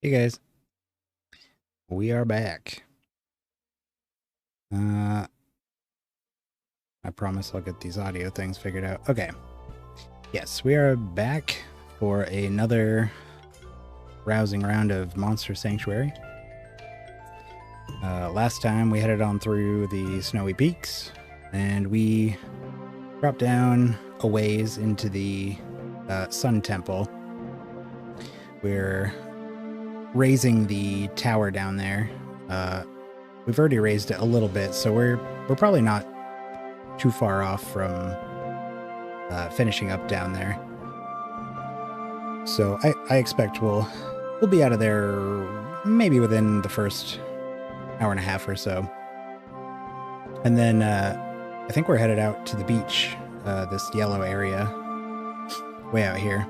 Hey guys, we are back. I promise I'll get these audio things figured out. Okay. Yes, we are back for another rousing round of Monster Sanctuary. Last time we headed on through the snowy peaks, and we dropped down a ways into the Sun Temple. We're raising the tower down there. We've already raised it a little bit, so we're probably not too far off from finishing up down there. So I expect we'll be out of there maybe within the first hour and a half or so. And then I think we're headed out to the beach, this yellow area way out here.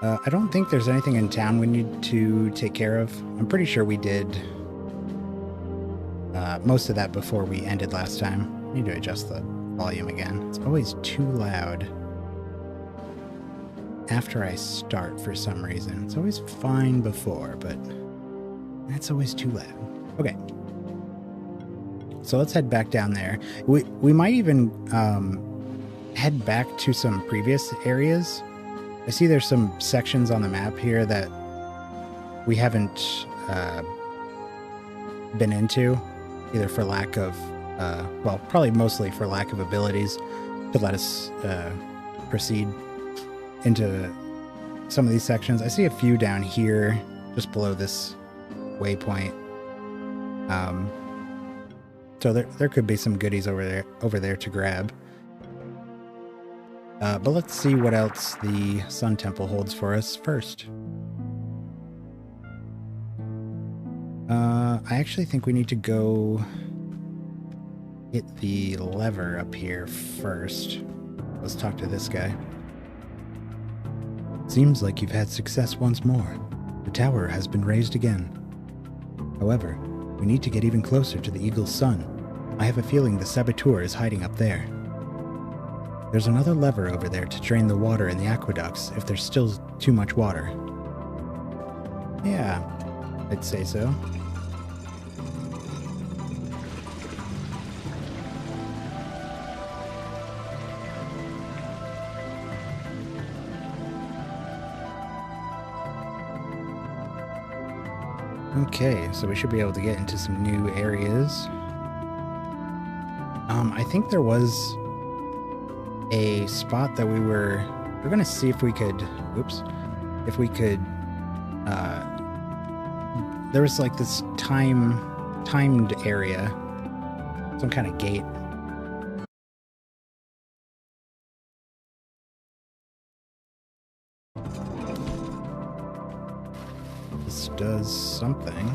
I don't think there's anything in town we need to take care of. I'm pretty sure we did most of that before we ended last time. I need to adjust the volume again. It's always too loud after I start for some reason. It's always fine before, but it's always too loud. Okay. So let's head back down there. We might even head back to some previous areas. I see there's some sections on the map here that we haven't been into, either for lack of, well, probably mostly for lack of abilities to let us proceed into some of these sections. I see a few down here, just below this waypoint. So there could be some goodies over there to grab. But let's see what else the Sun Temple holds for us first. I actually think we need to go hit the lever up here first. Let's talk to this guy. Seems like you've had success once more. The tower has been raised again. However, we need to get even closer to the Eagle's sun. I have a feeling the saboteur is hiding up there. There's another lever over there to drain the water in the aqueducts if there's still too much water. Yeah, I'd say so. Okay, so we should be able to get into some new areas. I think there was a spot that we're gonna see if we could, there was like this timed area, some kind of gate. This does something.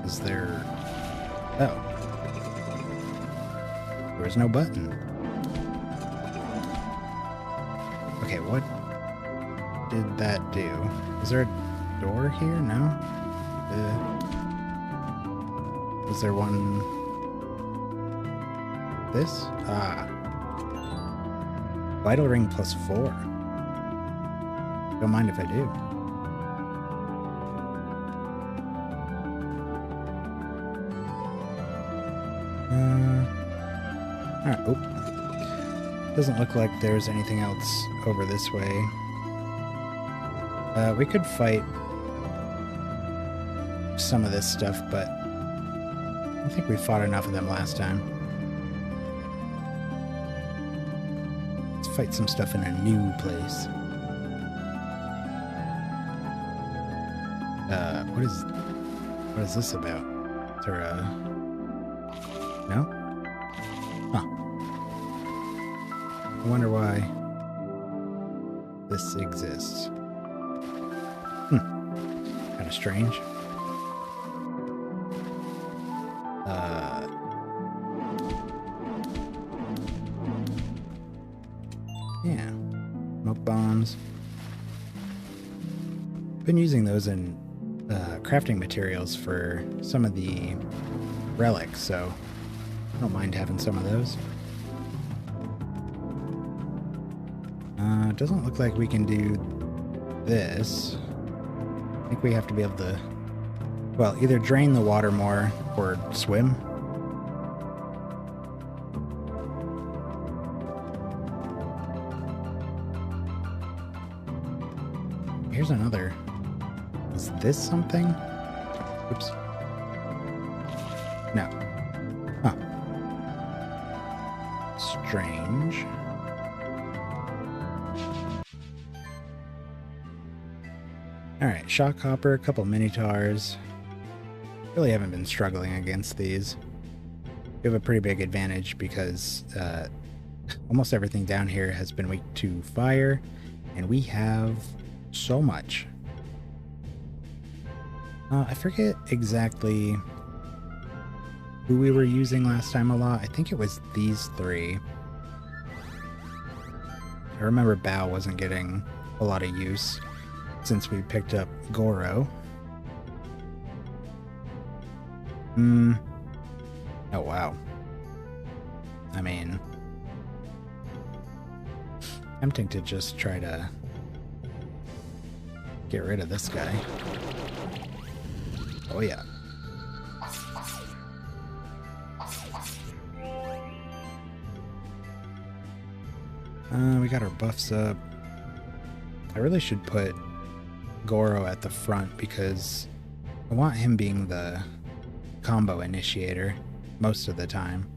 Is there... Oh. There's no button. Okay, what did that do? Is there a door here? No? Is there one... This? Ah. Vital ring plus 4. Don't mind if I do. Alright, oh. Doesn't look like there's anything else over this way. We could fight some of this stuff, but I think we fought enough of them last time. Let's fight some stuff in a new place. What is this about? Is there a... No? Huh. I wonder why this exists. Kind of strange. Yeah. Smoke bombs. Been using those in crafting materials for some of the relics, so I don't mind having some of those. It doesn't look like we can do this. I think we have to be able to, well, either drain the water more or swim. Here's another. Is this something? Oops. No. Huh. Strange. Alright, shock hopper, a couple minotaurs. Really haven't been struggling against these. We have a pretty big advantage because almost everything down here has been weak to fire, and we have so much. I forget exactly who we were using last time a lot. I think it was these three. I remember Bao wasn't getting a lot of use since we picked up Goro. Oh, wow. I mean, tempting to just try to get rid of this guy. Oh, yeah. We got our buffs up. I really should put Goro at the front because I want him being the combo initiator most of the time,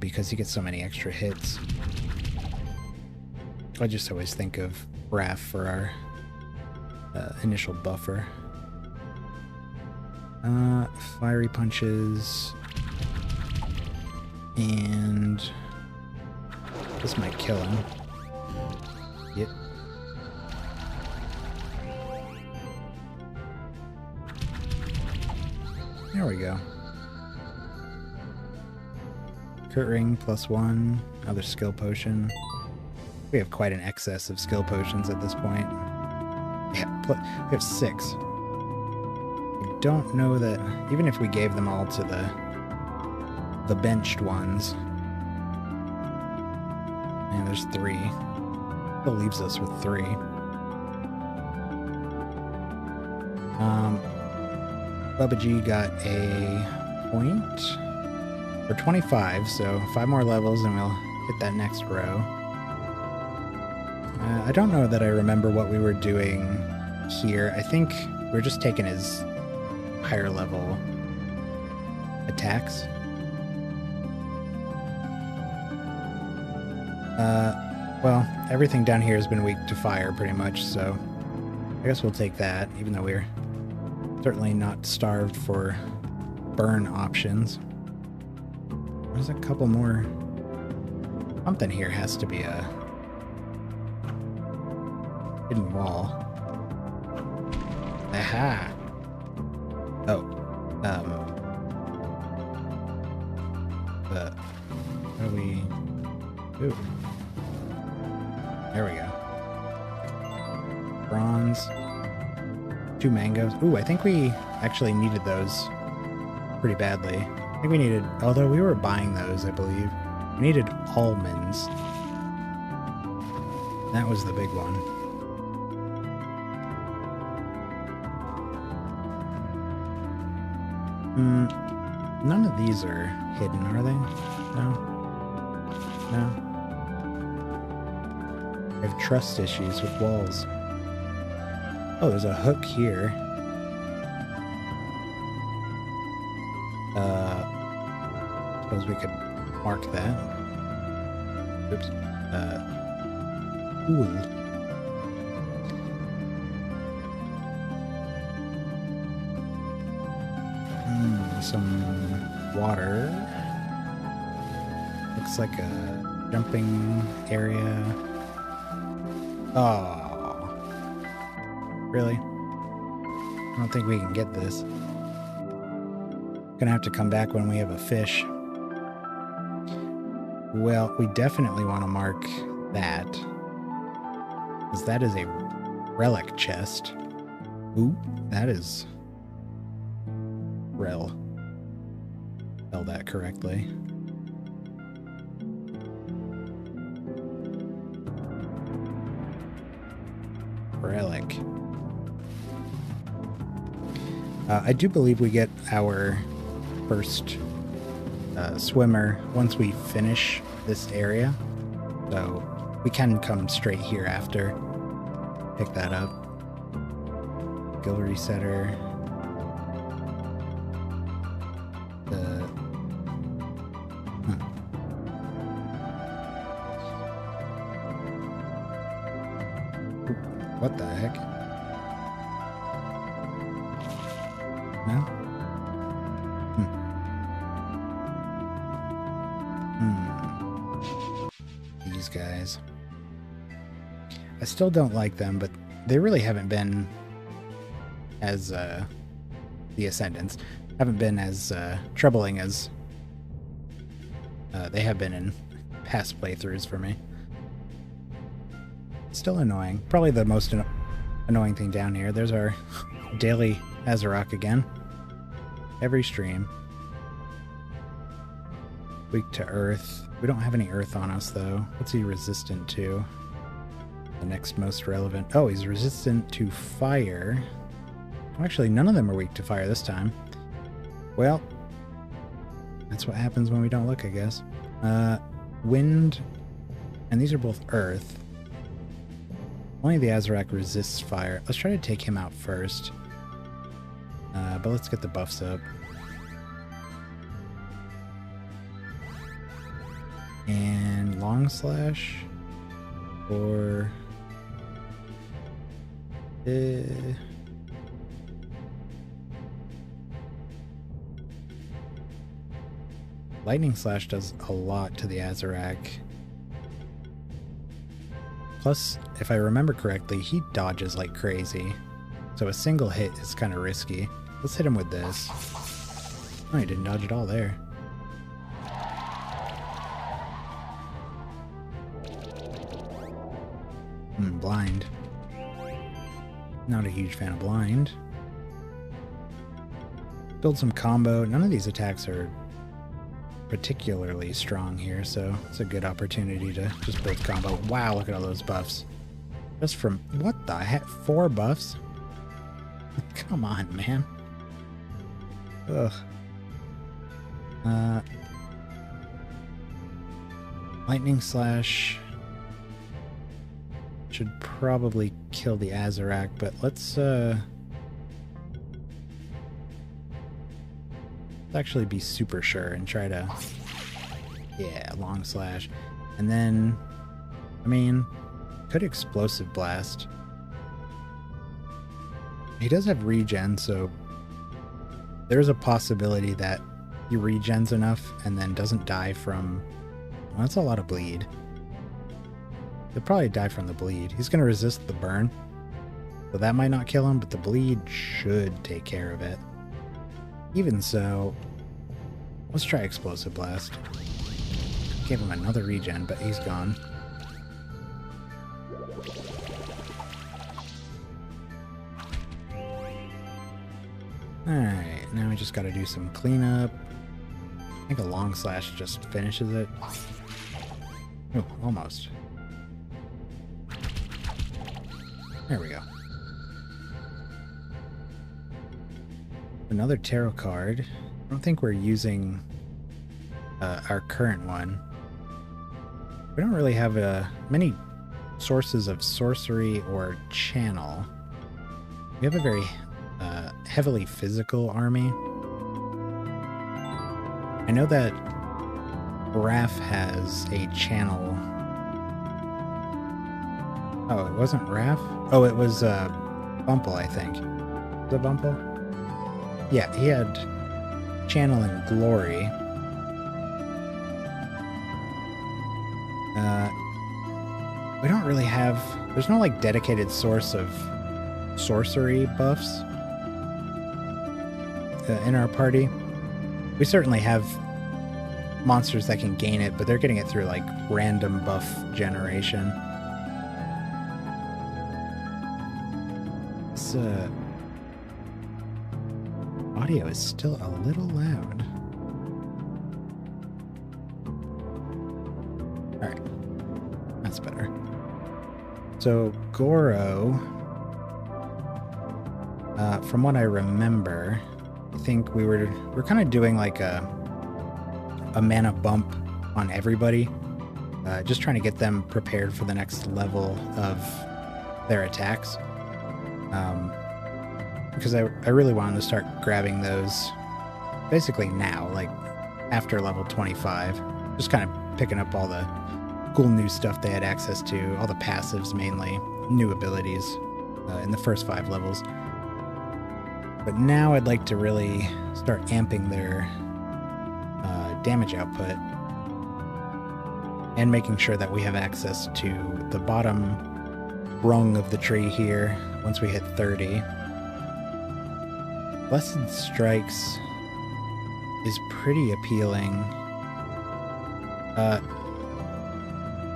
because he gets so many extra hits. I just always think of Raph for our initial buffer. Fiery punches, and this might kill him. Yep. There we go. Crit ring +1, another skill potion. We have quite an excess of skill potions at this point. Yeah, we have 6. I don't know that, even if we gave them all to the benched ones. Man, there's 3. That leaves us with 3. Bubba G got a point for 25, so 5 more levels and we'll hit that next row. I don't know that I remember what we were doing here. I think we were just taking his higher level attacks. Well, everything down here has been weak to fire pretty much, so I guess we'll take that, even though we're certainly not starved for burn options. There's a couple more. Something here has to be a hidden wall. Aha! Oh. What do we... Ooh. There we go. Bronze. 2 mangoes. Ooh, I think we actually needed those pretty badly. I think we needed... Although we were buying those, I believe. We needed almonds. That was the big one. None of these are hidden, are they? No? No? I have trust issues with walls. Oh, there's a hook here. Suppose we could mark that. Oops. Ooh. Some water. Looks like a jumping area. Oh. Really? I don't think we can get this. Gonna have to come back when we have a fish. Well, we definitely want to mark that, because that is a relic chest. Ooh, that is rel. Spell that correctly. relic. I do believe we get our first swimmer once we finish this area. So we can come straight here after. Pick that up. Skill resetter. What the heck? No? These guys. I still don't like them, but they really haven't been as, the Ascendants, haven't been as, troubling as, they have been in past playthroughs for me. Still annoying. Probably the most annoying thing down here. There's our daily Azarok again. Every stream. Weak to earth. We don't have any earth on us, though. What's he resistant to? The next most relevant. Oh, he's resistant to fire. Actually, none of them are weak to fire this time. Well, that's what happens when we don't look, I guess. Wind. And these are both earth. Only the Azarok resists fire. Let's try to take him out first. But let's get the buffs up. And long slash. Or... Lightning slash does a lot to the Azarok. Plus, if I remember correctly, he dodges like crazy. So a single hit is kind of risky. Let's hit him with this. Oh, he didn't dodge at all there. Blind. Not a huge fan of blind. Build some combo. None of these attacks are particularly strong here, so it's a good opportunity to just build combo. Wow, look at all those buffs. Just from... What the heck? 4 buffs? Come on, man. Ugh. Lightning slash should probably kill the Azarok, but let's actually be super sure and try to... Yeah, long slash. And then, I mean, could explosive blast. He does have regen, so there's a possibility that he regens enough and then doesn't die from... Well, that's a lot of bleed. He'll probably die from the bleed. He's going to resist the burn, so that might not kill him, but the bleed should take care of it. Even so, let's try Explosive Blast. Gave him another regen, but he's gone. Alright, now we just gotta do some cleanup. I think a long slash just finishes it. Oh, almost. There we go. Another tarot card. I don't think we're using our current one. We don't really have many sources of sorcery or channel. We have a very heavily physical army. I know that Raph has a channel. Oh, it wasn't Raph? Oh, it was Bumple, I think. Was it Bumple? Yeah, he had channel in Glory. We don't really have... There's no, like, dedicated source of sorcery buffs in our party. We certainly have monsters that can gain it, but they're getting it through, like, random buff generation. This audio is still a little loud. Alright. That's better. So, Goro From what I remember, I think we're kind of doing like a mana bump on everybody, just trying to get them prepared for the next level of their attacks. Because I really wanted to start grabbing those basically now, like after level 25, just kind of picking up all the cool new stuff they had access to, all the passives mainly, new abilities in the first 5 levels. But now I'd like to really start amping their damage output and making sure that we have access to the bottom rung of the tree here once we hit 30. Blessed Strikes is pretty appealing.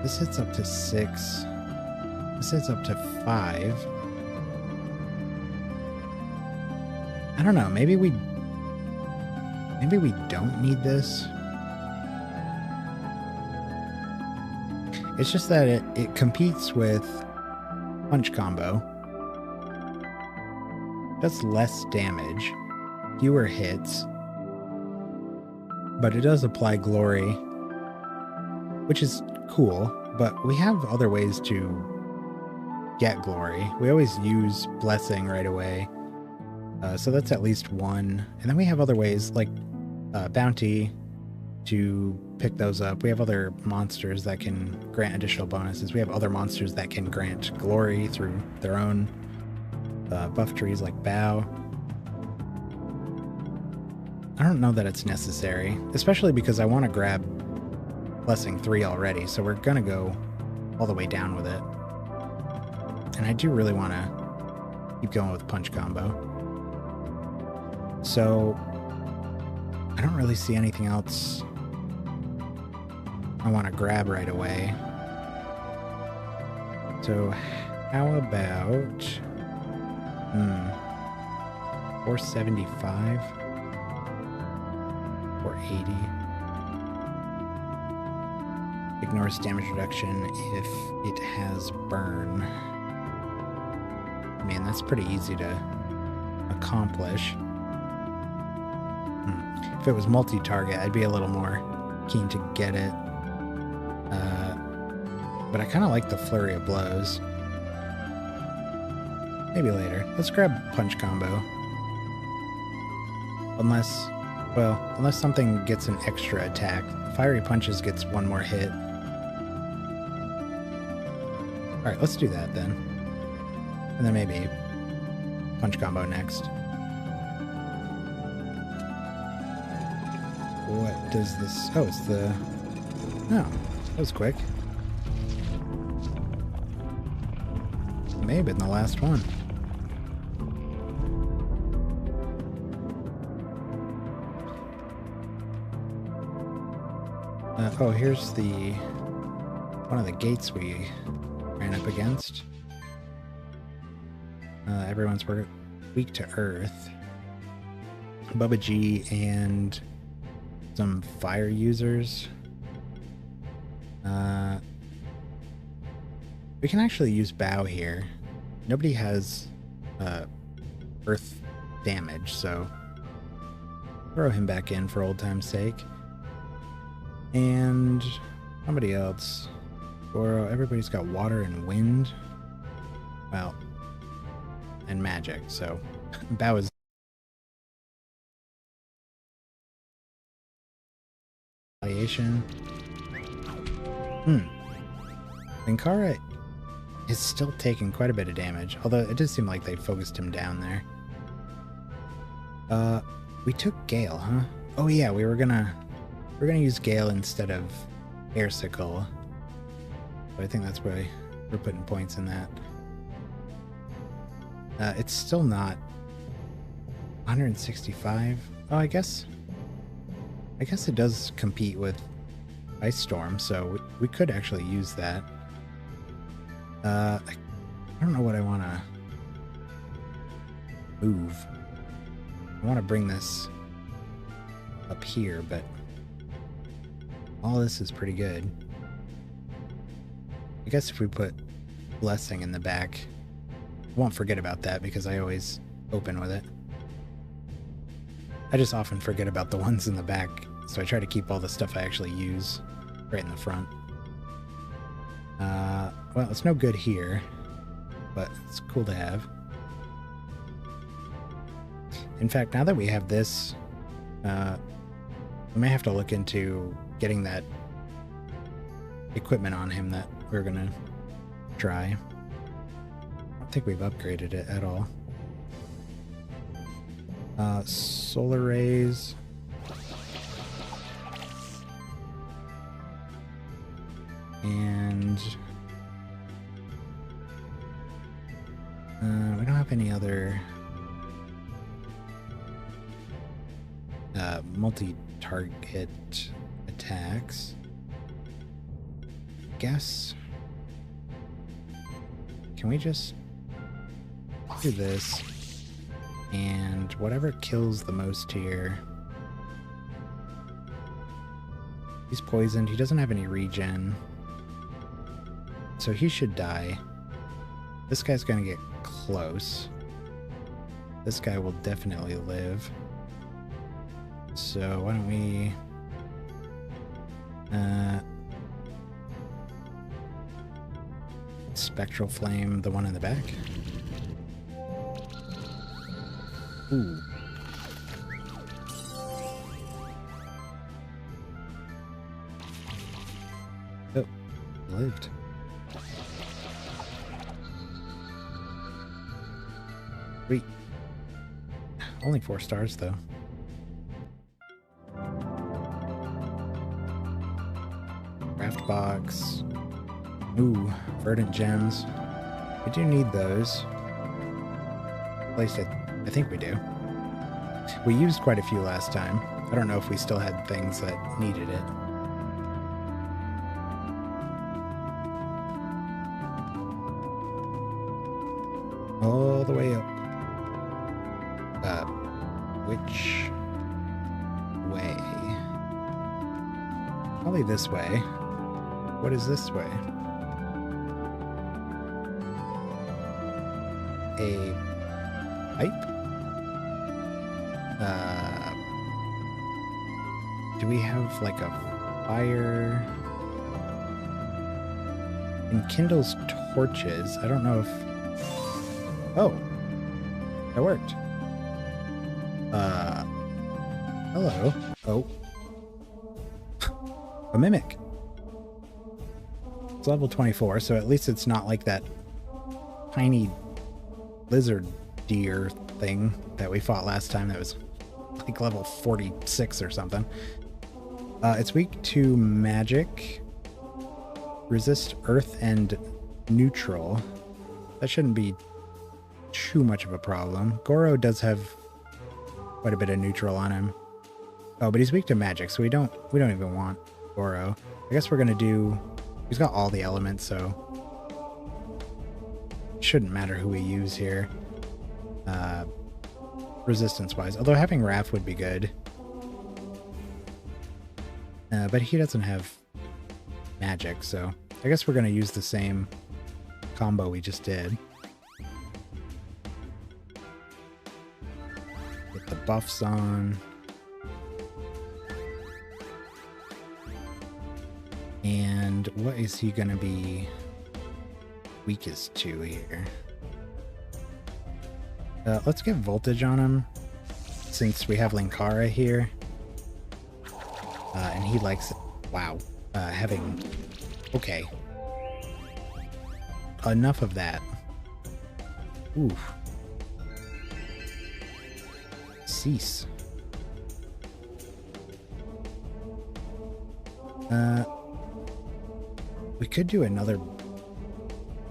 This hits up to 6. This hits up to 5. I don't know, maybe we don't need this. It's just that it competes with Punch Combo. Does less damage, fewer hits, but it does apply Glory, which is cool, but we have other ways to get Glory. We always use Blessing right away, so that's at least one. And then we have other ways, like Bounty, to pick those up. We have other monsters that can grant additional bonuses. We have other monsters that can grant Glory through their own buff trees like Bow. I don't know that it's necessary, especially because I want to grab Blessing 3 already, so we're gonna go all the way down with it. And I do really want to keep going with Punch Combo. So I don't really see anything else I want to grab right away. So how about 475, 480. Ignores damage reduction if it has burn. Man, that's pretty easy to accomplish. If it was multi-target, I'd be a little more keen to get it. But I kind of like the Flurry of Blows. Maybe later. Let's grab Punch Combo. Unless something gets an extra attack. Fiery Punches gets one more hit. Alright, let's do that then. And then maybe Punch Combo next. What does this... Oh, it's the... Oh, that was quick. May have been the last one. Oh, here's the... one of the gates we ran up against. Everyone's weak to Earth. Bubba G and some fire users. We can actually use Bow here. Nobody has Earth damage, so throw him back in for old time's sake. And somebody else. Goro, everybody's got water and wind. Well, and magic, so Bow is retaliation. Linkara is still taking quite a bit of damage, although it did seem like they focused him down there. We took Gale, huh? Oh yeah, we're gonna use Gale instead of Airsicle. But I think that's why we're putting points in that. It's still not 165. Oh, I guess it does compete with Ice Storm, so we could actually use that. I don't know what I want to move. I want to bring this up here, but all this is pretty good. I guess if we put Blessing in the back, I won't forget about that because I always open with it. I just often forget about the ones in the back, so I try to keep all the stuff I actually use right in the front. Well, it's no good here, but it's cool to have. In fact, now that we have this, we may have to look into getting that equipment on him that we're gonna try. I don't think we've upgraded it at all. Solar rays. And we don't have any other multi-target attacks. Guess. Can we just do this? And whatever kills the most here. He's poisoned. He doesn't have any regen. So he should die. This guy's gonna get close. This guy will definitely live. So why don't we... Spectral Flame, the one in the back. Ooh. Oh, lived. Sweet. Only 4 stars, though. Craft box. Ooh, verdant gems. We do need those. At least I think we do. We used quite a few last time. I don't know if we still had things that needed it. All the way up. Which way? Probably this way. What is this way? A pipe? Do we have like a fire? Enkindles torches. I don't know if... Oh! That worked. Hello. Oh. A mimic. It's level 24, so at least it's not like that tiny lizard deer thing that we fought last time that was like level 46 or something. It's weak to magic, resist earth and neutral. That shouldn't be too much of a problem. Goro does have quite a bit of neutral on him. Oh, but he's weak to magic, so we don't even want Goro. I guess we're gonna do... He's got all the elements, so it shouldn't matter who we use here. Resistance-wise, although having Raph would be good. But he doesn't have magic, so I guess we're gonna use the same combo we just did. Get the buffs on. And what is he gonna be weakest to here? Let's get voltage on him, since we have Linkara here. And he likes it. Wow. Having... Okay. Enough of that. Oof. Cease. We could do another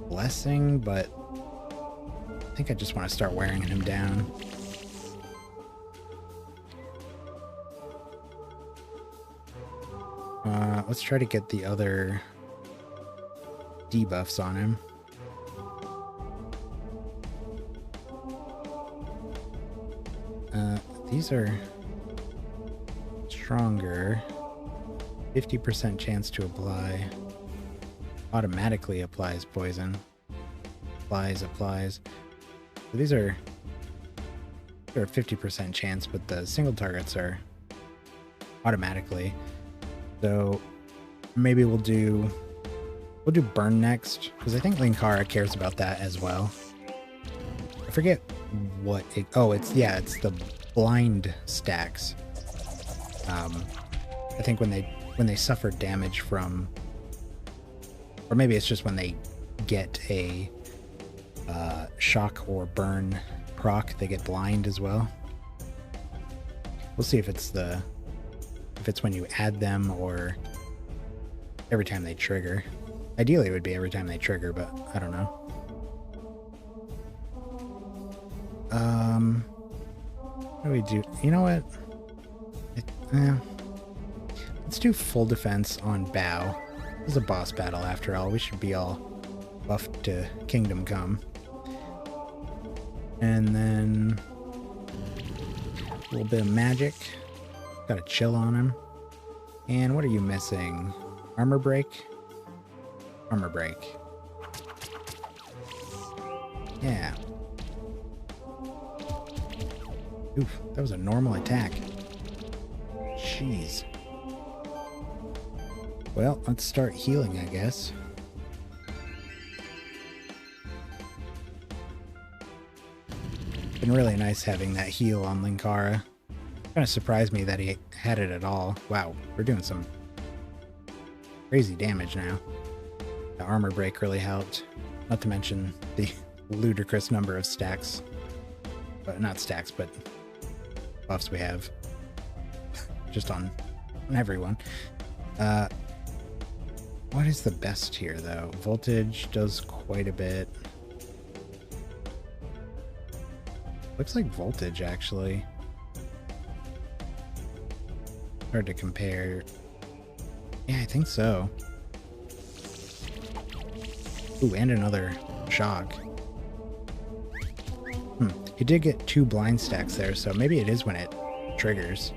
blessing, but I think I just want to start wearing him down. Let's try to get the other debuffs on him. These are stronger. 50% chance to apply. Automatically applies poison. Applies. So these are There are a 50% chance, but the single targets are automatically. So maybe we'll do burn next, because I think Linkara cares about that as well. I forget what it... Oh, it's the blind stacks. I think when they suffer damage from... Or maybe it's just when they get a shock or burn proc, they get blind as well. We'll see if it's when you add them or every time they trigger. Ideally it would be every time they trigger, but I don't know. What do we do? You know what? Let's do full defense on Bow. This is a boss battle after all. We should be all buffed to Kingdom Come. And then a little bit of magic. Gotta chill on him. And what are you missing? Armor break? Armor break. Yeah. Oof, that was a normal attack. Jeez. Well, let's start healing, I guess. Been really nice having that heal on Linkara. Kind of surprised me that he had it at all. Wow, we're doing some crazy damage now. The armor break really helped. Not to mention the ludicrous number of stacks. But not stacks, but buffs we have. Just on everyone. What is the best here, though? Voltage does quite a bit. Looks like voltage, actually. Hard to compare. Yeah, I think so. Ooh, and another shock. He did get 2 blind stacks there, so maybe it is when it triggers.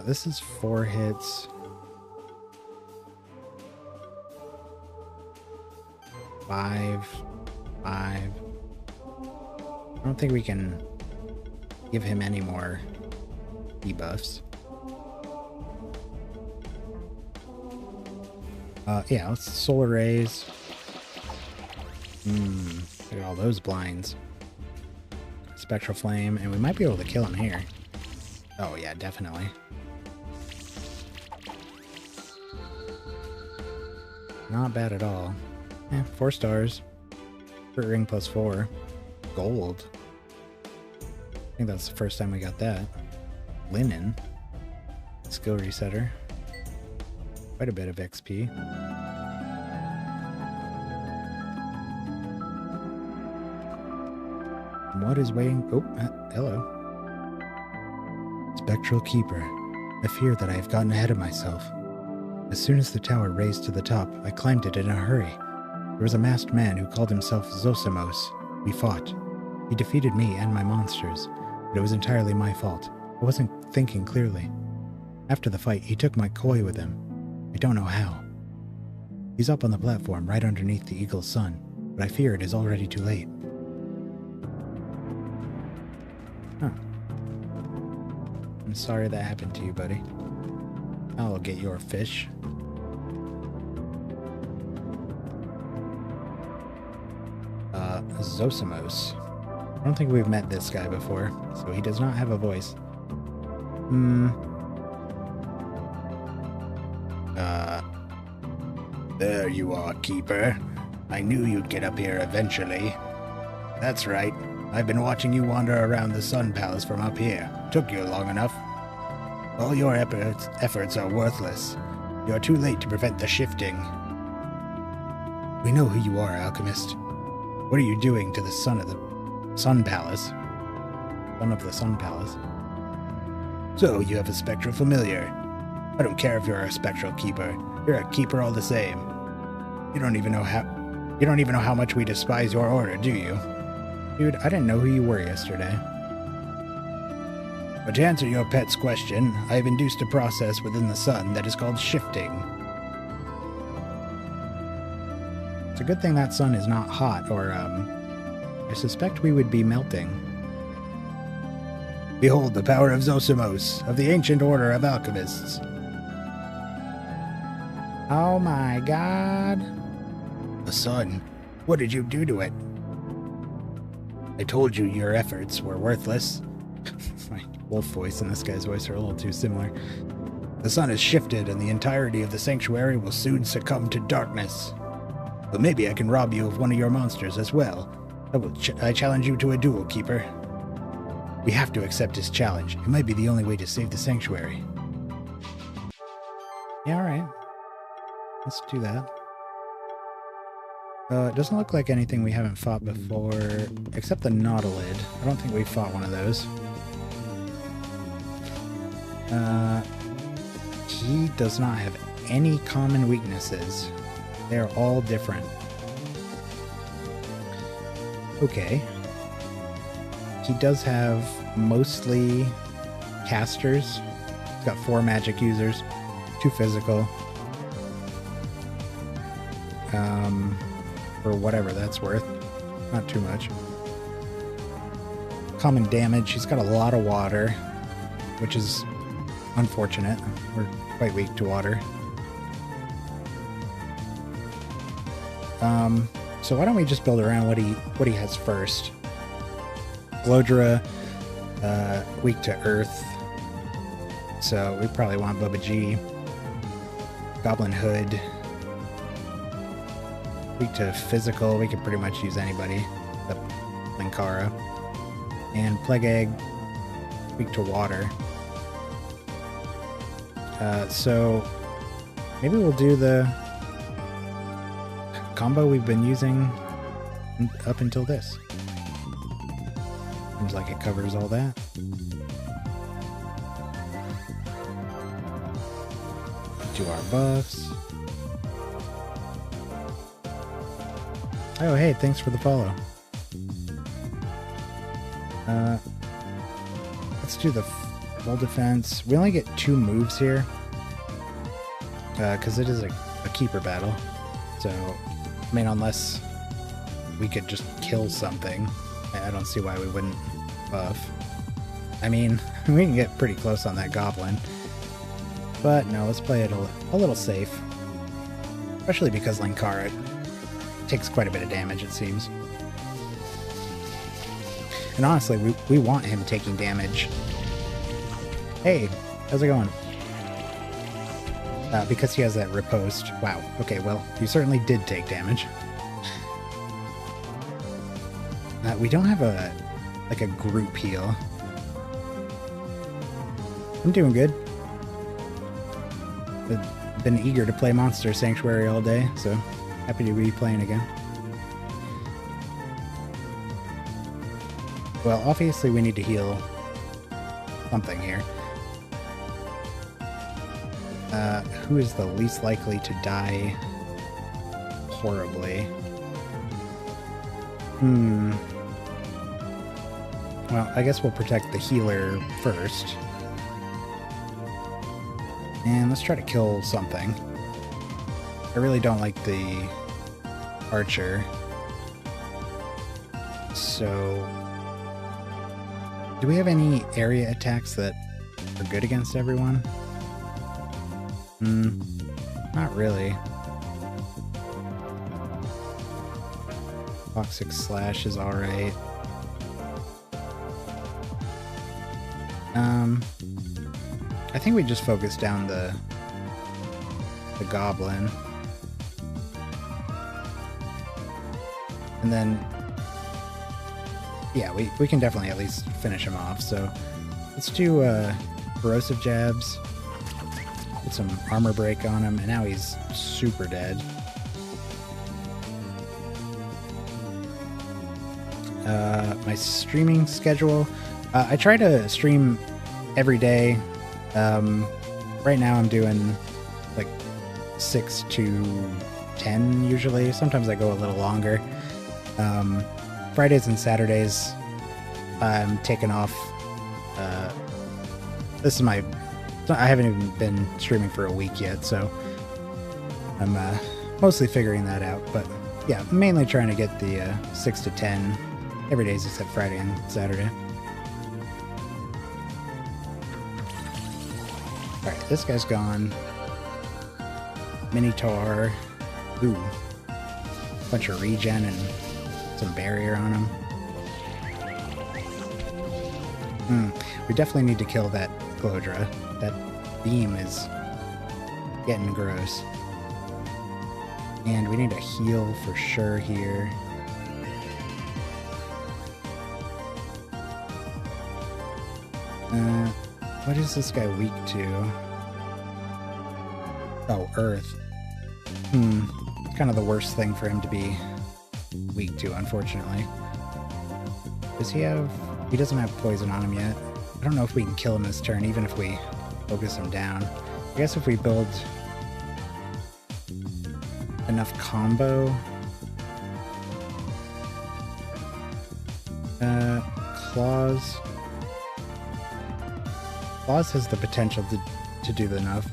This is 4 hits. 5. I don't think we can give him any more debuffs. Yeah, let's solar rays. Look at all those blinds. Spectral flame, and we might be able to kill him here. Oh yeah, definitely. Not bad at all. 4 stars. Crit ring +4. Gold. I think that's the first time we got that. Linen. Skill resetter. Quite a bit of XP. What is waiting? Oh, hello. Spectral Keeper. I fear that I have gotten ahead of myself. As soon as the tower raised to the top, I climbed it in a hurry. There was a masked man who called himself Zosimos. We fought. He defeated me and my monsters, but it was entirely my fault. I wasn't thinking clearly. After the fight, he took my koi with him. I don't know how. He's up on the platform right underneath the eagle's sun, but I fear it is already too late. Huh. I'm sorry that happened to you, buddy. I'll get your fish. Zosimos. I don't think we've met this guy before, so he does not have a voice. There you are, Keeper. I knew you'd get up here eventually. That's right. I've been watching you wander around the Sun Palace from up here. Took you long enough. All your efforts are worthless. You're too late to prevent the shifting. We know who you are, Alchemist. What are you doing to the son of the Sun Palace? Son of the Sun Palace. So, you have a spectral familiar. I don't care if you're a spectral keeper. You're a keeper all the same. You don't even know how much we despise your order, do you? Dude, I didn't know who you were yesterday. But to answer your pet's question, I have induced a process within the sun that is called shifting. It's a good thing that sun is not hot, or I suspect we would be melting. Behold the power of Zosimos, of the ancient order of alchemists. Oh my god. The sun. What did you do to it? I told you your efforts were worthless. My wolf voice and this guy's voice are a little too similar. The sun has shifted and the entirety of the sanctuary will soon succumb to darkness. But maybe I can rob you of one of your monsters as well. I challenge you to a duel, Keeper. We have to accept his challenge. It might be the only way to save the sanctuary. Yeah, alright. Let's do that. It doesn't look like anything we haven't fought before, except the Nautilid. I don't think we fought one of those. He does not have any common weaknesses. They're all different. Okay. He does have mostly casters. He's got 4 magic users, 2 physical. For whatever that's worth. Not too much. Common damage. He's got a lot of water, which is unfortunate. We're quite weak to water. So why don't we just build around what he has first? Glodra, weak to earth. So we probably want Bubba G. Goblin Hood. Weak to physical, we could pretty much use anybody except Linkara. And Plague Egg, weak to water. So maybe we'll do the combo we've been using up until this. Seems like it covers all that. Do our buffs. Oh, hey, thanks for the follow. Let's do the full defense. We only get 2 moves here. Because it is a keeper battle. So, I mean, unless we could just kill something, I don't see why we wouldn't buff. I mean, we can get pretty close on that goblin. But no, let's play it a little safe. Especially because Linkara takes quite a bit of damage, it seems. And honestly, we want him taking damage. Hey, how's it going? Because he has that riposte. Wow. Okay, well, you certainly did take damage. We don't have a group heal. I'm doing good. I've been eager to play Monster Sanctuary all day, so happy to be playing again. Well, obviously we need to heal something here. Who is the least likely to die horribly? Well, I guess we'll protect the healer first. And let's try to kill something. I really don't like the archer. So, do we have any area attacks that are good against everyone? Not really. Toxic Slash is alright. I think we just focus down the goblin. And then, yeah, we can definitely at least finish him off. So let's do corrosive jabs. Put some armor break on him, and now he's super dead. My streaming schedule. I try to stream every day. Right now I'm doing like 6 to 10 usually. Sometimes I go a little longer. Fridays and Saturdays I'm taking off. This is my... I haven't even been streaming for a week yet, so I'm mostly figuring that out. But yeah, mainly trying to get the 6 to 10 every day except Friday and Saturday. Alright, this guy's gone. Minotaur. Ooh. Bunch of regen and some barrier on him. We definitely need to kill that Glodra. That beam is getting gross. And we need a heal for sure here. What is this guy weak to? Oh, Earth. It's kind of the worst thing for him to be weak to, unfortunately. Does he have... He doesn't have poison on him yet. I don't know if we can kill him this turn, even if we focus him down. I guess if we build enough combo... Claws... Claws has the potential to do enough.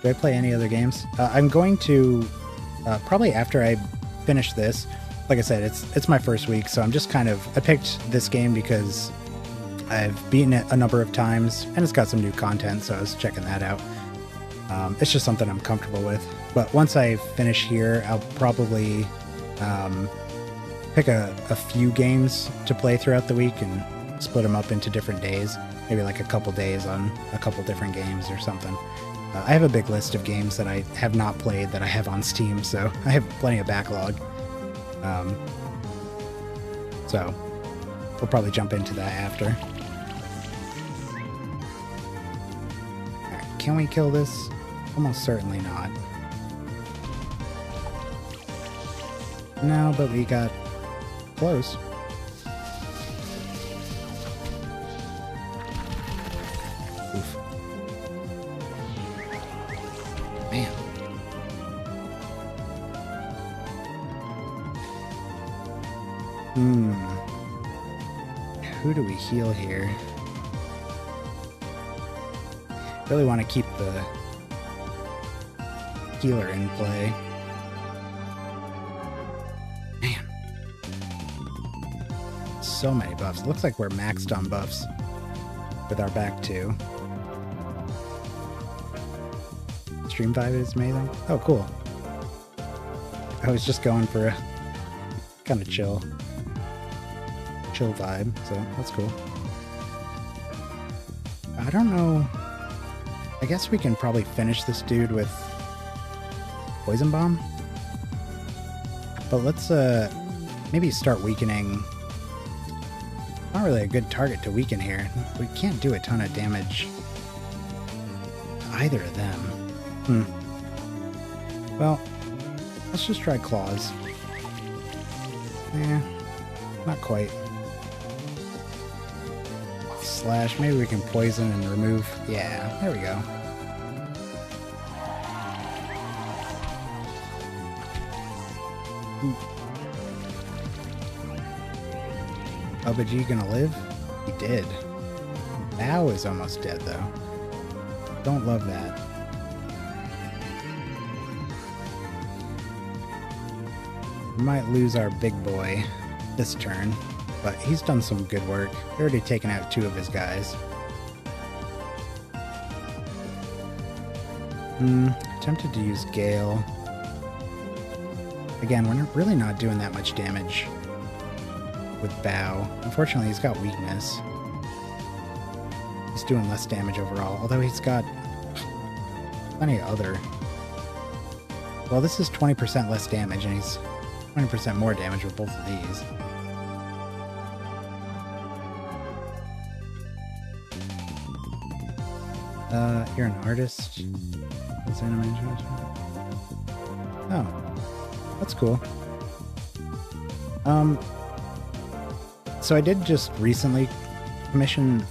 Do I play any other games? I'm going to probably after I finish this. Like I said, it's my first week, so I'm just kind of... I picked this game because I've beaten it a number of times, and it's got some new content, so I was checking that out. It's just something I'm comfortable with. But once I finish here, I'll probably pick a few games to play throughout the week and split them up into different days. Maybe like a couple days on a couple different games or something. I have a big list of games that I have not played that I have on Steam, so I have plenty of backlog. So we'll probably jump into that after. Alright, can we kill this? Almost certainly not. No, but we got close. Oof. Man. Who do we heal here? Really want to keep the healer in play. Man. So many buffs. Looks like we're maxed on buffs with our back two. Stream vibe is amazing. Oh, cool. I was just going for a kind of chill vibe, so that's cool. I don't know. I guess we can probably finish this dude with Poison Bomb. But let's maybe start weakening. Not really a good target to weaken here. We can't do a ton of damage to either of them. Well, let's just try Claws. Not quite. Slash, maybe we can poison and remove. Yeah, there we go. Opi gonna live? He did. Bao is almost dead though. Don't love that. We might lose our big boy this turn, but he's done some good work. We've already taken out 2 of his guys. Tempted to use Gale. Again, we're really not doing that much damage with Bao. Unfortunately, he's got weakness. He's doing less damage overall, although he's got plenty of other... Well, this is 20% less damage, and he's 20% more damage with both of these. You're an artist. What's animation? Oh, that's cool. So I did just recently commission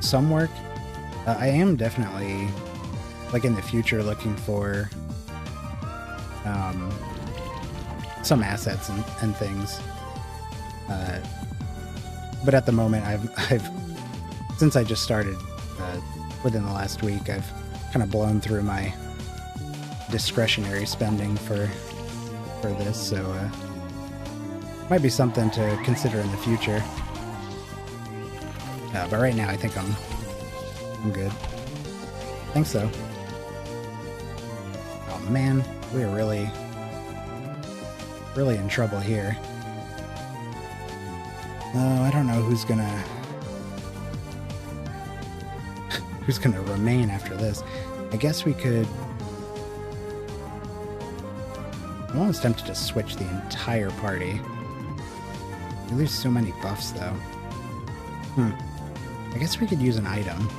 some work. I am definitely, like in the future, looking for some assets and things. But at the moment, I've since I just started within the last week, I've kind of blown through my discretionary spending for this, so might be something to consider in the future. But right now, I think I'm good. I think so. Oh man, we're really in trouble here. I don't know who's gonna remain after this. I guess we could. I'm almost tempted to switch the entire party. We lose so many buffs though. I guess we could use an item.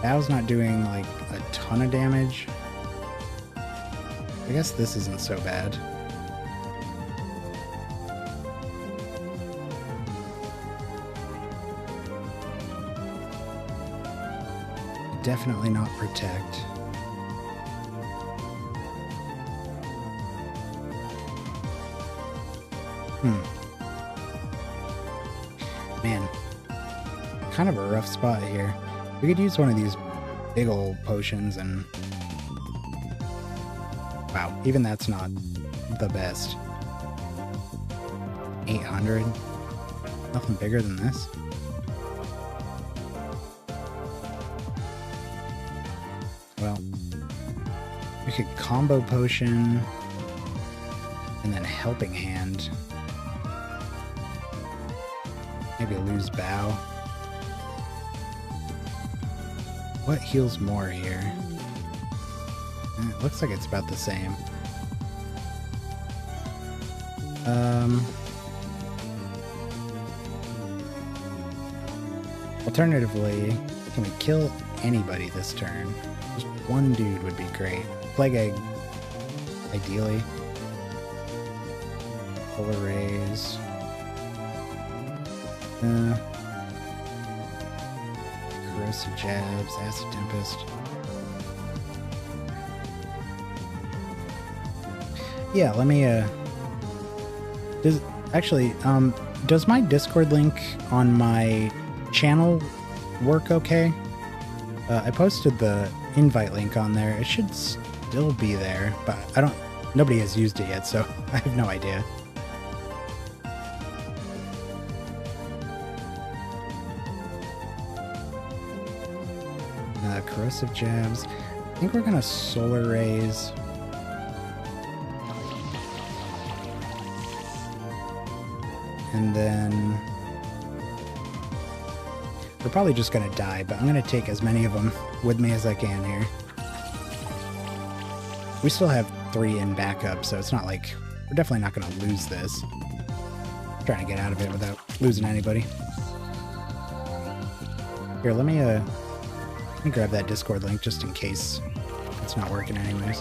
Bao's not doing like a ton of damage. I guess this isn't so bad. Definitely not protect. Man, kind of a rough spot here. We could use one of these big old potions and... Wow, even that's not the best. 800? Nothing bigger than this. Well, we could combo potion and then helping hand. Maybe lose Bao. What heals more here? It looks like it's about the same. Alternatively, can we kill anybody this turn? Just one dude would be great. Plague Egg, ideally. Polar Rays. Corrosive Jabs, Acid Tempest. Yeah, let me, does my Discord link on my channel work okay? I posted the invite link on there. It should still be there, but nobody has used it yet, so I have no idea. Corrosive Jabs. I think we're gonna Solar Rays. And then we're probably just gonna die, but I'm gonna take as many of them with me as I can here. We still have 3 in backup, so it's not like we're definitely not gonna lose this. I'm trying to get out of it without losing anybody. Here, let me grab that Discord link just in case it's not working anyways.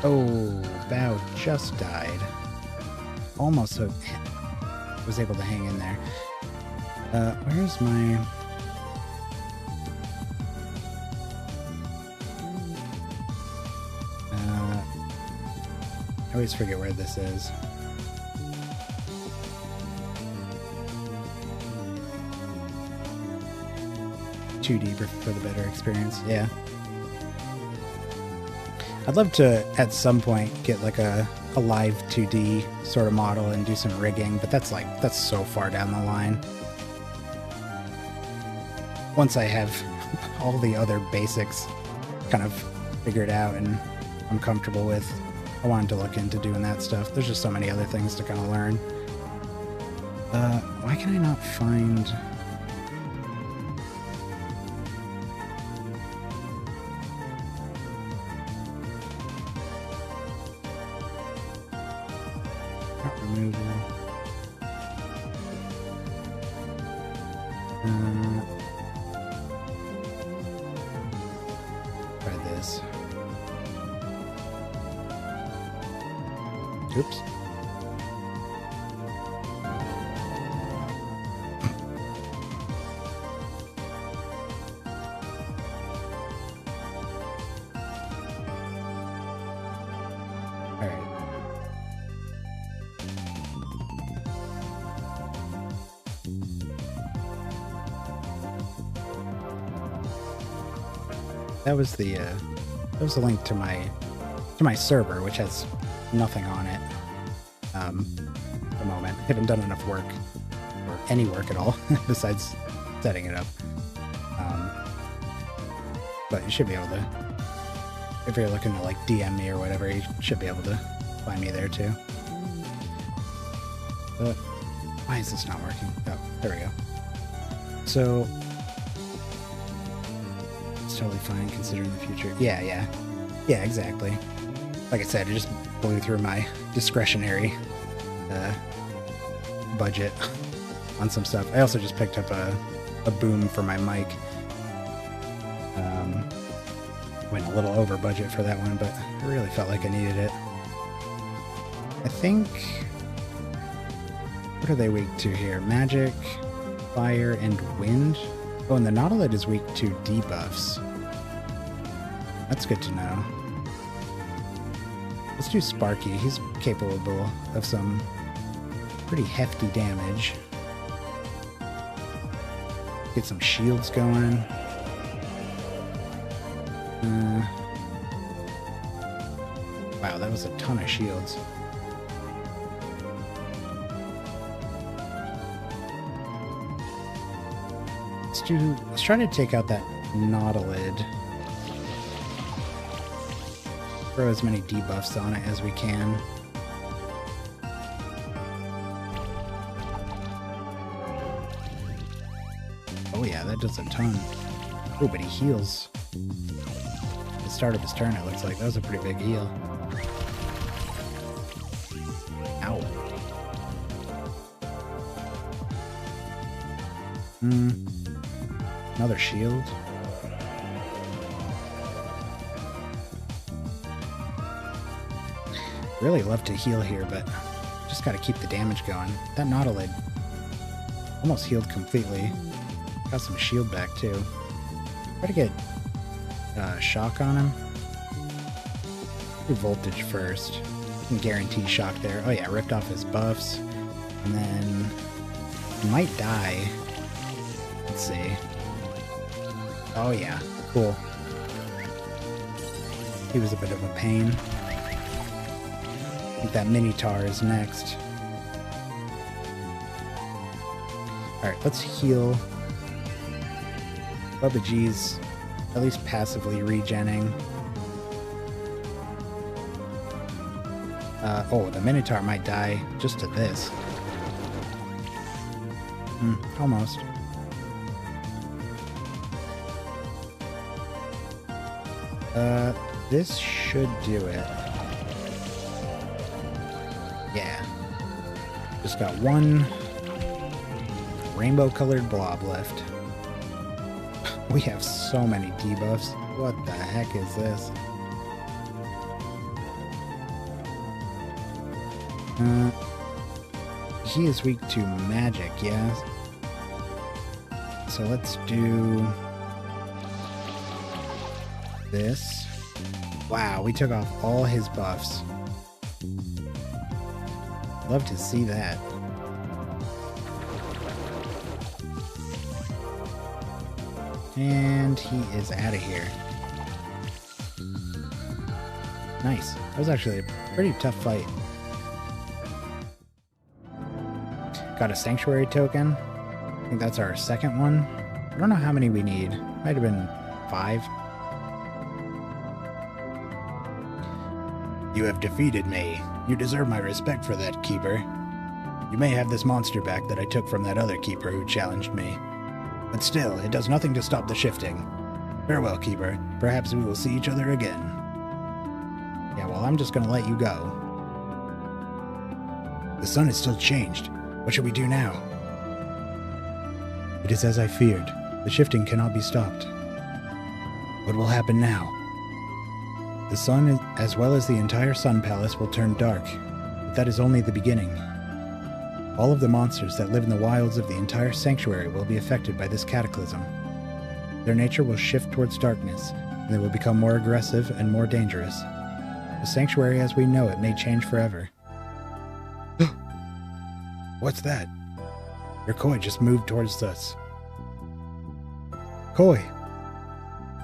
Oh, Bao just died. Almost was able to hang in there. Where's my... I always forget where this is. Too deep for the better experience, yeah. I'd love to, at some point, get like a live 2D sort of model and do some rigging, but that's so far down the line. Once I have all the other basics kind of figured out and I'm comfortable with, I wanted to look into doing that stuff. There's just so many other things to kind of learn. Why can I not find... Removal. Try this. Oops. that was the link to my server, which has nothing on it. At the moment, I haven't done enough work or any work at all besides setting it up. But you should be able to, if you're looking to like DM me or whatever, you should be able to find me there too. But why is this not working? Oh, there we go. So it's totally fine considering the future. Yeah, exactly. Like I said, I just blew through my discretionary budget on some stuff. I also just picked up a boom for my mic. Went a little over budget for that one, but I really felt like I needed it. I think... What are they weak to here? Magic, fire, and wind? Oh, and the Nautilid is weak to debuffs. That's good to know. Let's do Sparky. He's capable of some pretty hefty damage. Get some shields going. Wow, that was a ton of shields. Let's try to take out that Nautilid. Throw as many debuffs on it as we can. Oh yeah, that does a ton. Oh, but he heals. At the start of his turn, it looks like that was a pretty big heal. Ow. Another shield. Really love to heal here, but just gotta keep the damage going. That Nautilid almost healed completely. Got some shield back too. Try to get shock on him. Do voltage first. Can guarantee shock there. Oh yeah, ripped off his buffs. And then he might die. Let's see. Oh yeah, cool. He was a bit of a pain. I think that Minotaur is next. Alright, let's heal. Bubba G's at least passively regenning. Oh, the Minotaur might die just to this. Almost. This should do it. Yeah. Just got one rainbow-colored blob left. We have so many debuffs. What the heck is this? He is weak to magic, yeah. So let's do this. Wow, we took off all his buffs. Love to see that. And he is out of here. Nice. That was actually a pretty tough fight. Got a sanctuary token. I think that's our second one. I don't know how many we need. Might have been 5. You have defeated me. You deserve my respect for that, Keeper. You may have this monster back that I took from that other Keeper who challenged me. But still, it does nothing to stop the shifting. Farewell, Keeper. Perhaps we will see each other again. Yeah, well, I'm just gonna let you go. The sun is still changed. What should we do now? It is as I feared. The shifting cannot be stopped. What will happen now? The sun, as well as the entire Sun Palace, will turn dark, but that is only the beginning. All of the monsters that live in the wilds of the entire sanctuary will be affected by this cataclysm. Their nature will shift towards darkness, and they will become more aggressive and more dangerous. The sanctuary as we know it may change forever. What's that? Your Koi just moved towards us. Koi!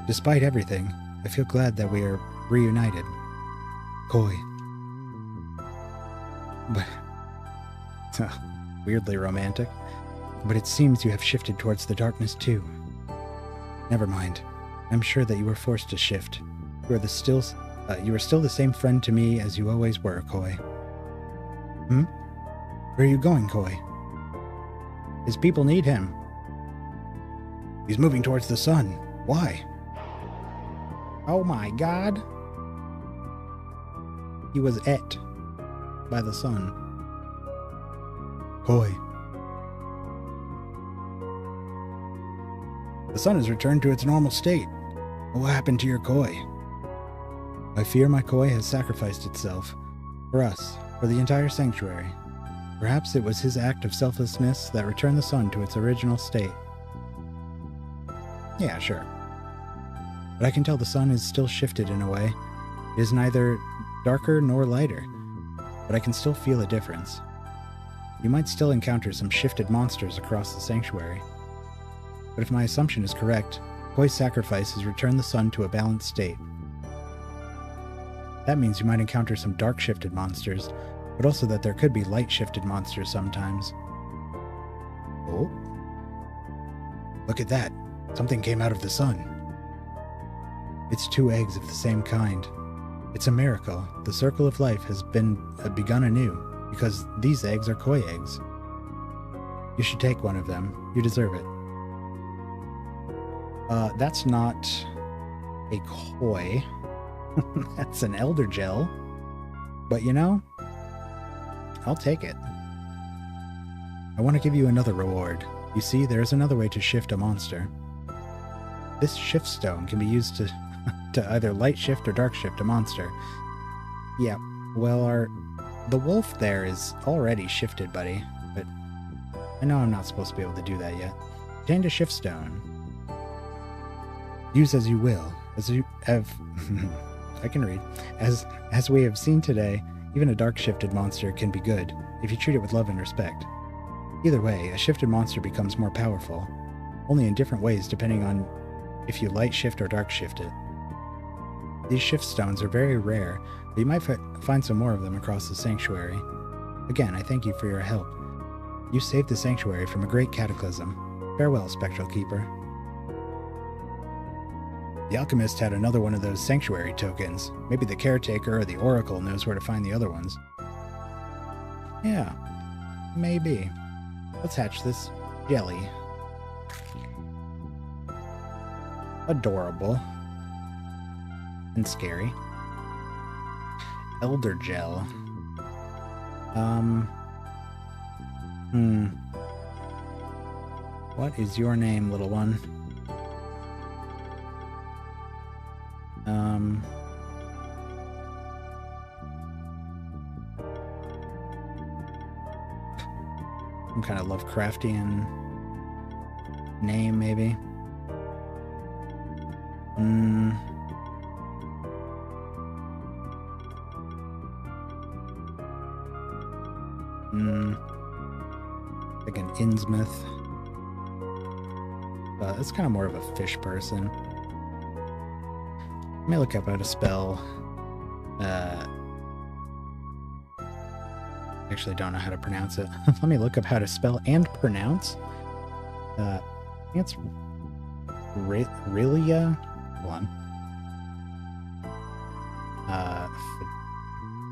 Despite everything, I feel glad that we are reunited. Koi. But... weirdly romantic. But it seems you have shifted towards the darkness too. Never mind. I'm sure that you were forced to shift. You are still the same friend to me as you always were, Koi. Where are you going, Koi? His people need him. He's moving towards the sun. Why? Oh my god. He was et by the sun. Koi. The sun has returned to its normal state. What happened to your Koi? I fear my Koi has sacrificed itself. For us. For the entire sanctuary. Perhaps it was his act of selflessness that returned the sun to its original state. Yeah, sure. But I can tell the sun is still shifted in a way. It is neither darker nor lighter. But I can still feel a difference. You might still encounter some shifted monsters across the sanctuary. But if my assumption is correct, Koi's sacrifice has returned the sun to a balanced state. That means you might encounter some dark-shifted monsters, but also that there could be light-shifted monsters sometimes. Oh? Look at that. Something came out of the sun. It's 2 eggs of the same kind. It's a miracle. The circle of life has begun anew, because these eggs are Koi eggs. You should take one of them. You deserve it. That's not a Koi. That's an elder gel. But you know, I'll take it. I want to give you another reward. You see, there's another way to shift a monster. This shift stone can be used to either light shift or dark shift a monster. Yeah, well, the wolf there is already shifted, buddy, but I know I'm not supposed to be able to do that yet. Obtained a shift stone. Use as you will. As you have... I can read. As we have seen today, even a dark-shifted monster can be good, if you treat it with love and respect. Either way, a shifted monster becomes more powerful, only in different ways depending on if you light shift or dark shift it. These shift stones are very rare, but you might find some more of them across the sanctuary. Again, I thank you for your help. You saved the sanctuary from a great cataclysm. Farewell, Spectral Keeper. The alchemist had another one of those sanctuary tokens. Maybe the caretaker or the oracle knows where to find the other ones. Yeah, maybe. Let's hatch this jelly. Adorable. And scary. Elder gel. What is your name, little one? Some kind of Lovecraftian name, maybe. Like an Innsmouth. It's kind of more of a fish person. Let me look up how to spell. Actually don't know how to pronounce it. Let me look up how to spell and pronounce. I think it's Rilia. Hold on.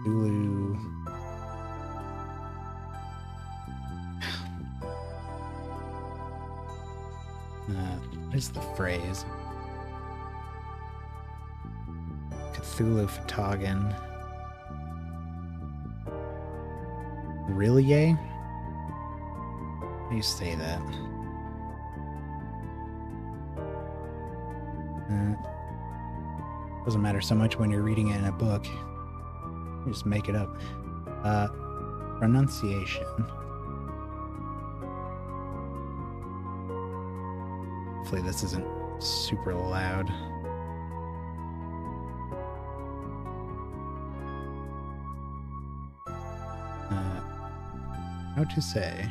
Cthulhu. What is the phrase? Cthulhu Fatagan. Rillier? How do you say that? Doesn't matter so much when you're reading it in a book. You just make it up. Pronunciation. Hopefully this isn't super loud. How to say?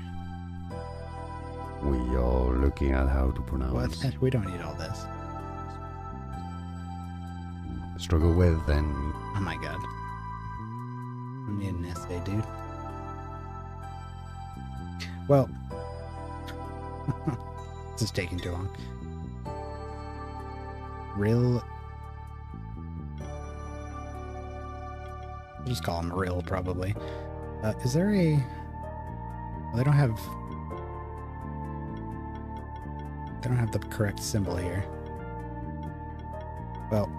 We are looking at how to pronounce. What? We don't need all this. struggle with, then... Oh my god. I need an essay, dude. Well, this is taking too long. Rill. I'll just call him Rill, probably. Is there a... Well, they don't have... They don't have the correct symbol here. Well...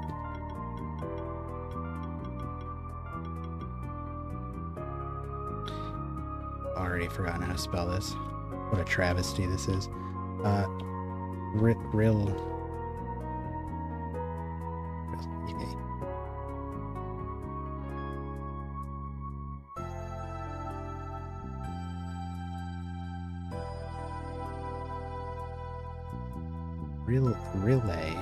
Already forgotten how to spell this. What a travesty this is. Rill... Relay.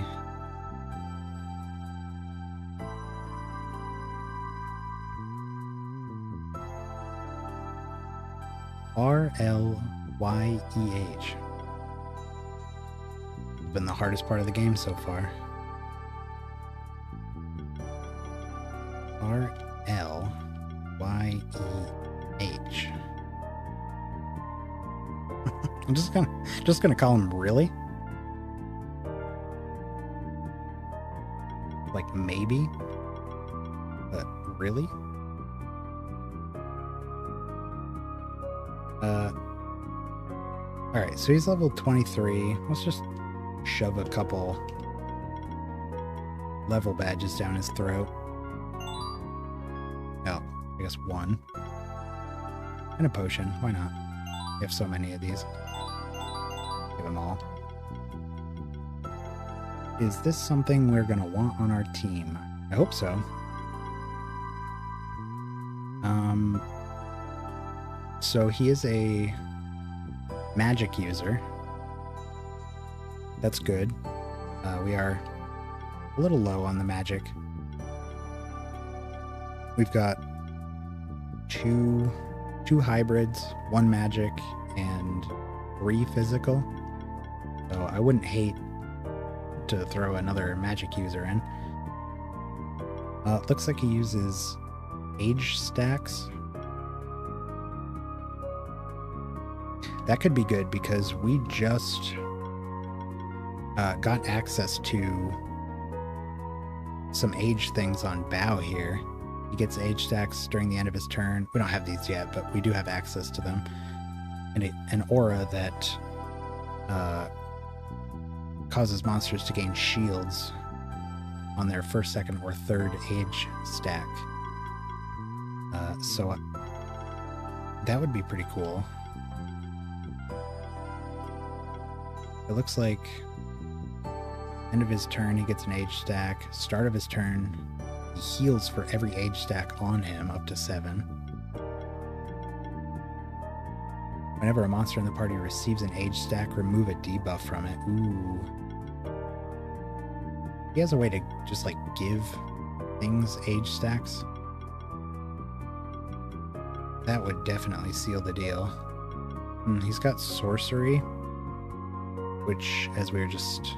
R-L-Y-E-H. Been the hardest part of the game so far. R-L-Y-E-H. I'm just gonna call him Really. Like maybe, but really? Alright, so he's level 23. Let's just shove a couple level badges down his throat. Oh, I guess one. And a potion, why not? We have so many of these. Give them all. Is this something we're gonna want on our team? I hope so. So he is a magic user. That's good. We are a little low on the magic. We've got two hybrids, one magic, and 3 physical. So I wouldn't hate to throw another magic user in. Looks like he uses age stacks. That could be good because we just got access to some age things on Bao here. He gets age stacks during the end of his turn. We don't have these yet, but we do have access to them. And an aura that causes monsters to gain shields on their first, second, or third age stack. So that would be pretty cool. It looks like end of his turn he gets an age stack. Start of his turn he heals for every age stack on him up to 7. Whenever a monster in the party receives an age stack, remove a debuff from it. Ooh. He has a way to just like give things age stacks. That would definitely seal the deal. He's got sorcery, which, as we were just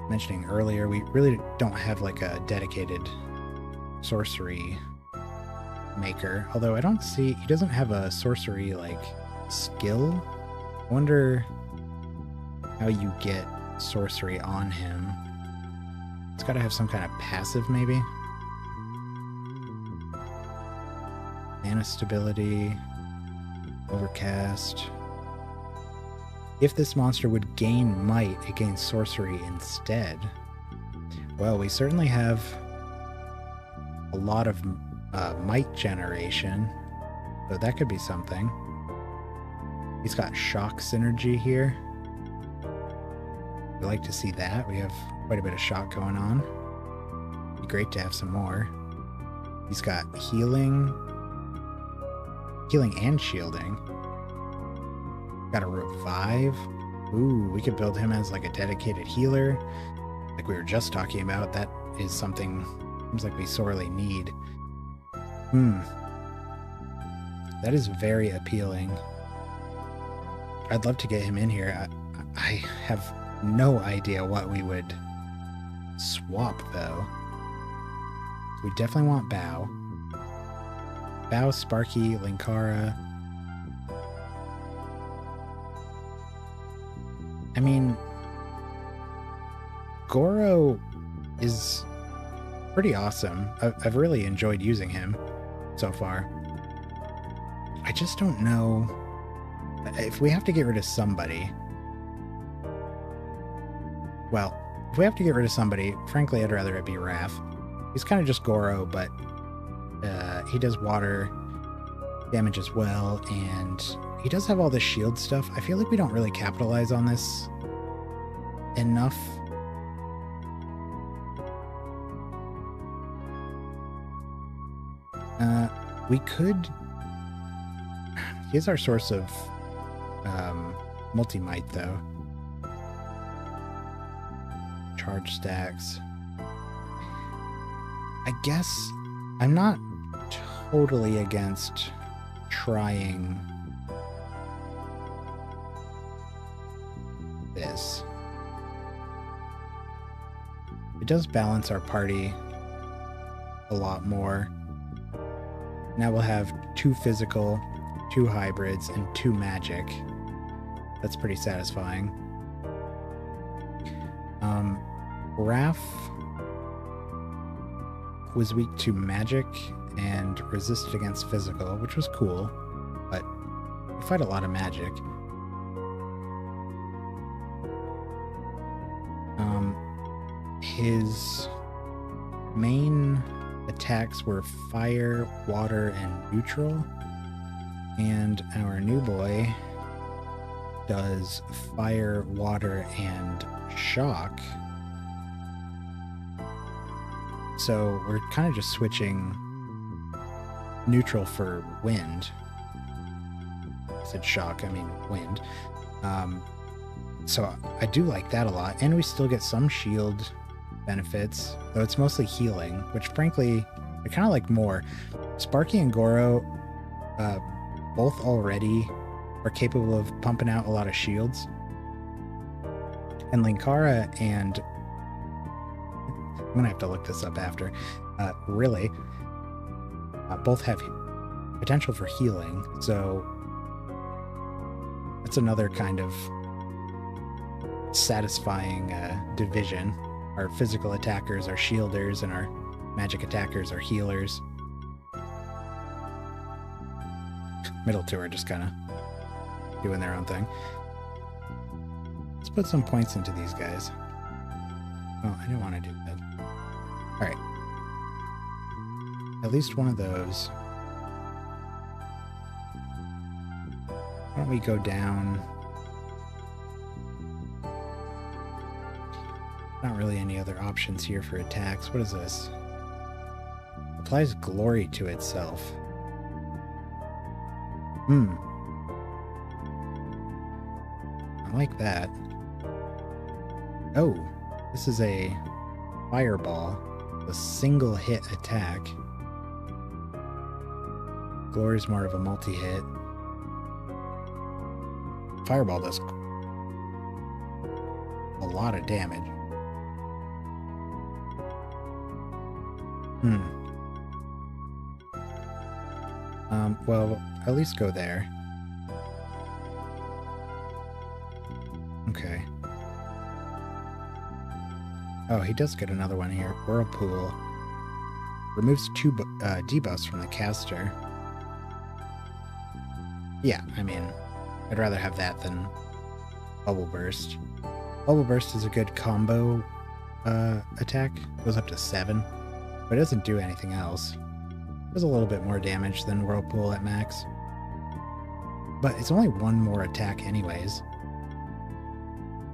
mentioning earlier, we really don't have like a dedicated sorcery maker. Although I don't see, he doesn't have a sorcery like skill. I wonder how you get sorcery on him. It's got to have some kind of passive, maybe. Mana stability, overcast. If this monster would gain might, it gains sorcery instead. Well, we certainly have a lot of might generation, so that could be something. He's got shock synergy here. We like to see that. We have quite a bit of shock going on. Be great to have some more. He's got healing and shielding. Got a revive. Ooh, we could build him as like a dedicated healer, like we were just talking about. That is something seems like we sorely need. That is very appealing. I'd love to get him in here. I have no idea what we would swap, though. We definitely want Bow. Bow, Sparky, Linkara. I mean, Goro is pretty awesome. I've really enjoyed using him so far. I just don't know if we have to get rid of somebody. Well, if we have to get rid of somebody, frankly, I'd rather it be Raph. He's kind of just Goro, but he does water damage as well, and he does have all this shield stuff. I feel like we don't really capitalize on this enough. We could... He is our source of multi-might, though. Charge stacks. I guess I'm not totally against trying this. It does balance our party a lot more. Now we'll have 2 physical, 2 hybrids, and 2 magic. That's pretty satisfying. Raph was weak to magic and resisted against physical, which was cool, but we fight a lot of magic. His main attacks were fire, water, and neutral, and our new boy does fire, water, and shock. So we're kind of just switching neutral for wind. I said shock, I mean wind. So I do like that a lot, and we still get some shield benefits, though it's mostly healing, which frankly I kind of like more. Sparky and Goro both already are capable of pumping out a lot of shields, and Linkara and I'm gonna have to look this up after. Really, both have potential for healing, so that's another kind of satisfying division. Our physical attackers are shielders, and our magic attackers are healers. Middle two are just kind of doing their own thing. Let's put some points into these guys. Oh, I didn't want to do that. Alright. At least one of those. Why don't we go down? Not really any other options here for attacks. What is this? Applies glory to itself. I like that. Oh, this is a fireball. A single hit attack. Glory is more of a multi-hit. Fireball does a lot of damage. Well, at least go there. Okay. Oh, he does get another one here. Whirlpool. Removes 2 debuffs from the caster. Yeah, I mean, I'd rather have that than Bubble Burst. Bubble Burst is a good combo attack. Goes up to 7, but it doesn't do anything else. Does a little bit more damage than Whirlpool at max. But it's only 1 more attack anyways.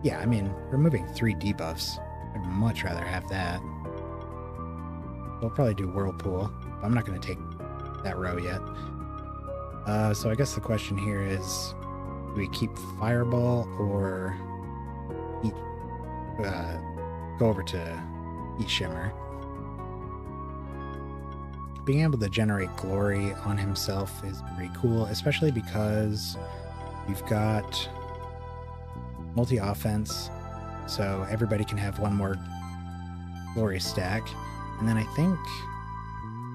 Yeah, I mean, removing 3 debuffs. I'd much rather have that. We'll probably do Whirlpool. But I'm not going to take that row yet. So I guess the question here is, do we keep Fireball or go over to Heat Shimmer? Being able to generate glory on himself is pretty cool, especially because we've got multi-offense, so everybody can have 1 more glory stack. And then I think,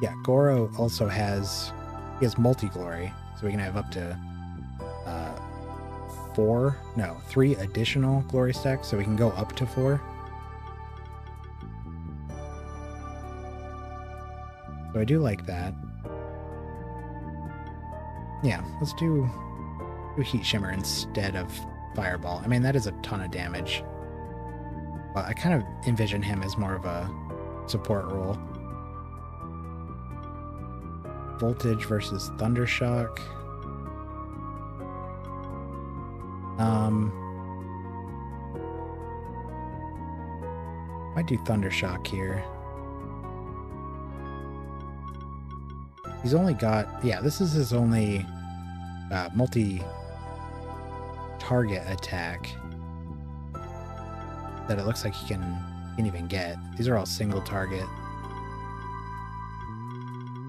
yeah, Goro also has, he has multi-glory. So we can have up to 3 additional glory stacks. So we can go up to 4. So I do like that. Yeah, let's do Heat Shimmer instead of Fireball. I mean, that is a ton of damage. But I kind of envision him as more of a support role. Voltage versus Thundershock. Might do Thundershock here. He's only got, yeah, this is his only multi-target attack that it looks like he can even get. These are all single target.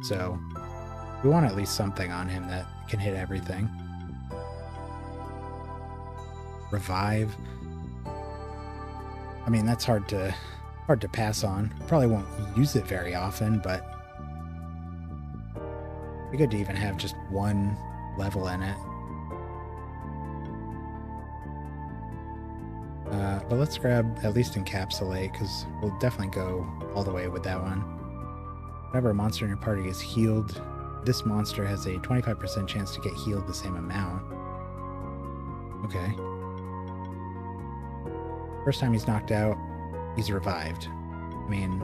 So we want at least something on him that can hit everything. Revive. I mean, that's hard to pass on. Probably won't use it very often, but it'd be good to even have just one level in it. But let's grab at least Encapsulate, because we'll definitely go all the way with that one. Whenever a monster in your party is healed, this monster has a 25% chance to get healed the same amount. Okay. First time he's knocked out, he's revived. I mean,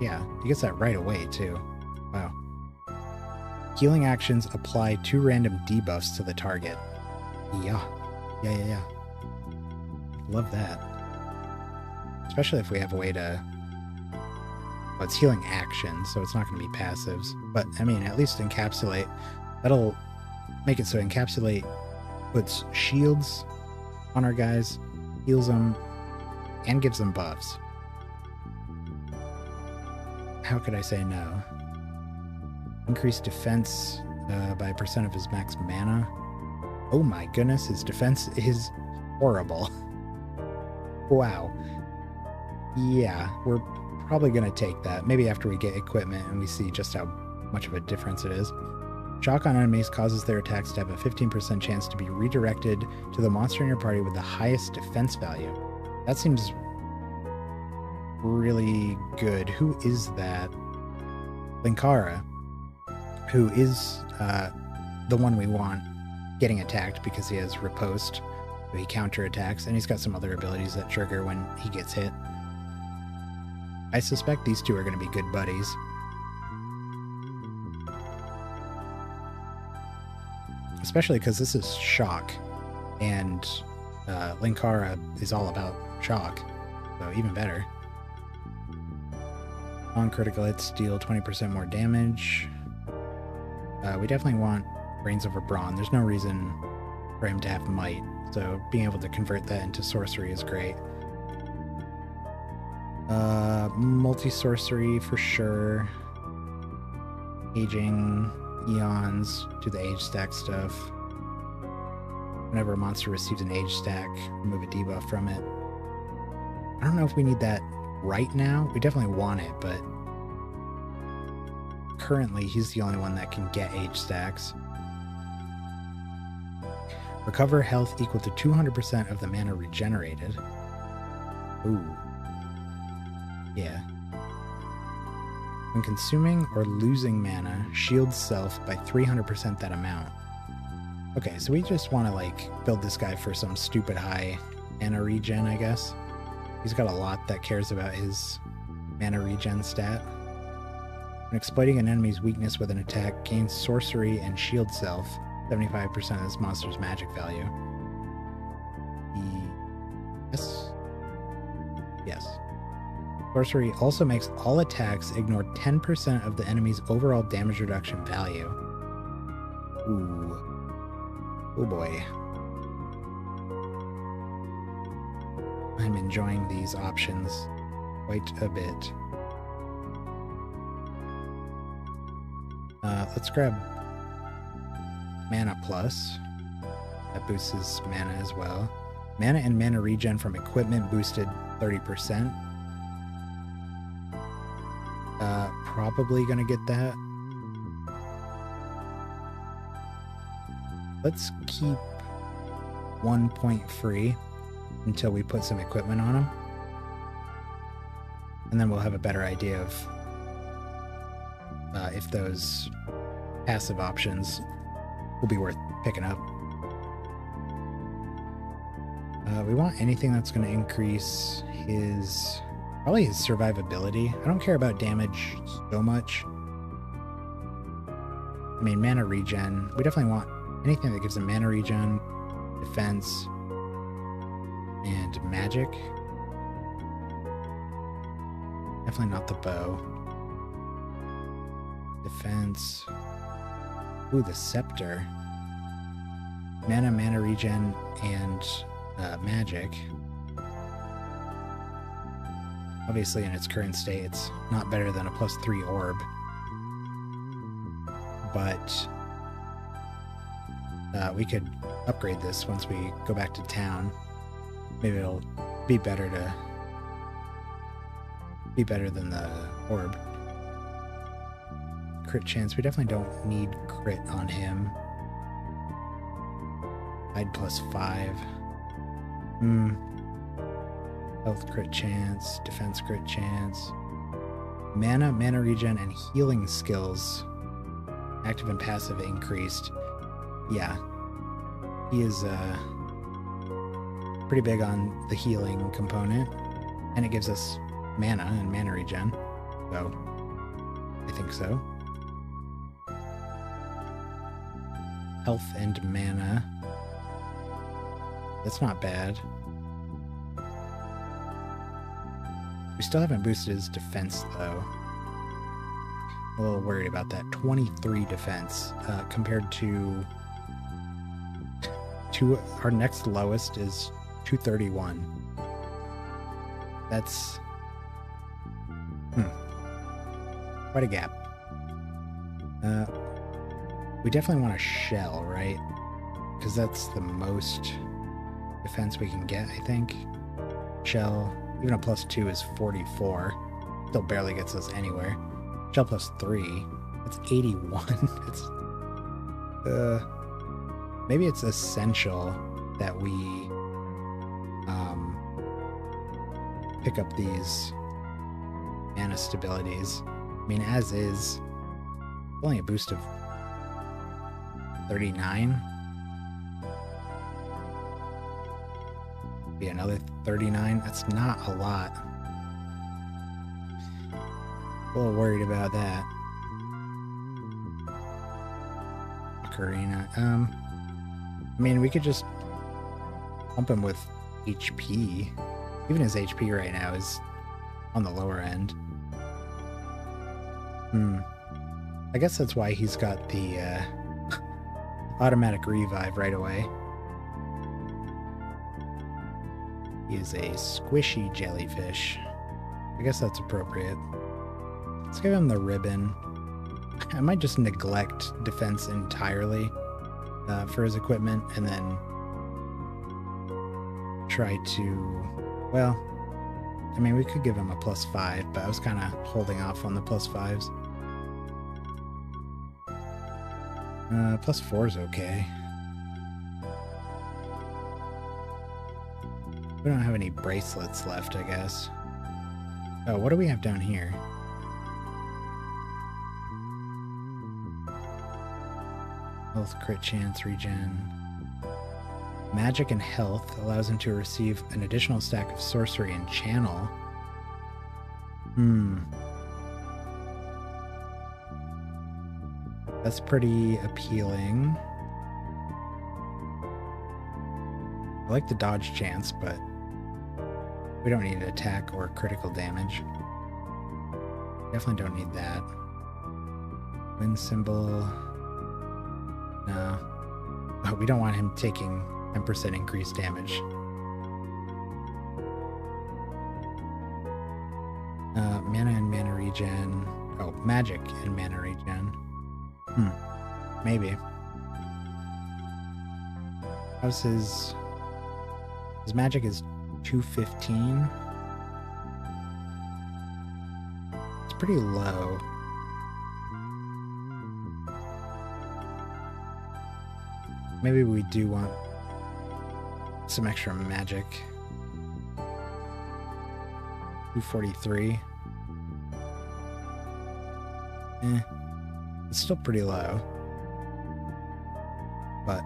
yeah, he gets that right away, too. Wow. Healing actions apply 2 random debuffs to the target. Yeah. Love that. Especially if we have a way to... Well, it's healing actions, so it's not going to be passives. But, I mean, at least Encapsulate. That'll make it so Encapsulate puts shields on our guys, heals them, and gives them buffs. How could I say no? Increase defense by a % of his max mana. Oh my goodness, his defense is horrible. Wow. Yeah, we're probably going to take that. Maybe after we get equipment and we see just how much of a difference it is. Shock on enemies causes their attacks to have a 15% chance to be redirected to the monster in your party with the highest defense value. That seems really good. Who is that? Linkara, who is the one we want getting attacked because he has Riposte, so he counterattacks, and he's got some other abilities that trigger when he gets hit. I suspect these two are going to be good buddies. Especially because this is Shock, and Linkara is all about Shock, so even better. On critical hits, deal 20% more damage. We definitely want Brains over Brawn. There's no reason for him to have Might, so being able to convert that into sorcery is great. Multi-sorcery for sure. Aging, Eons, do the age stack stuff. Whenever a monster receives an age stack, remove a debuff from it. I don't know if we need that right now. We definitely want it, but currently he's the only one that can get age stacks. Recover health equal to 200% of the mana regenerated. Ooh. Yeah. When consuming or losing mana, shields self by 300% that amount. Okay, so we just want to, like, build this guy for some stupid high mana regen, I guess. He's got a lot that cares about his mana regen stat. When exploiting an enemy's weakness with an attack, gains sorcery and shield self, 75% of this monster's magic value. Yes. Yes. Sorcery also makes all attacks ignore 10% of the enemy's overall damage reduction value. Ooh. Oh boy. I'm enjoying these options quite a bit. Let's grab Mana Plus. That boosts his mana as well. Mana and mana regen from equipment boosted 30%. Probably gonna get that. Let's keep 1 point free until we put some equipment on him. And then we'll have a better idea of if those passive options will be worth picking up. We want anything that's going to increase probably his survivability. I don't care about damage so much. I mean, mana regen. We definitely want anything that gives him mana regen, defense, and magic. Definitely not the bow. Defense. Ooh, the scepter. Mana regen, and magic. Obviously, in its current state, it's not better than a +3 orb. But we could upgrade this once we go back to town. Maybe it'll be better than the orb. Crit chance. We definitely don't need crit on him. Hide +5. Health crit chance, defense crit chance. Mana regen, and healing skills. Active and passive increased. Yeah. He is pretty big on the healing component. And it gives us mana and mana regen. So, I think so. Health and mana. That's not bad. We still haven't boosted his defense, though. I'm a little worried about that. 23 defense compared to our next lowest is 231. That's quite a gap. We definitely want a shell, right? Because that's the most defense we can get, I think. Shell, even a +2 is 44. Still barely gets us anywhere. Shell +3, that's 81. It's maybe it's essential that we pick up these mana stabilities. I mean, as is, only a boost of 39. Be another 39. That's not a lot. A little worried about that. Ocarina. I mean, we could just pump him with HP. Even his HP right now is on the lower end. I guess that's why he's got the automatic revive right away. He is a squishy jellyfish. I guess that's appropriate. Let's give him the ribbon. I might just neglect defense entirely for his equipment, and then try to... Well, I mean, we could give him a +5, but I was kind of holding off on the +5s. +4 is okay. We don't have any bracelets left, I guess. Oh, what do we have down here? Health, crit chance, regen. Magic and health allows him to receive an additional stack of sorcery and channel. That's pretty appealing. I like the dodge chance, but we don't need attack or critical damage. Definitely don't need that. Wind symbol. No. Oh, we don't want him taking 10% increased damage. Mana and mana regen. Oh, magic and mana regen. Maybe. How's his magic is 215. It's pretty low. Maybe we do want some extra magic. 243. It's still pretty low, but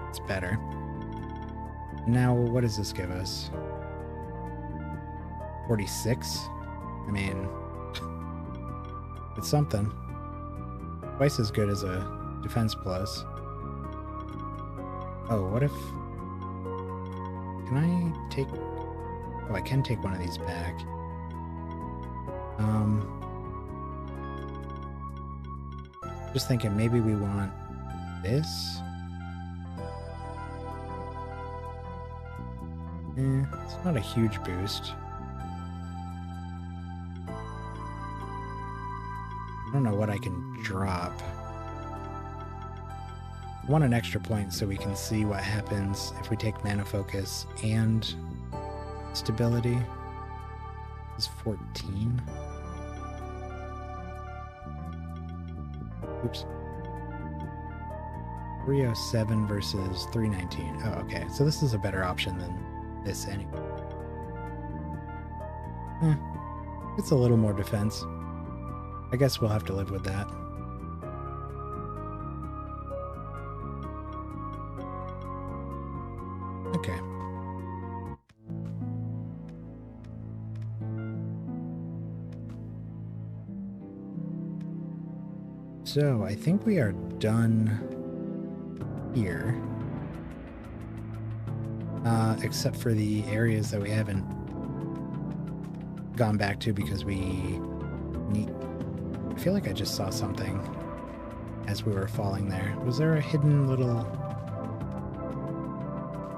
it's better. Now, what does this give us? 46? I mean, it's something. Twice as good as a defense plus. Oh, what if... Can I take... Oh, I can take one of these back. Just thinking maybe we want this. It's not a huge boost. I don't know what I can drop. I want an extra point so we can see what happens if we take mana focus and stability. This is 14. Oops. 307 versus 319. Oh, okay. So this is a better option than this anyway. It's a little more defense. I guess we'll have to live with that. Okay. So, I think we are done here. Except for the areas that we haven't gone back to because we need... I feel like I just saw something as we were falling there. Was there a hidden little...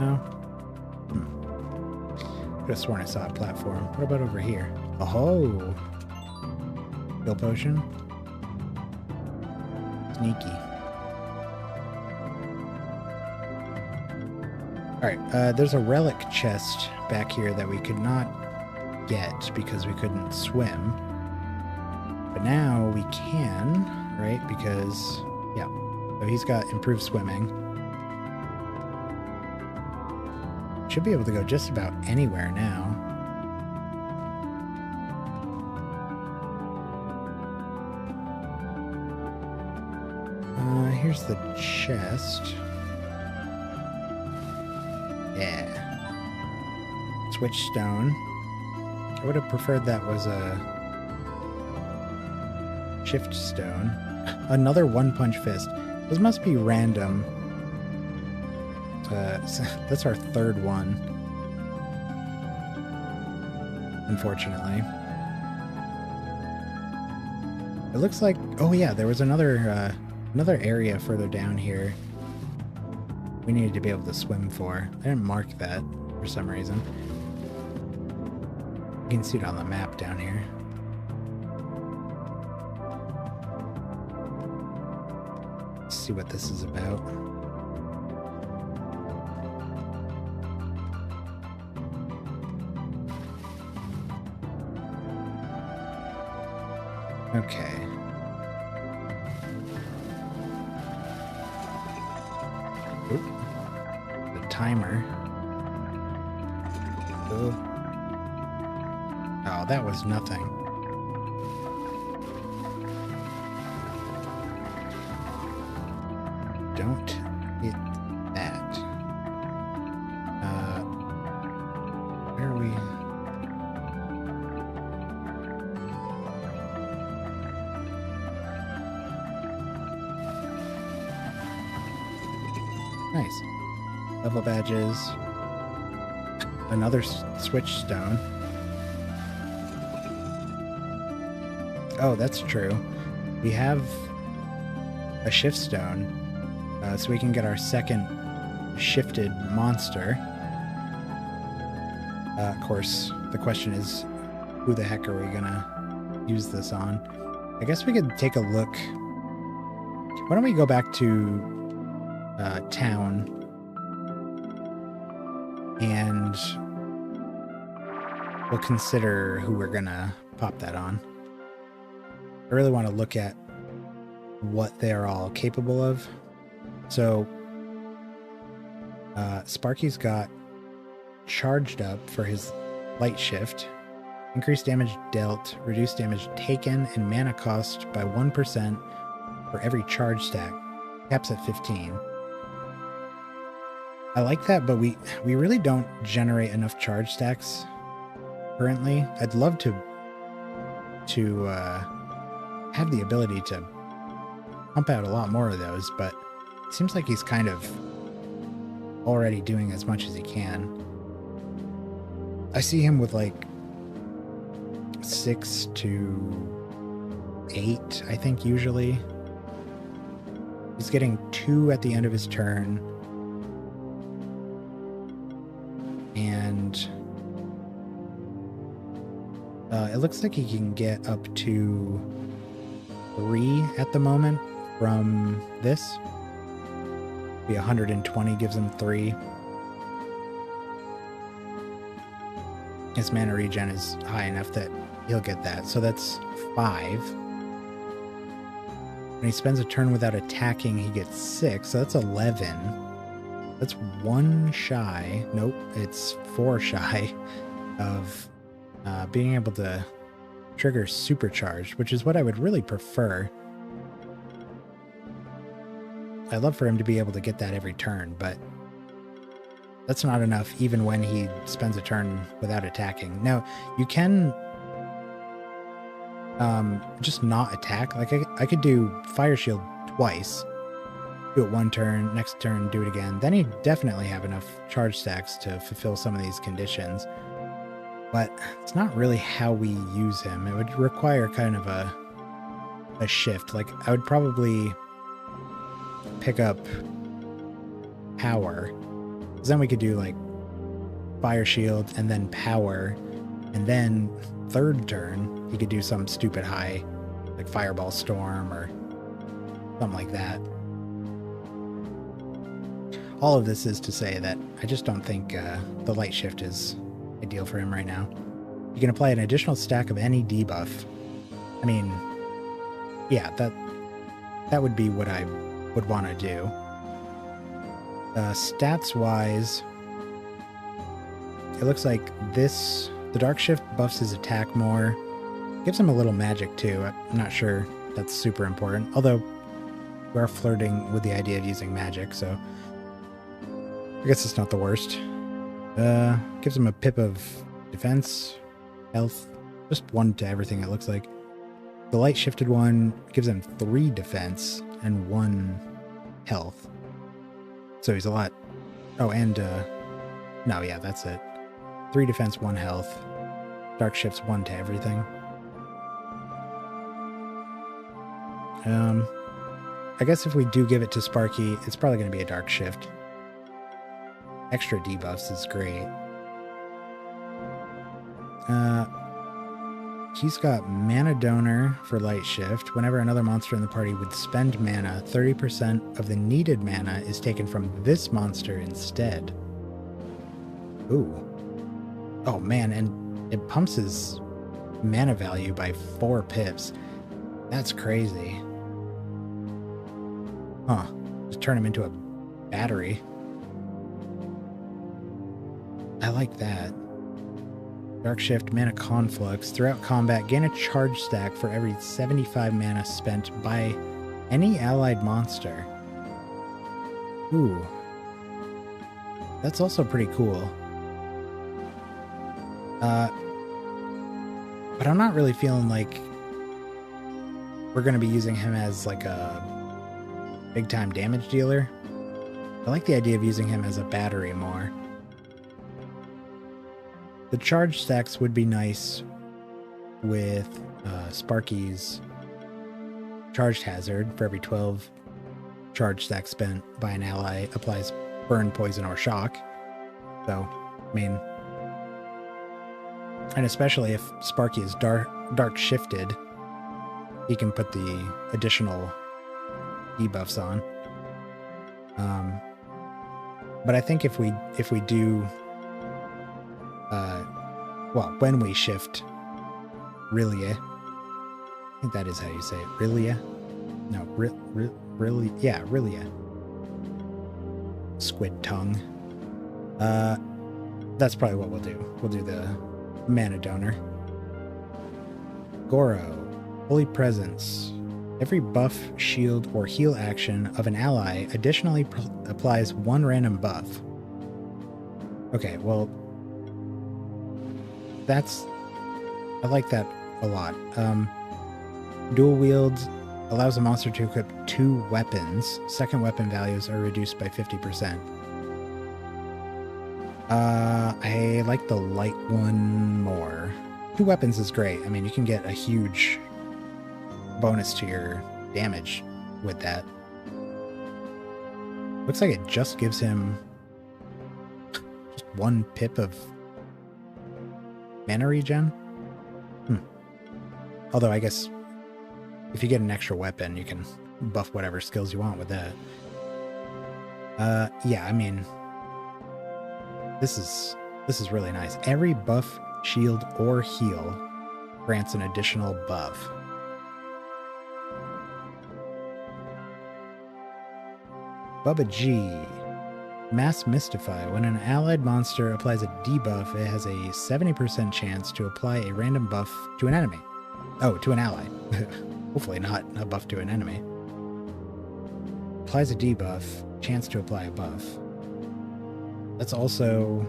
No? Could have sworn I saw a platform. What about over here? Oh! Heal potion? Sneaky. Alright, there's a relic chest back here that we could not get because we couldn't swim. But now we can, right? Because, yeah. So he's got improved swimming. Should be able to go just about anywhere now. Here's the chest. Yeah. Switch stone. I would have preferred that was a shift stone. Another one punch fist. Those must be random. That's our third one. Unfortunately. It looks like... Oh yeah, there was another area further down here we needed to be able to swim for. I didn't mark that for some reason. You can see it on the map down here. Let's see what this is about. Okay. Oop. The timer. Oh, that was nothing. Don't hit that. Where are we? Nice. Level badges. Another switch stone. Oh, that's true. We have a shift stone, so we can get our second shifted monster. Of course, the question is, who the heck are we gonna use this on? I guess we could take a look. Why don't we go back to town and we'll consider who we're gonna pop that on. I really want to look at what they're all capable of. So Sparky's got charged up for his light shift, increased damage dealt, reduced damage taken, and mana cost by 1% for every charge stack. Caps at 15. I like that, but we really don't generate enough charge stacks currently. I'd love to have the ability to pump out a lot more of those, but it seems like he's kind of already doing as much as he can. I see him with like 6 to 8, I think, usually. He's getting 2 at the end of his turn. And it looks like he can get up to 3 at the moment from this. Be 120 gives him 3. His mana regen is high enough that he'll get that. So that's 5. When he spends a turn without attacking, he gets 6. So that's 11. That's 1 shy. Nope, it's 4 shy of being able to trigger supercharged, which is what I would really prefer. I'd love for him to be able to get that every turn, but that's not enough even when he spends a turn without attacking. Now, you can just not attack. Like I could do Fire Shield twice, do it 1 turn, next turn do it again. Then he'd definitely have enough charge stacks to fulfill some of these conditions. But it's not really how we use him. It would require kind of a shift. Like, I would probably pick up Power, because then we could do like Fire Shield and then Power, and then 3rd turn he could do some stupid high like Fireball Storm or something like that. All of this is to say that I just don't think the light shift is ideal for him right now. You can apply an additional stack of any debuff. I mean, yeah, that would be what I would want to do. Stats wise, it looks like the Dark Shift buffs his attack more, gives him a little magic too. I'm not sure that's super important, although we are flirting with the idea of using magic, so I guess it's not the worst. Gives him a pip of defense, health, just 1 to everything it looks like. The light shifted one gives him 3 defense and 1 health. So he's a lot. Oh, and no, yeah, that's it. 3 defense, 1 health. Dark shifts 1 to everything. I guess if we do give it to Sparky, it's probably going to be a dark shift. Extra debuffs is great. He's got Mana Donor for Light Shift. Whenever another monster in the party would spend mana, 30% of the needed mana is taken from this monster instead. Ooh. Oh man, and it pumps his mana value by 4 pips. That's crazy. Huh. Just turn him into a battery. I like that. Dark Shift, Mana Conflux. Throughout combat, gain a charge stack for every 75 mana spent by any allied monster. Ooh. That's also pretty cool. But I'm not really feeling like we're going to be using him as like a big-time damage dealer. I like the idea of using him as a battery more. The charge stacks would be nice with Sparky's charged hazard. For every 12 charge stacks spent by an ally applies burn, poison, or shock. So, I mean, and especially if Sparky is dark shifted, he can put the additional debuffs on. But I think if we do well, when we shift Rillier, think that is how you say it. Rilia? No, really? Yeah, Rilia. Squid tongue. That's probably what we'll do. We'll do the mana donor. Goro. Holy Presence. Every buff, shield, or heal action of an ally additionally applies one random buff. Okay, well, I like that a lot. Dual wield allows a monster to equip 2 weapons. Second weapon values are reduced by 50%. I like the light one more. 2 weapons is great. I mean, you can get a huge bonus to your damage with that. Looks like it just gives him just 1 pip of mana regen. Although I guess if you get an extra weapon, you can buff whatever skills you want with that. Yeah, I mean, this is really nice. Every buff, shield, or heal grants an additional buff. Bubba G. Mass Mystify. When an allied monster applies a debuff, it has a 70% chance to apply a random buff to an enemy. Oh, to an ally. Hopefully not a buff to an enemy. Applies a debuff, chance to apply a buff. That's also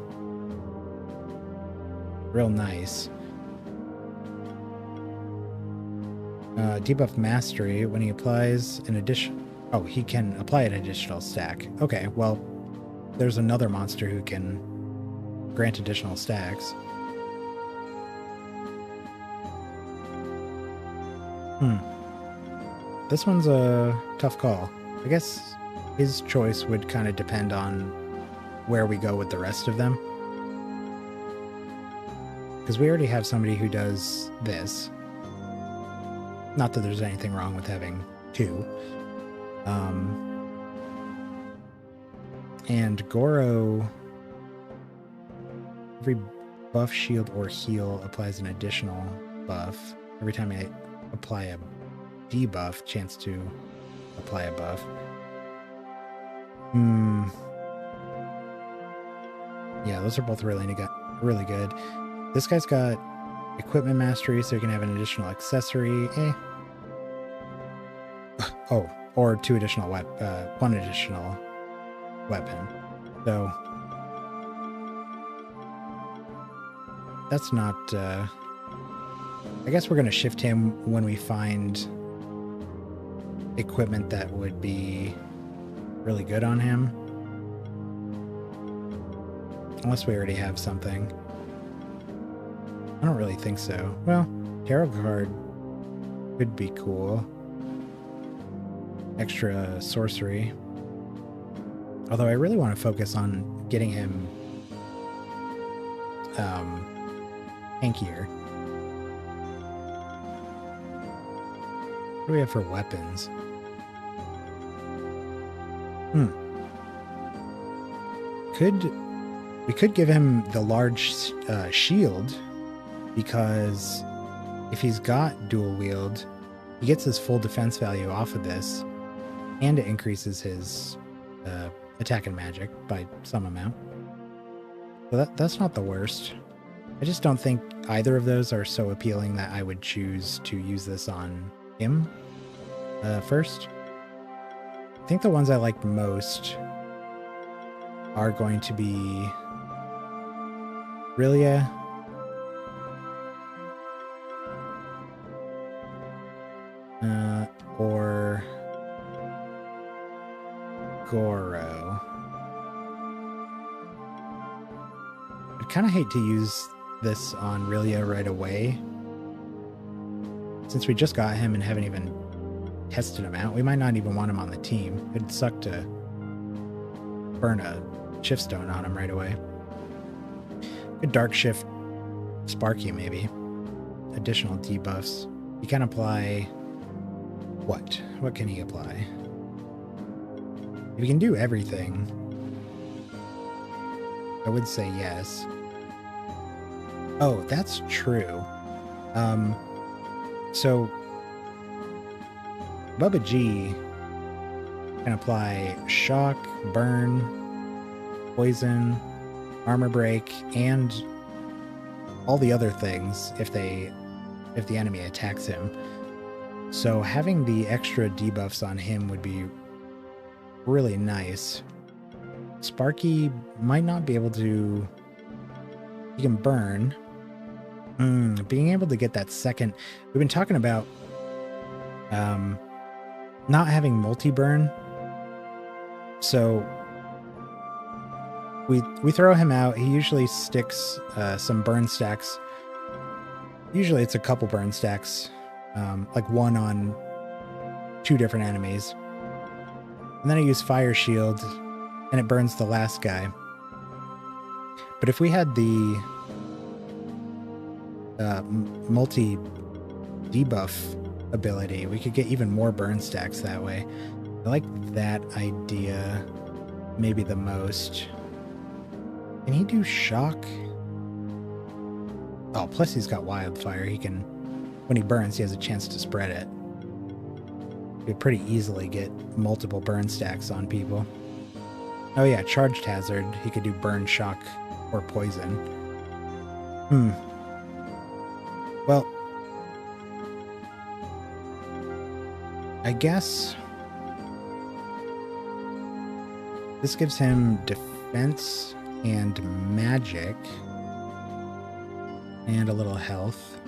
real nice. Debuff Mastery. When he applies an addition... Oh, he can apply an additional stack. Okay, well, there's another monster who can grant additional stacks. This one's a tough call. I guess his choice would kind of depend on where we go with the rest of them. Because we already have somebody who does this. Not that there's anything wrong with having 2. And Goro, every buff, shield, or heal applies an additional buff. Every time I apply a debuff, chance to apply a buff. Yeah, those are both really good. This guy's got equipment mastery, so he can have an additional accessory. Oh, or 2 additional 1 additional weapon. So that's not. I guess we're gonna shift him when we find equipment that would be really good on him. Unless we already have something. I don't really think so. Well, tarot card could be cool. Extra sorcery. Although I really want to focus on getting him tankier. What do we have for weapons? We could give him the large shield, because if he's got dual wield, he gets his full defense value off of this, and it increases his attack and magic by some amount. So that's not the worst. I just don't think either of those are so appealing that I would choose to use this on him first. I think the ones I like most are going to be Rilia, or Goro. I'd kind of hate to use this on Rilia right away. Since we just got him and haven't even tested him out, we might not even want him on the team. It'd suck to burn a shift stone on him right away. A dark shift Sparky, maybe. Additional debuffs. He can apply... What? What can he apply? If he can do everything, I would say yes. Oh, that's true. So Bubba G can apply shock, burn, poison, armor break, and all the other things if the enemy attacks him. So having the extra debuffs on him would be really nice. Sparky might not be able to... He can burn. Being able to get that second... We've been talking about not having multi-burn. So we throw him out. He usually sticks some burn stacks. Usually it's a couple burn stacks. Like one on 2 different enemies. And then I use Fire Shield, and it burns the last guy. But if we had the multi-debuff ability, we could get even more burn stacks that way. I like that idea maybe the most. Can he do shock? Oh, plus he's got wildfire. He can, when he burns, he has a chance to spread it. He could pretty easily get multiple burn stacks on people. Oh yeah, charged hazard. He could do burn, shock, or poison. Well, I guess this gives him defense and magic and a little health.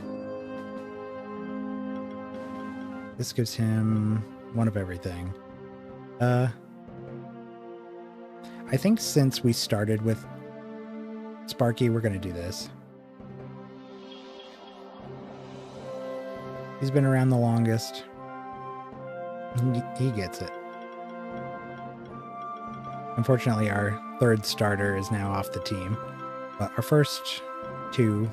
This gives him one of everything. I think since we started with Sparky, we're going to do this. He's been around the longest. He gets it. Unfortunately, our third starter is now off the team. But our first 2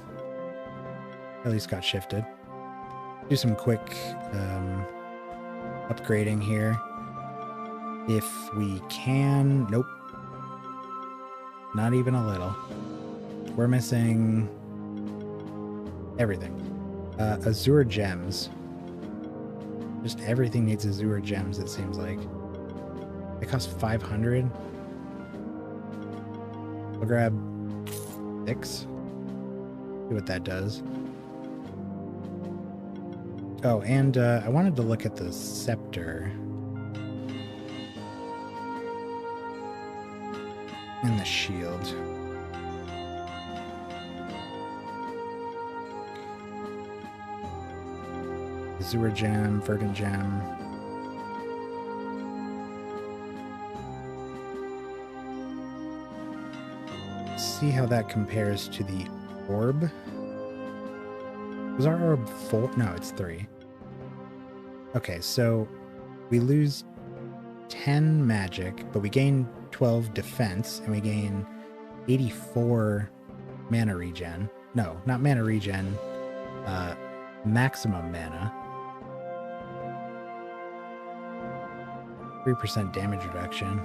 at least got shifted. Do some quick upgrading here. If we can... Nope. Not even a little. We're missing everything. Azure gems. Just everything needs Azure gems, it seems like. They cost 500. We'll grab 6. See what that does. Oh, and I wanted to look at the scepter. And the shield. Azure gem, verdant gem. Let's see how that compares to the orb. Was our orb 4? No, it's 3. Okay, so we lose 10 magic, but we gain 12 defense, and we gain 84 mana regen. No, not mana regen. Maximum mana. 3% damage reduction.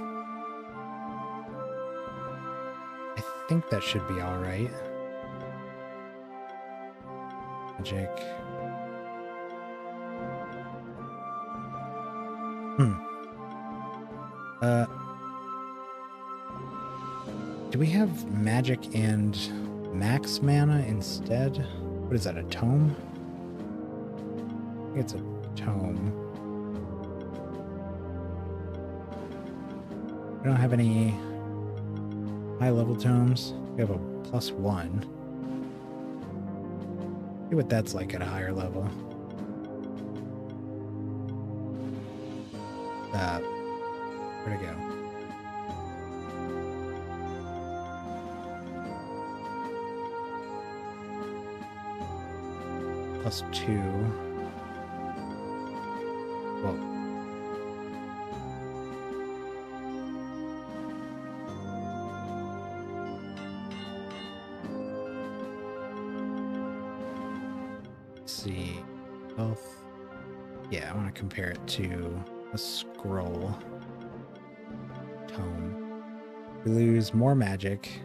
I think that should be alright. Magic. Do we have magic and max mana instead? What is that, a tome? I think it's a tome. We don't have any high level tomes. We have a +1. See what that's like at a higher level. Where'd it go? +2. Whoa. Let's see. Health. Yeah, I want to compare it to a scroll tome. We lose more magic,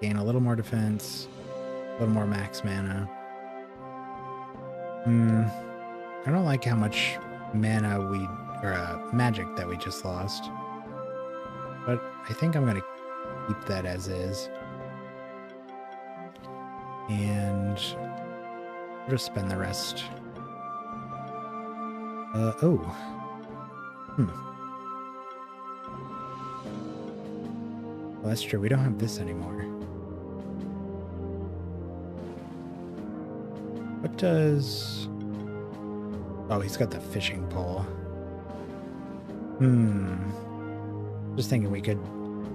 gain a little more defense, a little more max mana. I don't like how much mana magic that we just lost. But I think I'm gonna keep that as is. And we'll just spend the rest. Well, that's true. We don't have this anymore. What does... Oh, he's got the fishing pole. Just thinking we could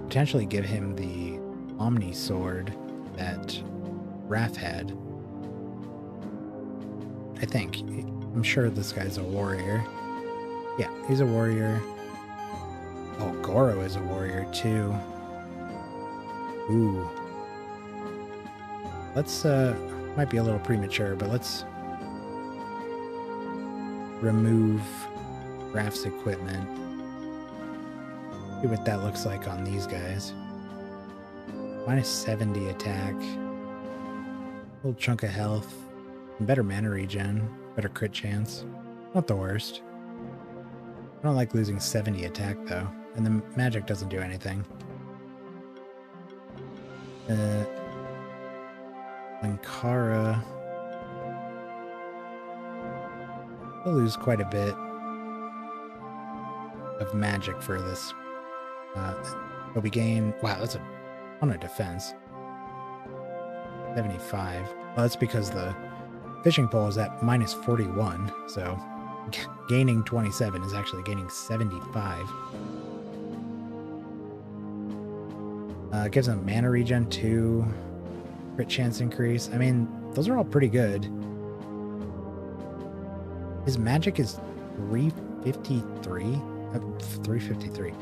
potentially give him the Omni Sword that Raph had. I think. I'm sure this guy's a warrior. Yeah, he's a warrior. Oh, Goro is a warrior too. Ooh. Let's, might be a little premature, but let's remove Raph's equipment. See what that looks like on these guys. Minus 70 attack. Little chunk of health. Better mana regen. Better crit chance. Not the worst. I don't like losing 70 attack though. And the magic doesn't do anything. Linkara. We'll lose quite a bit of magic for this. But we gain... Wow, that's a ton of defense. 75. Well, that's because the fishing pole is at minus 41, so gaining 27 is actually gaining 75. It gives him mana regen 2, crit chance increase. I mean, those are all pretty good. His magic is 353? 353.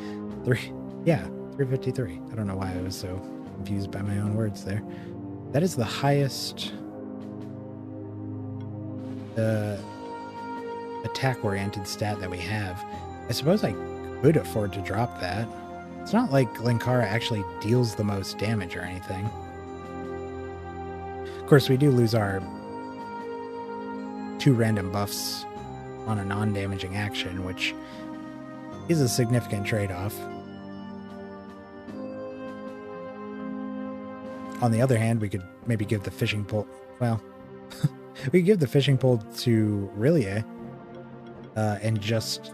353. I don't know why I was so confused by my own words there. That is the highest attack-oriented stat that we have. I suppose I could afford to drop that. It's not like Linkara actually deals the most damage or anything. Of course, we do lose our 2 random buffs on a non-damaging action, which is a significant trade-off. On the other hand, we could maybe give the fishing pole... Well, we could give the fishing pole to Rillier and just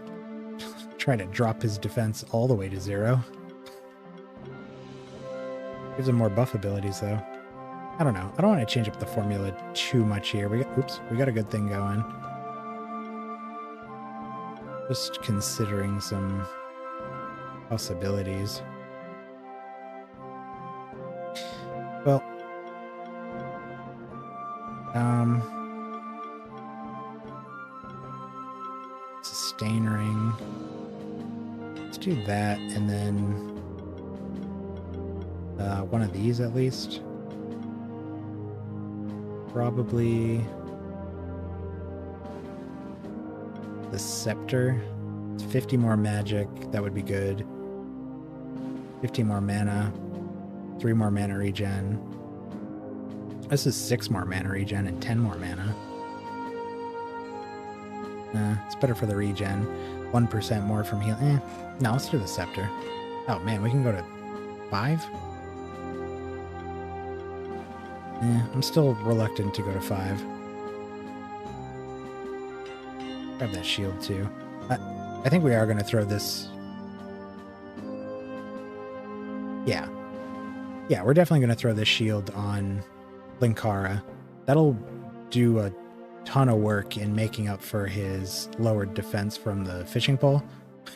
try to drop his defense all the way to 0. Gives him more buff abilities, though. I don't know. I don't want to change up the formula too much here. We got a good thing going. Just considering some possibilities. Well, sustain ring. Let's do that, and then one of these at least. Probably the scepter. It's 50 more magic. That would be good. 15 more mana. 3 more mana regen. This is 6 more mana regen and 10 more mana. It's better for the regen. 1% more from heal. No, let's do the scepter. Oh man, we can go to 5? I'm still reluctant to go to 5. Grab that shield too. I think we are going to throw this. Yeah, we're definitely going to throw this shield on Linkara. That'll do a ton of work in making up for his lowered defense from the fishing pole.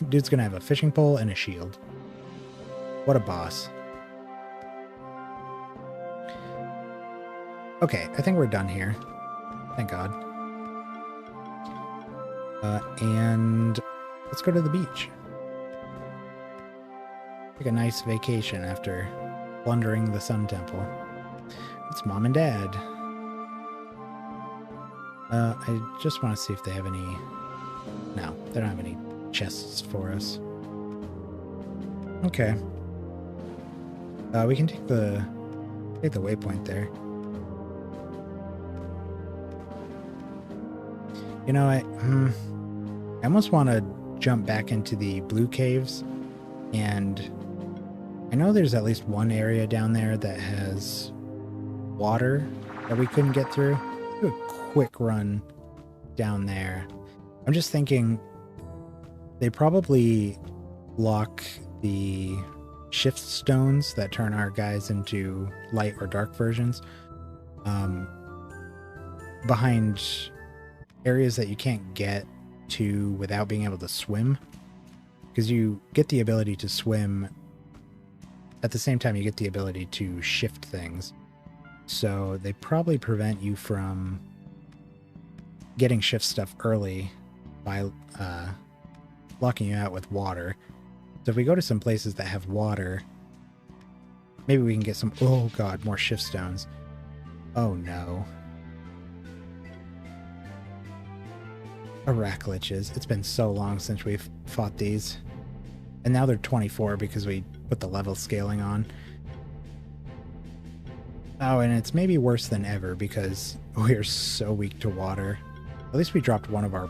Dude's going to have a fishing pole and a shield. What a boss. Okay, I think we're done here. Thank God. And let's go to the beach. Take a nice vacation after plundering the Sun Temple. It's Mom and Dad. I just want to see if they have any... No, they don't have any chests for us. Okay. We can take the waypoint there. You know, I almost want to jump back into the blue caves, and I know there's at least one area down there that has water that we couldn't get through. Let's do a quick run down there. I'm just thinking they probably lock the shift stones that turn our guys into light or dark versions behind areas that you can't get to without being able to swim, because you get the ability to swim at the same time you get the ability to shift things. So they probably prevent you from getting shift stuff early by locking you out with water. So if we go to some places that have water, maybe we can get some... Oh god, more shift stones. Oh no. Araklliches. It's been so long since we've fought these. And now they're 24 because we put the level scaling on. Oh, and it's maybe worse than ever because we're so weak to water. At least we dropped one of our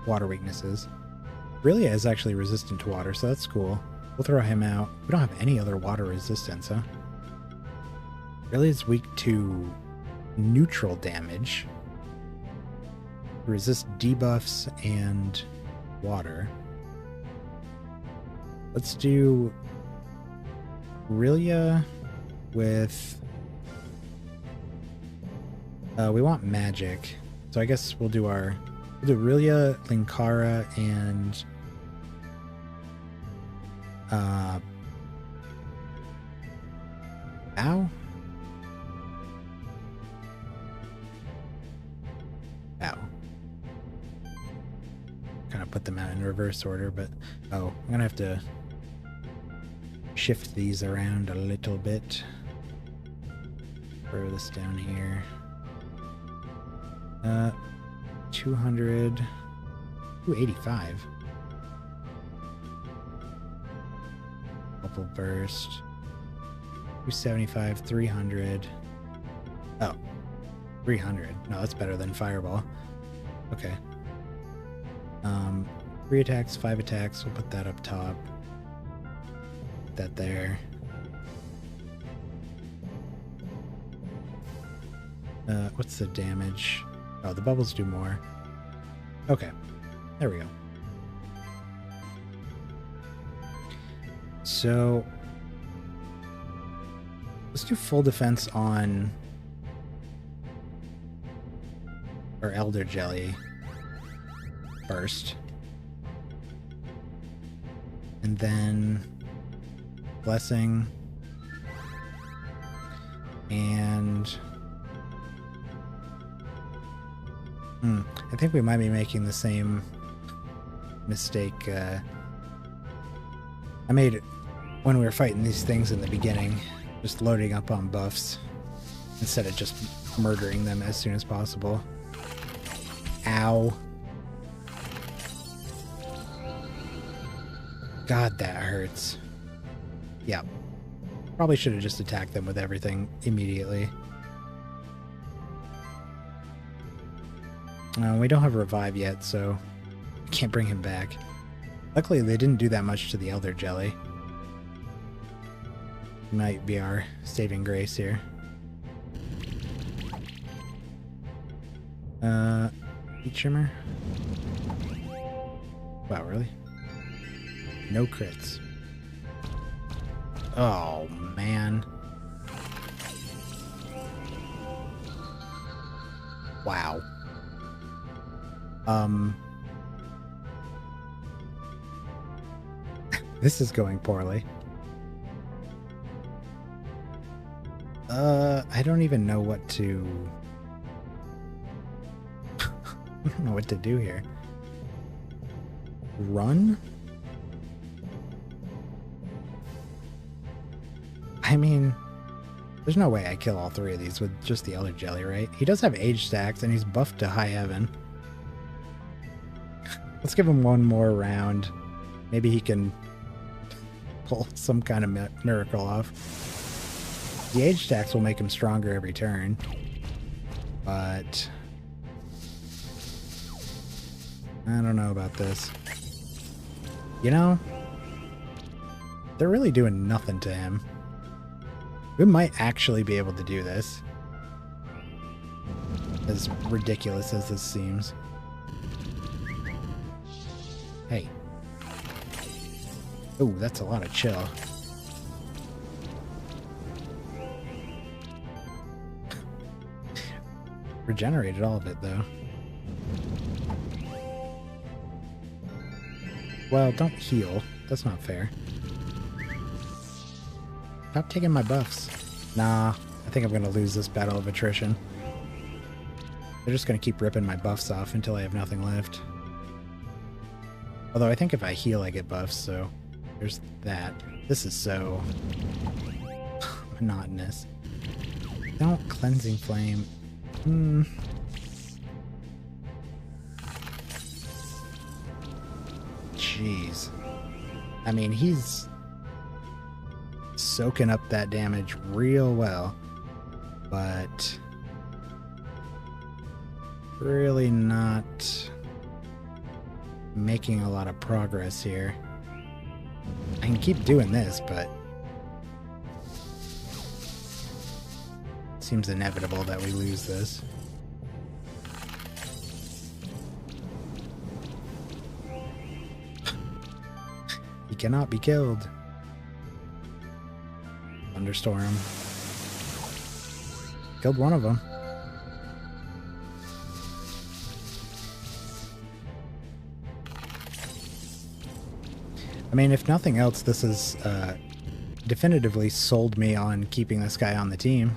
water weaknesses. Aurelia is actually resistant to water, so that's cool. We'll throw him out. We don't have any other water resistance, huh? Aurelia is weak to neutral damage. Resist debuffs and water. Let's do Aurelia with... we want magic. So I guess we'll do our... We'll do Aurelia, Linkara, and... Ow? Ow. Kind of put them out in reverse order, but... Oh, I'm gonna have to shift these around a little bit. Throw this down here. 200... 285. Bubble burst. 275, 300. Oh, 300. No, that's better than fireball. Okay. 3 attacks, 5 attacks. We'll put that up top. Put that there. What's the damage? Oh, the bubbles do more. Okay. There we go. So let's do full defense on our Elder Jelly first. And then Blessing. And I think we might be making the same mistake I made when we were fighting these things in the beginning, just loading up on buffs instead of just murdering them as soon as possible. Ow. God, that hurts. Yeah. Probably should have just attacked them with everything immediately. We don't have Revive yet, so can't bring him back. Luckily, they didn't do that much to the Elder Jelly. Might be our saving grace here. Heat Shimmer. Wow, really? No crits. Oh, man. Wow. This is going poorly. I don't even know what to... I don't know what to do here. Run? I mean, there's no way I kill all 3 of these with just the Elder Jelly, right? He does have age stacks, and he's buffed to High Heaven. Let's give him one more round. Maybe he can pull some kind of miracle off. The age stacks will make him stronger every turn. But... I don't know about this. You know, they're really doing nothing to him. We might actually be able to do this. As ridiculous as this seems. Hey. Oh, that's a lot of chill. Regenerated all of it, though. Well, don't heal. That's not fair. Stop taking my buffs. Nah, I think I'm going to lose this battle of attrition. They're just going to keep ripping my buffs off until I have nothing left. Although I think if I heal, I get buffs, so there's that. This is so monotonous. Don't Cleansing Flame. Jeez. I mean, he's soaking up that damage real well, but really not making a lot of progress here. I can keep doing this, but it seems inevitable that we lose this. He cannot be killed. Thunderstorm. Killed one of them. I mean, if nothing else, this has definitively sold me on keeping this guy on the team.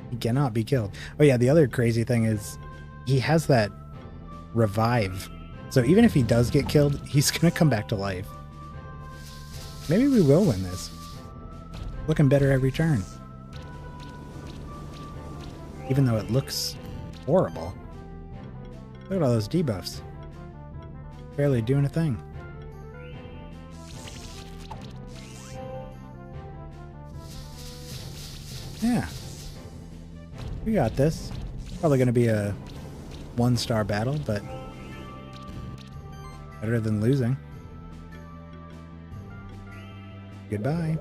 He cannot be killed. Oh yeah, the other crazy thing is he has that revive. So even if he does get killed, he's going to come back to life. Maybe we will win this. Looking better every turn. Even though it looks horrible. Look at all those debuffs. Barely doing a thing. Yeah. We got this. Probably going to be a 1-star battle, but better than losing. Goodbye.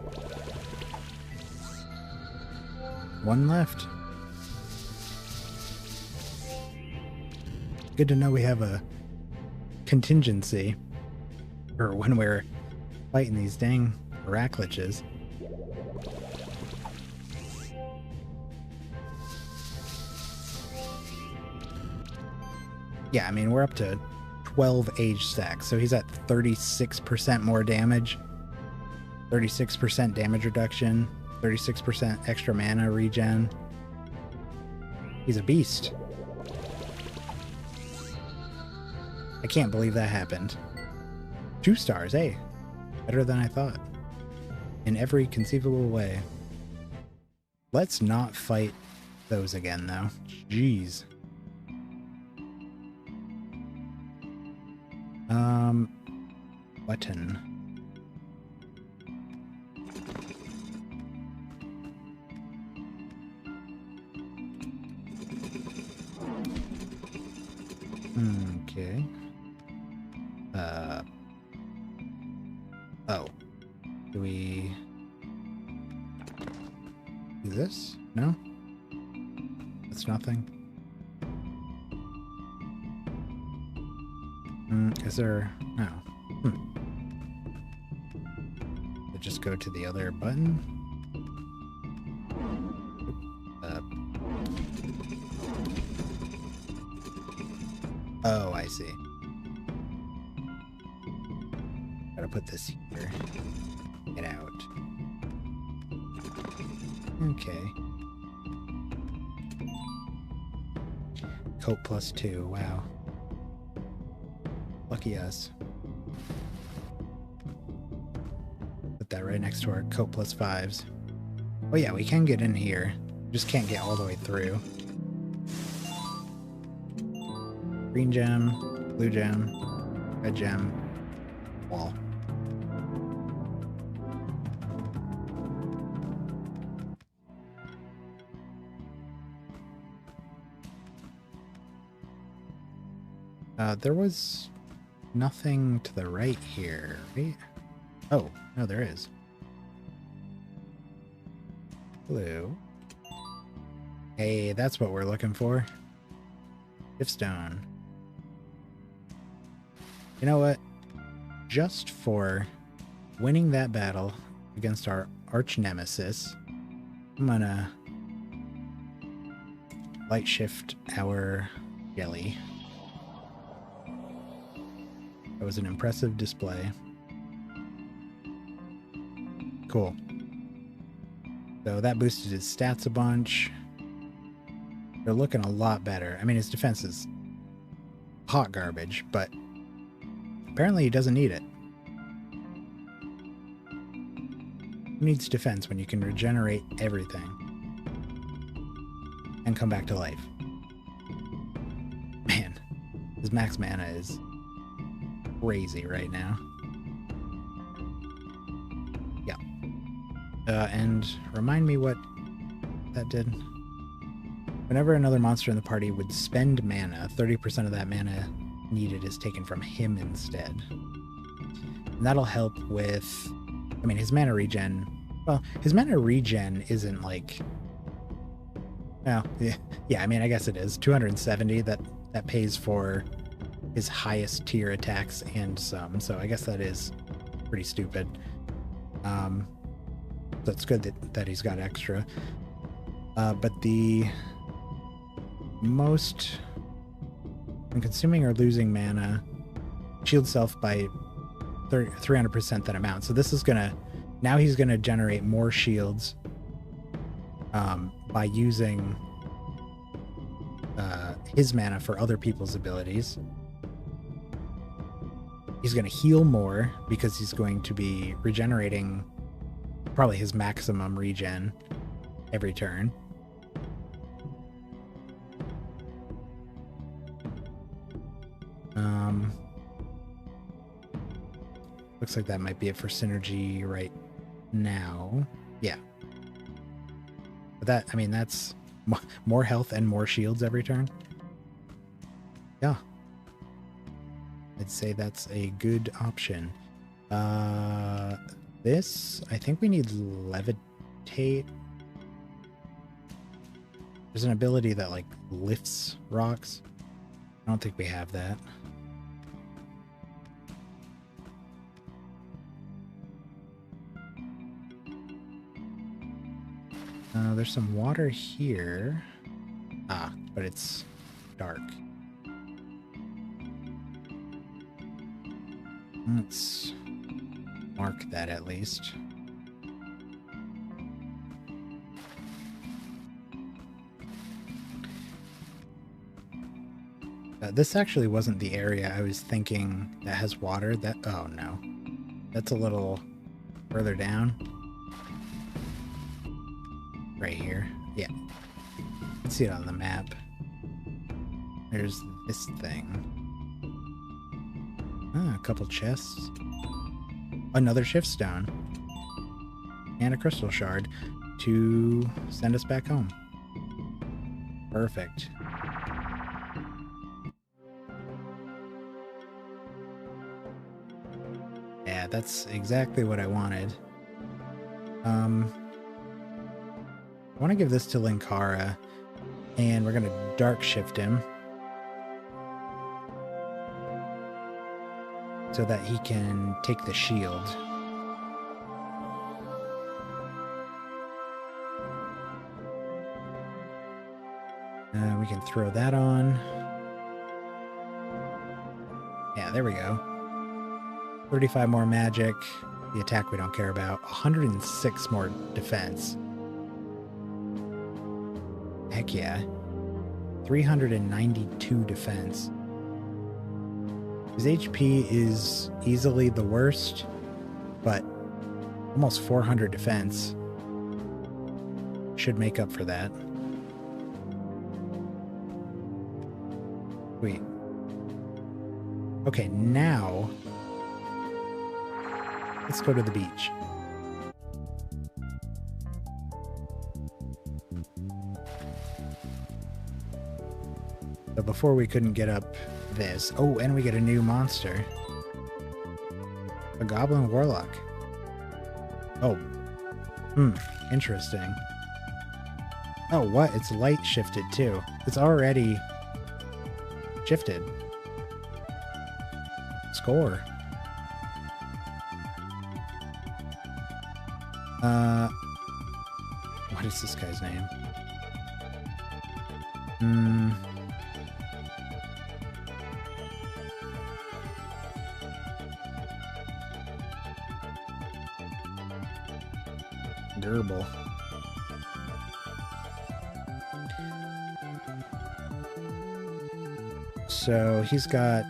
One left. Good to know we have a contingency for when we're fighting these dang Heracliches. Yeah, I mean, we're up to 12 age stacks, so he's at 36% more damage, 36% damage reduction, 36% extra mana regen. He's a beast. I can't believe that happened. 2 stars, hey. Better than I thought. In every conceivable way. Let's not fight those again, though. Jeez. Button. Okay. Oh. Do we do this? No? That's nothing. Is there... No. Just go to the other button. Oh, I see. Gotta put this here. Get out. Okay. Coat +2, wow. Lucky us. Put that right next to our coat +5s. Oh yeah, we can get in here. Just can't get all the way through. Green gem, blue gem, red gem, wall. There was nothing to the right here, right? Oh, no, there is. Hello. Hey, that's what we're looking for. Giftstone. You know what? Just for winning that battle against our arch nemesis, I'm gonna light shift our jelly. That was an impressive display. Cool. So that boosted his stats a bunch. They're looking a lot better. I mean, his defense is hot garbage, but apparently he doesn't need it. Who needs defense when you can regenerate everything and come back to life? Man, his max mana is crazy right now. Yeah. And remind me what that did. Whenever another monster in the party would spend mana, 30% of that mana needed is taken from him instead. And that'll help with, I mean, his mana regen. Well, his mana regen isn't like, well, yeah, I mean, I guess it is 270. That pays for his highest tier attacks and some. So I guess that is pretty stupid. So it's good that he's got extra. But the most, when consuming or losing mana, shield self by 300% that amount. So this is gonna, now he's gonna generate more shields by using his mana for other people's abilities. He's gonna heal more because he's going to be regenerating probably his maximum regen every turn. Looks like that might be it for synergy right now. Yeah. But that, I mean, that's more health and more shields every turn. Yeah. I'd say that's a good option. This, I think we need levitate. There's an ability that like lifts rocks. I don't think we have that. There's some water here. But it's dark. Let's mark that at least. This actually wasn't the area I was thinking that has water. That, oh no. That's a little further down. Right here. Yeah. You can see it on the map. There's this thing. A couple chests. Another shift stone. And a crystal shard to send us back home. Perfect. Yeah, that's exactly what I wanted. I want to give this to Linkara, and we're going to dark shift him so that he can take the shield. We can throw that on. Yeah, there we go. 35 more magic. The attack we don't care about. 106 more defense. Heck yeah. 392 defense. His HP is easily the worst, but almost 400 defense should make up for that. Sweet. Okay, now let's go to the beach. So before we couldn't get up this. Oh, and we get a new monster. A Goblin Warlock. Oh. Interesting. Oh, what? It's light shifted too. It's already shifted. Score. What is this guy's name? Gerbil. So he's got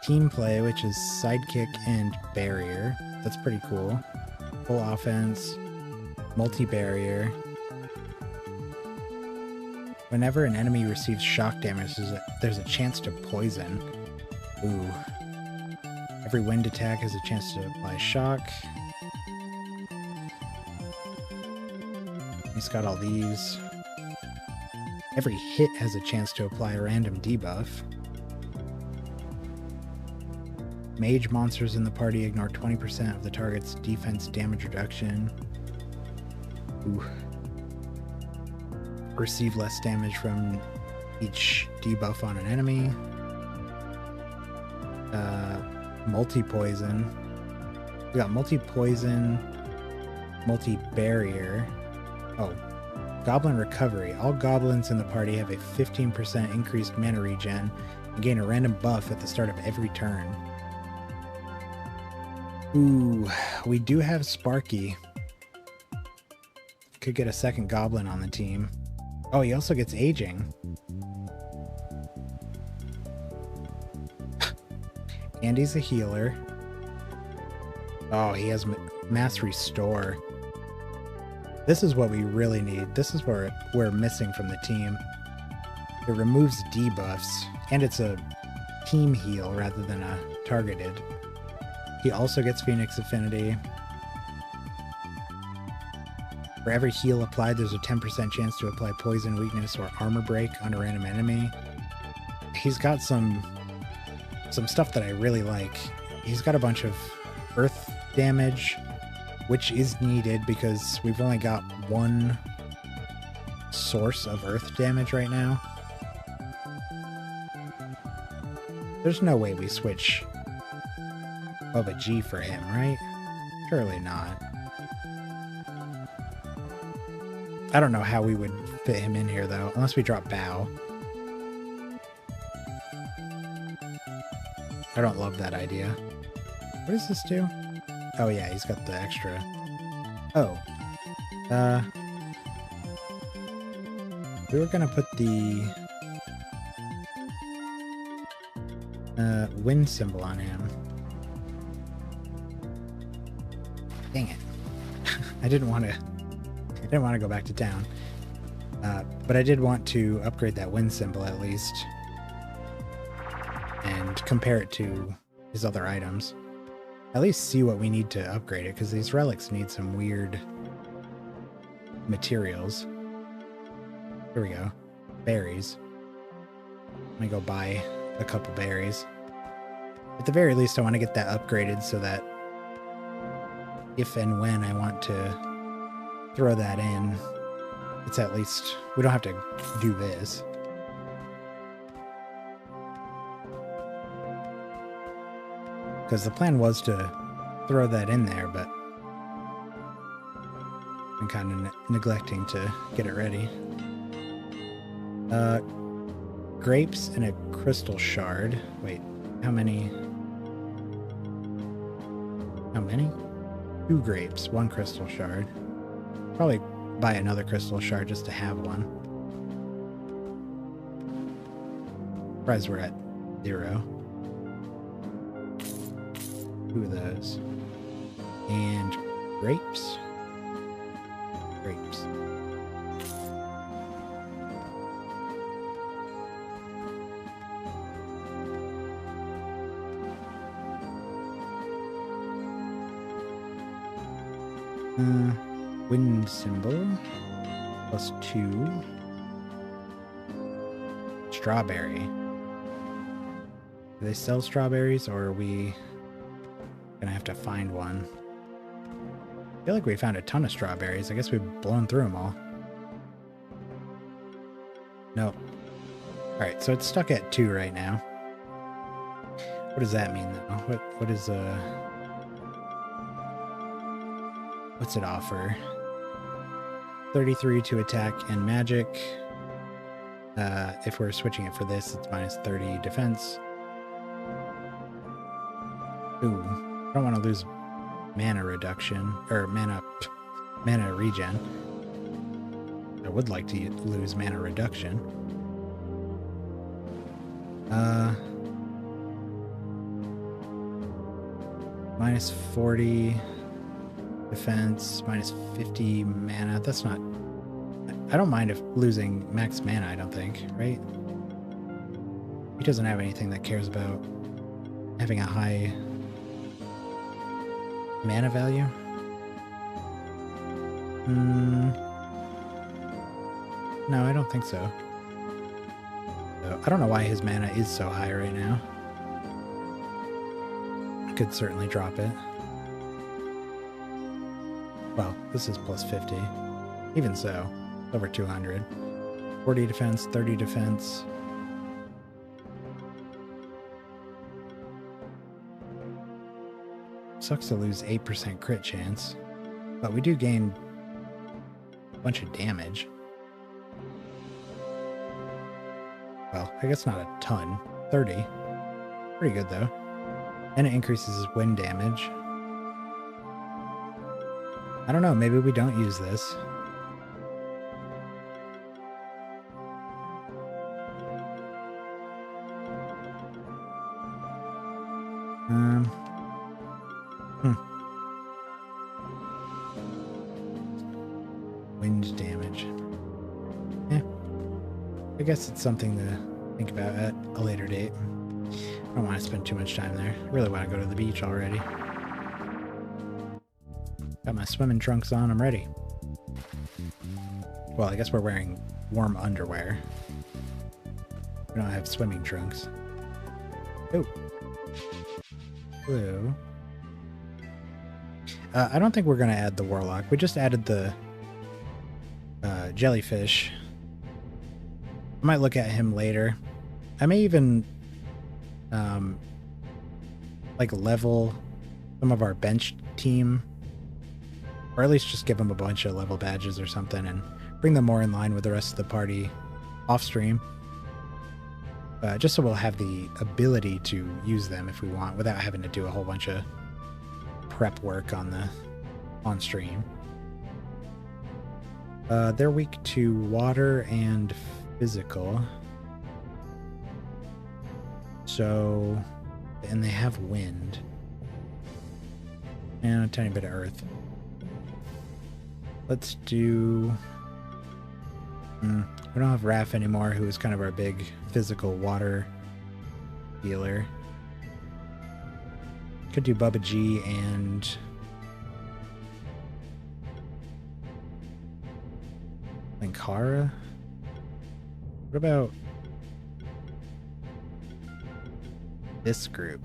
team play, which is sidekick and barrier. That's pretty cool. Full offense, multi-barrier. Whenever an enemy receives shock damage, there's a chance to poison. Ooh. Every wind attack has a chance to apply shock. He's got all these. Every hit has a chance to apply a random debuff. Mage monsters in the party ignore 20% of the target's defense damage reduction. Ooh. Receive less damage from each debuff on an enemy. Multi-poison. We got multi-poison, multi-barrier. Oh, Goblin Recovery. All goblins in the party have a 15% increased mana regen and gain a random buff at the start of every turn. Ooh, we do have Sparky. Could get a second goblin on the team. Oh, he also gets aging. And he's a healer. Oh, he has mass restore. This is what we really need. This is what we're missing from the team. It removes debuffs, and it's a team heal rather than a targeted. He also gets Phoenix Affinity. For every heal applied, there's a 10% chance to apply Poison, Weakness, or Armor Break on a random enemy. He's got some stuff that I really like. He's got a bunch of earth damage, which is needed because we've only got one source of earth damage right now. There's no way we switch Bubba G for him, right? Surely not. I don't know how we would fit him in here, though, unless we drop Bow. I don't love that idea. What does this do? Oh, yeah, he's got the extra. Oh. We were gonna put the wind symbol on him. Dang it. I didn't want to go back to town. But I did want to upgrade that wind symbol at least. And compare it to his other items. At least see what we need to upgrade it, because these relics need some weird materials. Here we go. Berries. Let me go buy a couple berries. At the very least, I want to get that upgraded so that if and when I want to throw that in, it's at least, we don't have to do this. Because the plan was to throw that in there, but I'm kind of neglecting to get it ready. Grapes and a crystal shard. Wait, how many? How many? 2 grapes, 1 crystal shard. Probably buy another crystal shard just to have one. Surprised we're at 0. 2 of those. And grapes. Grapes. Wind symbol. +2. Strawberry. Do they sell strawberries, or are we gonna have to find one? I feel like we found a ton of strawberries. I guess we've blown through them all. Nope. Alright, so it's stuck at 2 right now. What does that mean, though? What is, what's it offer? 33 to attack and magic. If we're switching it for this, it's minus 30 defense. Ooh, I don't want to lose mana reduction, or mana regen. I would like to lose mana reduction. Minus 40 defense, minus 50 mana. That's not... I don't mind if losing max mana, I don't think, right? He doesn't have anything that cares about having a high mana value. No, I don't think so. I don't know why his mana is so high right now. I could certainly drop it. Well, this is plus 50. Even so, over 200. 40 defense, 30 defense. Sucks to lose 8% crit chance, but we do gain a bunch of damage. Well, I guess not a ton. 30. Pretty good, though. And it increases his wind damage. I don't know, maybe we don't use this. Wind damage. Yeah. I guess it's something to think about at a later date. I don't want to spend too much time there. I really want to go to the beach already. Got my swimming trunks on, I'm ready. Well, I guess we're wearing warm underwear. We don't have swimming trunks. Oh. Hello. I don't think we're going to add the warlock. We just added the jellyfish. I might look at him later. I may even like level some of our bench team, or at least just give them a bunch of level badges or something and bring them more in line with the rest of the party off stream, just so we'll have the ability to use them if we want without having to do a whole bunch of prep work on stream. They're weak to water and physical. So, and they have wind. And a tiny bit of earth. Let's do... we don't have Raph anymore, who is kind of our big physical water healer. Could do Bubba G and... Linkara? What about this group?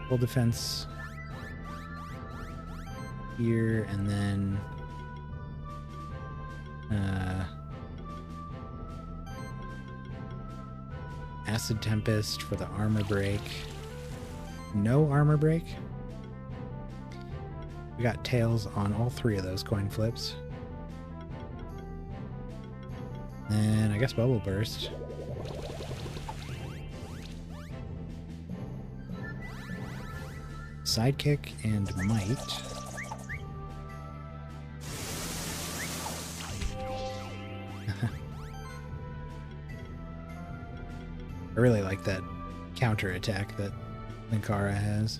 Full defense here, and then Acid Tempest for the armor break. No armor break. We got tails on all 3 of those coin flips. And I guess Bubble Burst. Sidekick and Might. I really like that counter attack that Linkara has.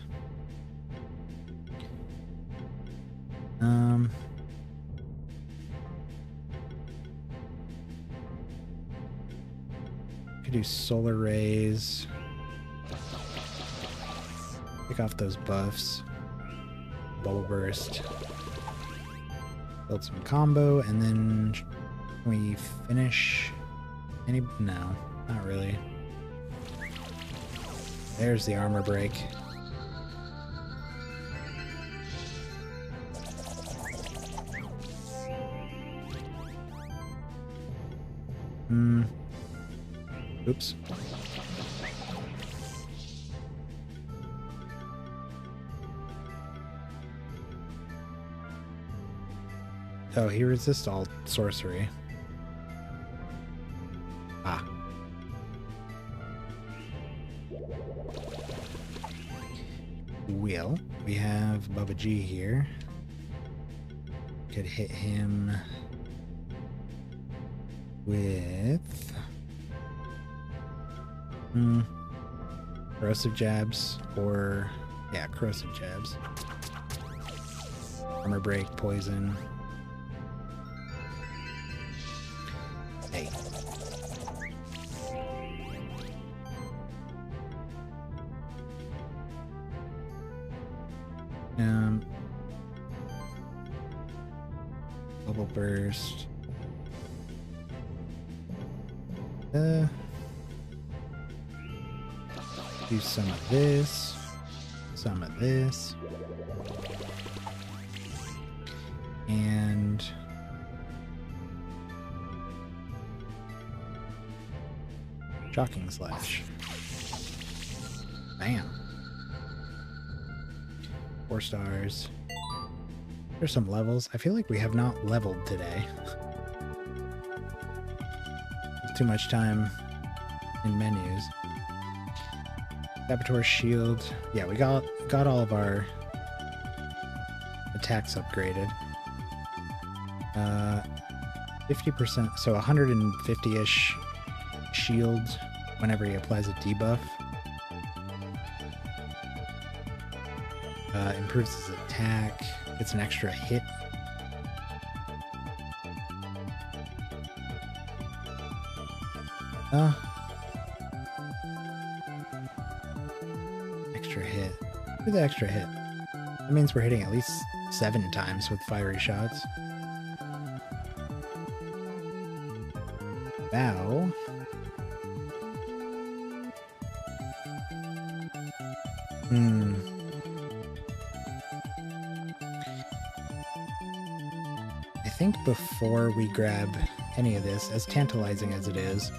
Could do Solar Rays. Pick off those buffs. Bubble Burst. Build some combo, and then can we finish any... No, not really. There's the armor break. Oops. Oh, he resists all sorcery. Ah. Well, we have Bubba G here. Could hit him with corrosive jabs, or yeah, corrosive jabs. Armor break, poison. Hey. Bubble burst. Do some of this, some of this, and shocking slash. Bam. 4 stars. There's some levels. I feel like we have not leveled today. Too much time in menus. Saboteur shield. Yeah, we got all of our attacks upgraded. 50%, so 150-ish shield whenever he applies a debuff. Improves his attack. Gets an extra hit. Extra hit. Do the extra hit. That means we're hitting at least 7 times with fiery shots. Bow. I think before we grab any of this, as tantalizing as it is,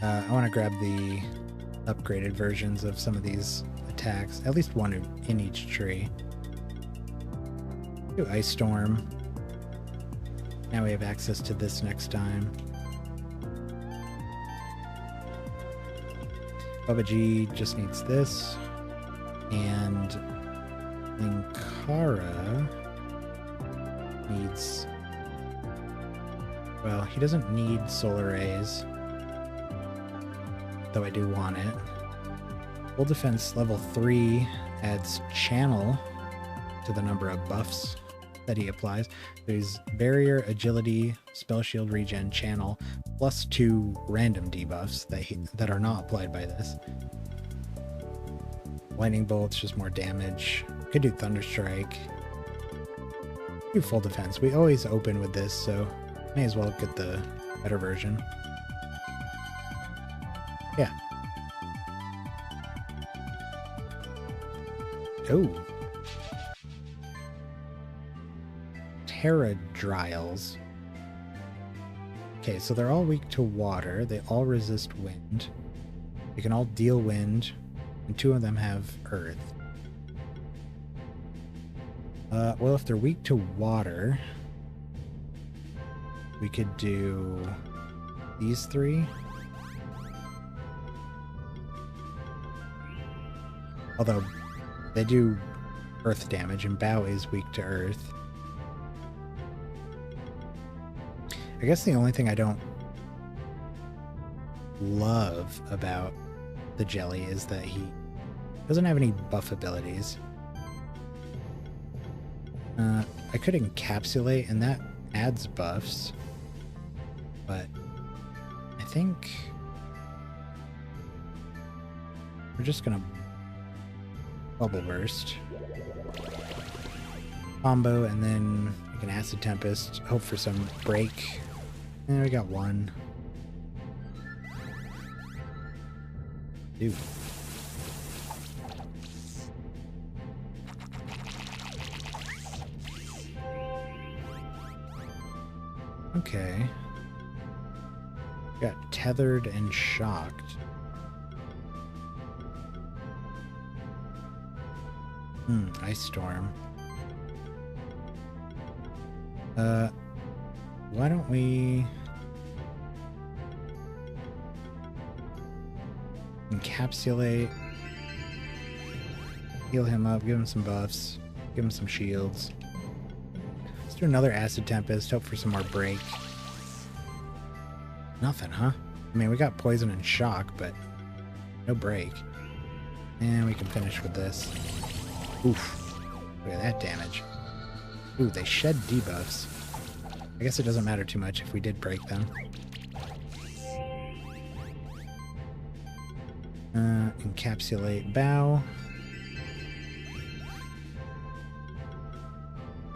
I want to grab the upgraded versions of some of these attacks, at least one in each tree. Do Ice Storm. Now we have access to this next time. Bubba G just needs this. And Linkara needs... Well, he doesn't need Solar Rays, though I do want it. Full Defense level 3 adds Channel to the number of buffs that he applies. There's Barrier, Agility, Spell Shield Regen, Channel, plus 2 random debuffs that are not applied by this. Lightning Bolt's just more damage. Could do Thunderstrike. Do Full Defense. We always open with this, so may as well get the better version. Yeah. Oh. Terradrials. Okay, so they're all weak to water. They all resist wind. They can all deal wind, and 2 of them have earth. Well, if they're weak to water, we could do these 3. Although they do earth damage, and Bow is weak to earth. I guess the only thing I don't love about the jelly is that he doesn't have any buff abilities. I could encapsulate, and that adds buffs, but I think we're just gonna Bubble Burst combo, and then we can Acid Tempest, hope for some break. And we got 1. Dude. Okay. Got tethered and shocked. Ice storm. Why don't we encapsulate, heal him up, give him some buffs, give him some shields. Let's do another acid tempest, hope for some more break. Nothing, huh? I mean, we got poison and shock, but no break. And we can finish with this. Oof. Look at that damage. Ooh, they shed debuffs. I guess it doesn't matter too much if we did break them. Encapsulate bow.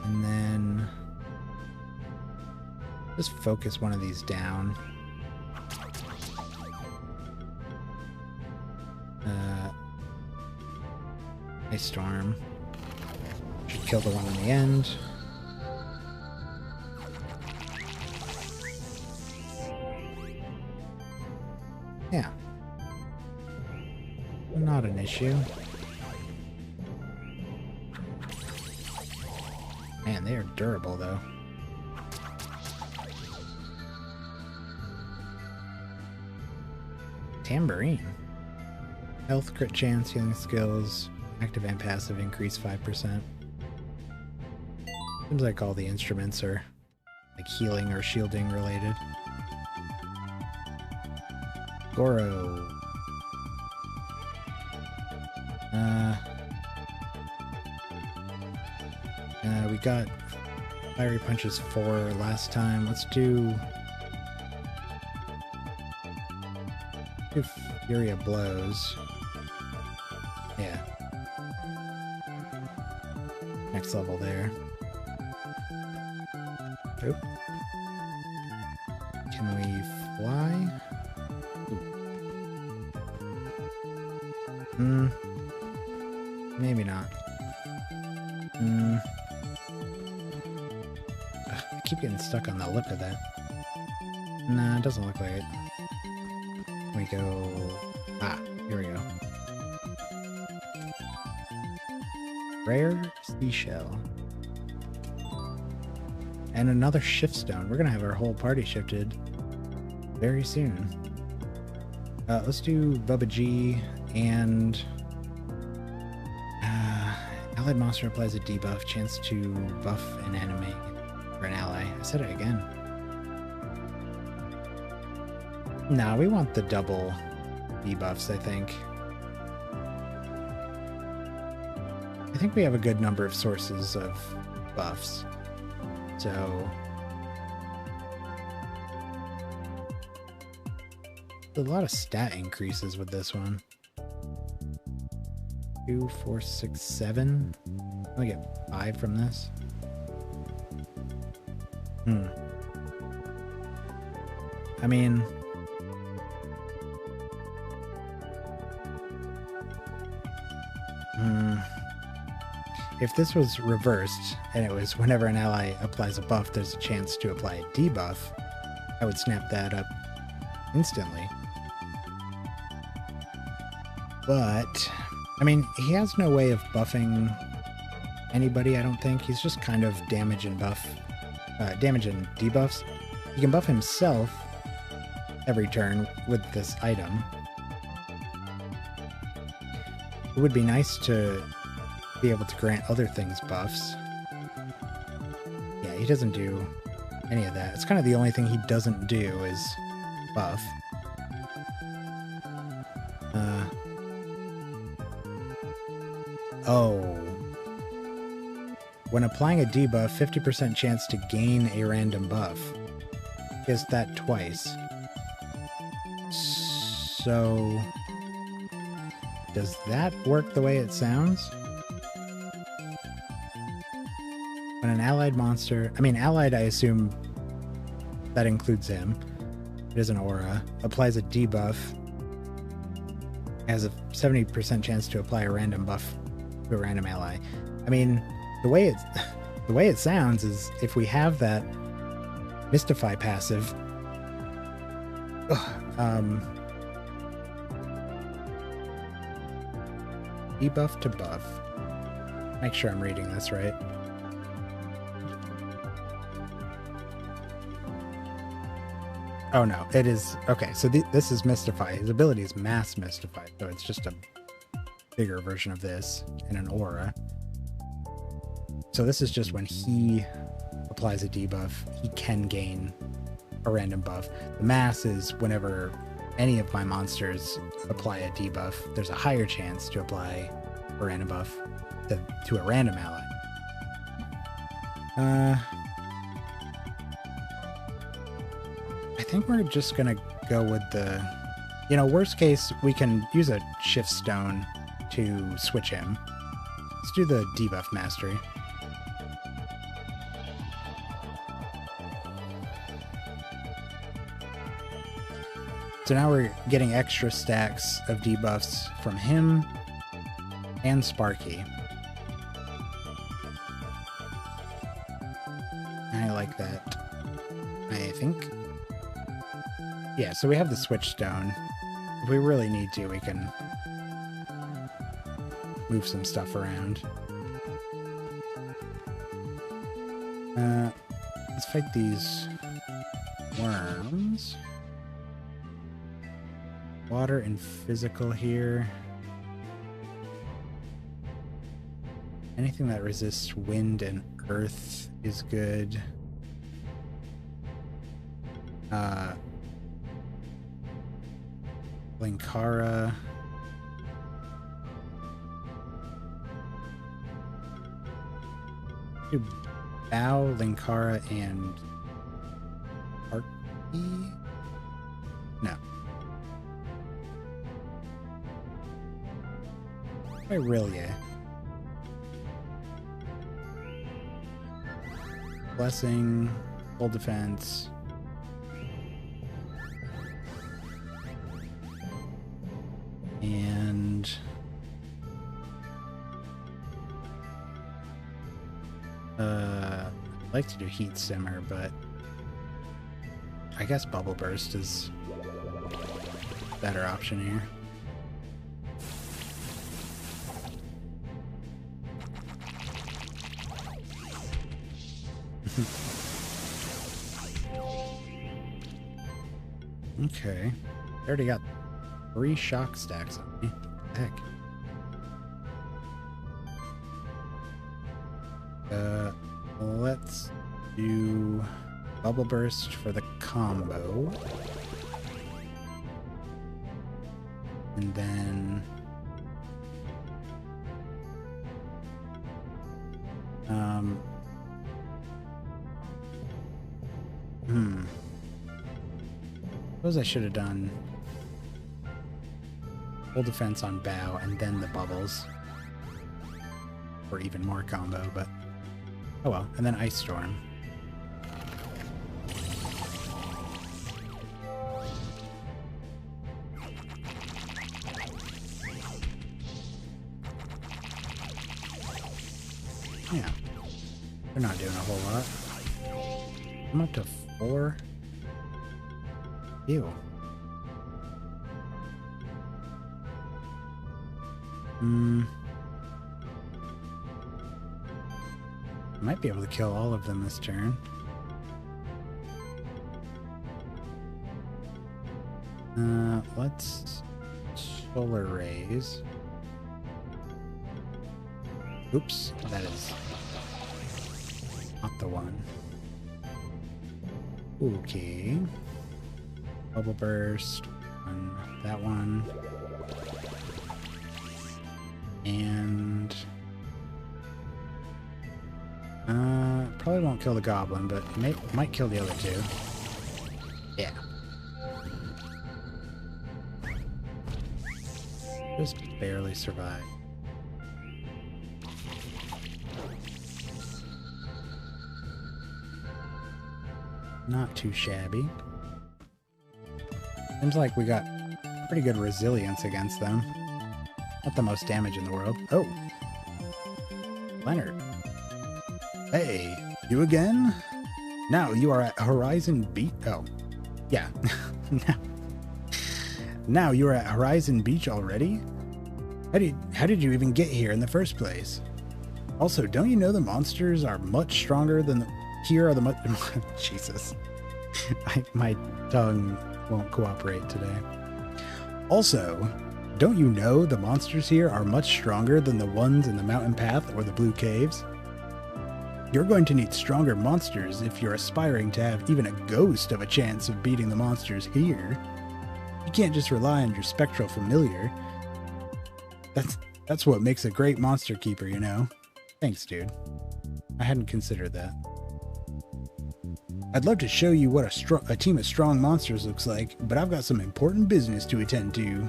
And then just focus one of these down. Ice storm. Should kill the one in the end. Yeah. Not an issue. Man, they are durable, though. Tambourine. Health, crit chance, healing skills, active and passive increase 5%. Seems like all the instruments are like healing or shielding related. Goro. We got Fiery Punches 4 last time. Let's do Fury of Blows. Yeah. Next level there. Oh. Can we fly? Maybe not. I keep getting stuck on the lip of that. Nah, it doesn't look like it. We go... Ah, here we go. Rare seashell. And another shift stone. We're gonna have our whole party shifted very soon. Let's do Bubba G and... Allied monster applies a debuff, chance to buff an enemy or an ally. I said it again. Nah, we want the double debuffs, I think. I think we have a good number of sources of buffs. So... a lot of stat increases with this one. 2, 4, 6, 7. I get 5 from this. I mean... if this was reversed, and it was whenever an ally applies a buff, there's a chance to apply a debuff, I would snap that up instantly. But... I mean, he has no way of buffing anybody, I don't think. He's just kind of damage and debuffs. He can buff himself every turn with this item. It would be nice to be able to grant other things buffs. Yeah, he doesn't do any of that. It's kind of the only thing he doesn't do is buff. Oh. When applying a debuff, 50% chance to gain a random buff. Is that twice? So... does that work the way it sounds? When an allied monster... I mean, allied, I assume that includes him. It is an aura. Applies a debuff. has a 70% chance to apply a random buff to a random ally. I mean, the way it sounds is if we have that Mystify passive, debuff to buff. Make sure I'm reading this right. Oh no, it is okay. So this is Mystify. His ability is Mass Mystify, so it's just a bigger version of this in an aura. So this is just when he applies a debuff, he can gain a random buff. The Mass is whenever any of my monsters apply a debuff, there's a higher chance to apply a random buff to a random ally. I think we're just gonna go with the, worst case, we can use a Shift Stone to switch him. Let's do the debuff mastery. So now we're getting extra stacks of debuffs from him and Sparky. I like that, I think. Yeah, so we have the Switch Stone. If we really need to, we can move some stuff around. Let's fight these worms. Water and physical here. Anything that resists wind and earth is good. Linkara. Do Bow, Linkara, and Arky? No. Irelia. Blessing, full defense. And I'd like to do Heat Simmer, but I guess Bubble Burst is a better option here. Okay. I already got 3 shock stacks on me. What the heck? Let's do Bubble Burst for the combo. And then suppose I should have done full defense on Bow and then the bubbles for even more combo, but oh well. And then Ice Storm. Yeah, they're not doing a whole lot. I'm up to 4. Ew. Might be able to kill all of them this turn. Let's Solar Rays. Oops, that is not the one. Okay. Bubble Burst on that one. And probably won't kill the goblin, but might kill the other 2. Yeah. Just barely survive. Not too shabby. Seems like we got pretty good resilience against them. Not the most damage in the world. Oh. Leonard. Hey, you again? Now you are at Horizon Beach. Oh, yeah. Now you are at Horizon Beach already? How did you even get here in the first place? Also, don't you know the monsters are much stronger than here are the Jesus. My tongue won't cooperate today. Also, don't you know the monsters here are much stronger than the ones in the mountain path or the blue caves? You're going to need stronger monsters if you're aspiring to have even a ghost of a chance of beating the monsters here. You can't just rely on your spectral familiar. That's what makes a great monster keeper, you know? Thanks, dude. I hadn't considered that. I'd love to show you what a team of strong monsters looks like, but I've got some important business to attend to.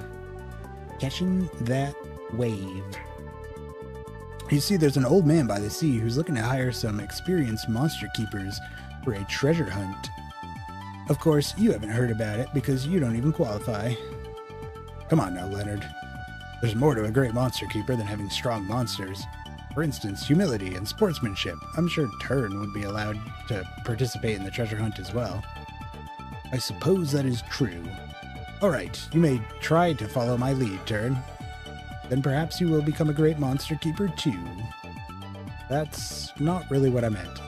Catching that wave. You see, there's an old man by the sea who's looking to hire some experienced monster keepers for a treasure hunt. Of course, you haven't heard about it because you don't even qualify. Come on now, Leonard. There's more to a great monster keeper than having strong monsters. For instance, humility and sportsmanship. I'm sure Turn would be allowed to participate in the treasure hunt as well. I suppose that is true. Alright, you may try to follow my lead, Turn. Then perhaps you will become a great monster keeper too. That's not really what I meant.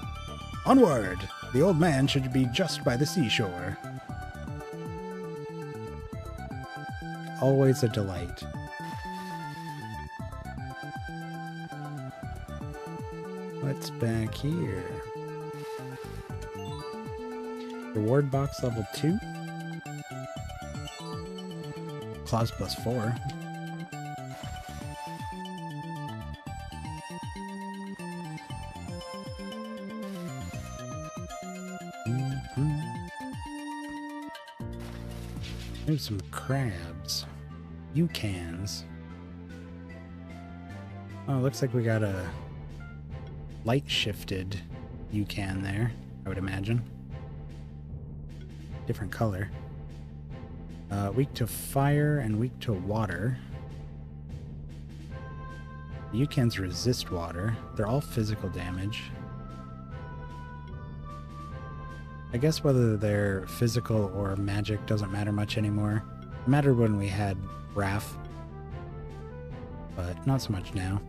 Onward! The old man should be just by the seashore. Always a delight. What's back here? Reward box level 2? Claws plus 4. There's some crabs. Yucans. Oh, looks like we got a light shifted Yucan there, I would imagine. Different color. Weak to fire and weak to water. The Yucans resist water. They're all physical damage. I guess whether they're physical or magic doesn't matter much anymore. It mattered when we had Wrath, but not so much now.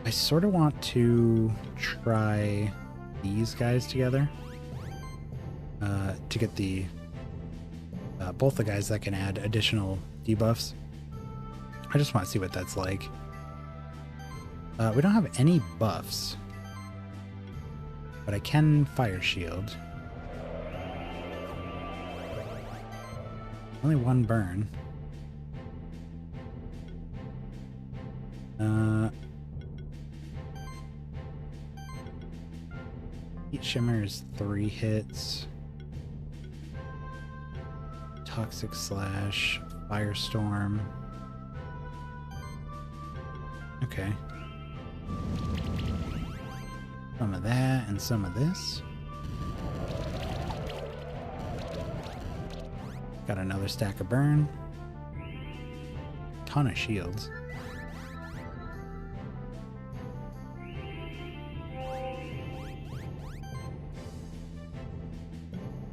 I sort of want to try these guys together to get the both the guys that can add additional debuffs. I just want to see what that's like. We don't have any buffs, but I can Fire Shield. Only one burn. Heat Shimmer is 3 hits. Toxic Slash, Firestorm. Okay. Some of that and some of this. Got another stack of burn. Ton of shields.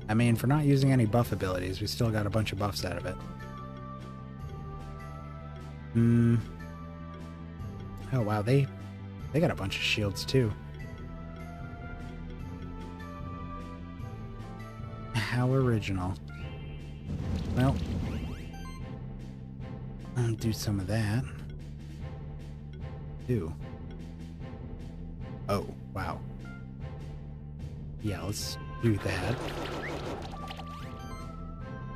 I mean, for not using any buff abilities, we still got a bunch of buffs out of it. Oh wow, they got a bunch of shields too. How original. Well, I'll do some of that. Ooh. Oh, wow. Yeah, let's do that.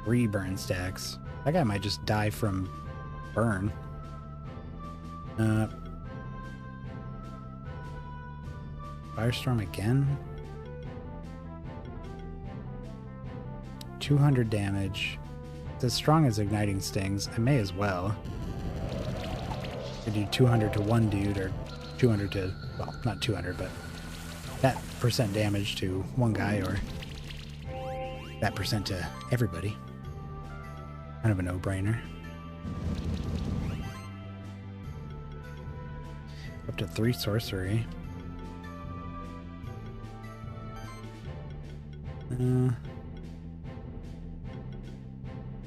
3 burn stacks. That guy might just die from burn. Firestorm again. 200 damage. It's as strong as Igniting Stings. I may as well. I do 200 to one dude, or 200 to, well, not 200, but that % damage to one guy, or that percent to everybody. Kind of a no-brainer. Up to 3 sorcery. This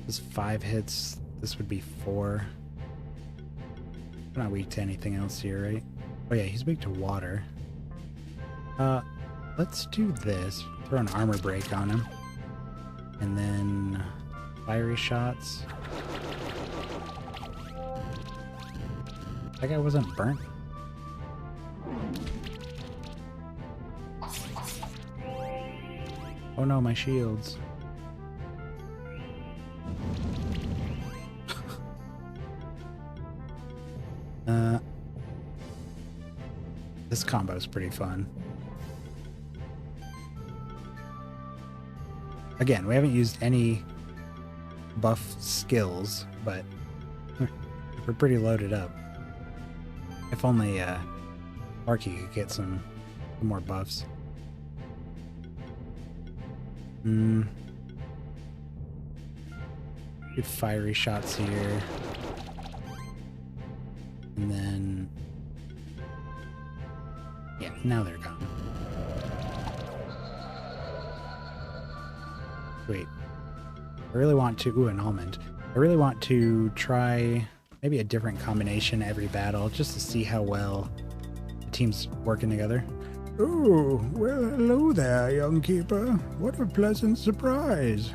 is 5 hits. This would be 4. Not weak to anything else here, right? Oh yeah, he's weak to water. Let's do this. Throw an armor break on him. And then fiery shots. That guy wasn't burnt. Oh no, my shields. This combo is pretty fun. Again, we haven't used any buff skills, but we're pretty loaded up. If only Arky could get some more buffs. Good fiery shots here. And then... yeah, now they're gone. Wait. I really want to... ooh, an almond. I really want to try maybe a different combination every battle, just to see how well the team's working together. Oh, well, hello there, young keeper. What a pleasant surprise.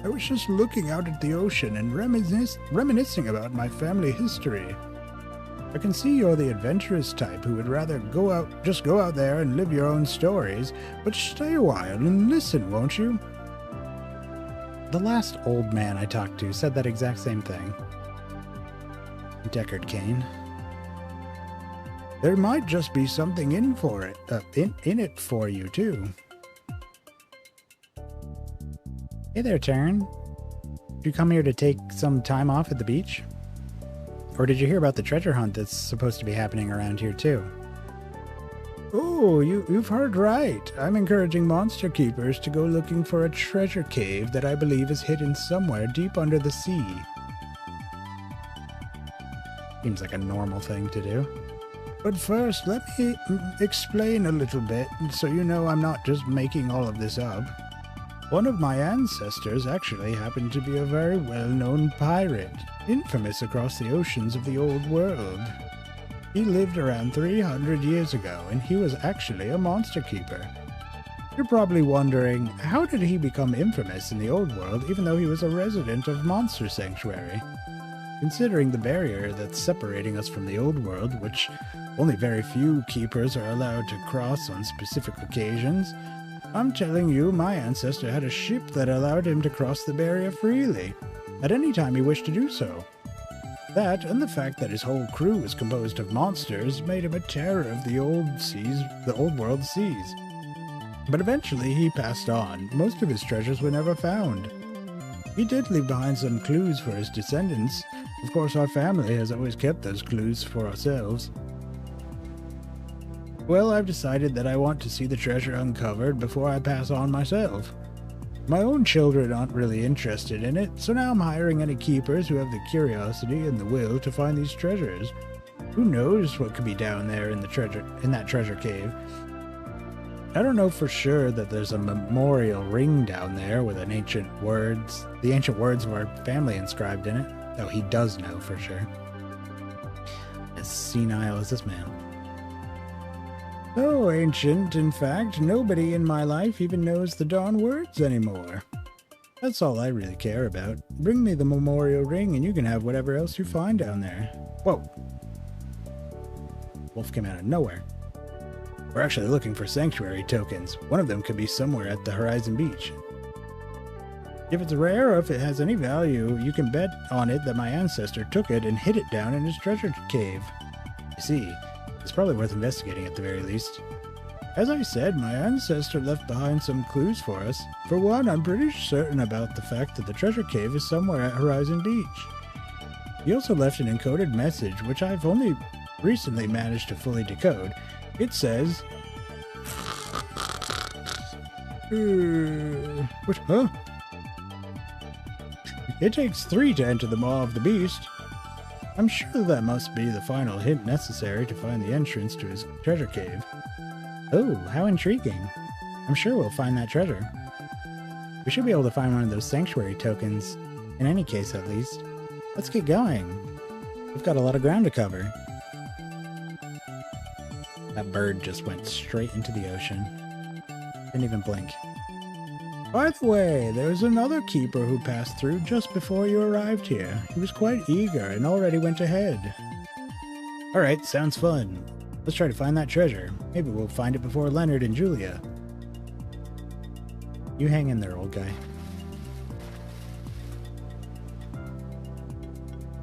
I was just looking out at the ocean and reminiscing about my family history. I can see you're the adventurous type who would rather just go out there and live your own stories, but stay a while and listen, won't you? The last old man I talked to said that exact same thing. Deckard Cain. There might just be something in it for you, too. Hey there, Taryn. Did you come here to take some time off at the beach? Or did you hear about the treasure hunt that's supposed to be happening around here, too? Oh, you've heard right. I'm encouraging monster keepers to go looking for a treasure cave that I believe is hidden somewhere deep under the sea. Seems like a normal thing to do. But first, let me explain a little bit so you know I'm not just making all of this up. One of my ancestors actually happened to be a very well-known pirate, infamous across the oceans of the old world. He lived around 300 years ago, and he was actually a monster keeper. You're probably wondering, how did he become infamous in the old world even though he was a resident of Monster Sanctuary? Considering the barrier that's separating us from the old world, which only very few keepers are allowed to cross on specific occasions, I'm telling you, my ancestor had a ship that allowed him to cross the barrier freely, at any time he wished to do so. That, and the fact that his whole crew was composed of monsters, made him a terror of the old world seas. But eventually he passed on. Most of his treasures were never found. He did leave behind some clues for his descendants. Of course, our family has always kept those clues for ourselves. Well, I've decided that I want to see the treasure uncovered before I pass on myself. My own children aren't really interested in it, so now I'm hiring any keepers who have the curiosity and the will to find these treasures. Who knows what could be down there in that treasure cave? I don't know for sure that there's a memorial ring down there with the ancient words of our family inscribed in it. Oh, he does know for sure. As senile as this man. So ancient, in fact, nobody in my life even knows the darn words anymore. That's all I really care about. Bring me the memorial ring and you can have whatever else you find down there. Whoa. Wolf came out of nowhere. We're actually looking for sanctuary tokens. One of them could be somewhere at the Horizon Beach. If it's rare or if it has any value, you can bet on it that my ancestor took it and hid it down in his treasure cave. You see, it's probably worth investigating at the very least. As I said, my ancestor left behind some clues for us. For one, I'm pretty certain about the fact that the treasure cave is somewhere at Horizon Beach. He also left an encoded message, which I've only recently managed to fully decode. It says... What? Huh? It takes 3 to enter the Maw of the Beast. I'm sure that must be the final hint necessary to find the entrance to his treasure cave. Oh, how intriguing. I'm sure we'll find that treasure. We should be able to find one of those sanctuary tokens, in any case at least. Let's get going. We've got a lot of ground to cover. That bird just went straight into the ocean. Didn't even blink. By the way, there's another keeper who passed through just before you arrived here. He was quite eager and already went ahead. Alright, sounds fun. Let's try to find that treasure. Maybe we'll find it before Leonard and Julia. You hang in there, old guy.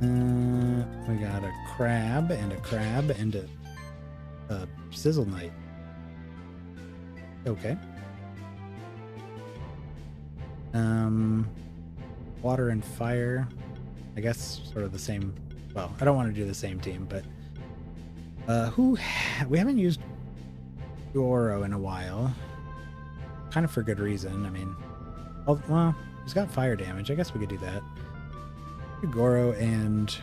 We got a crab and a sizzle knight. Okay. Water and fire. I guess sort of the same. Well, I don't want to do the same team, but we haven't used Goro in a while. Kind of for good reason. I mean, well, he's got fire damage. I guess we could do that. Goro and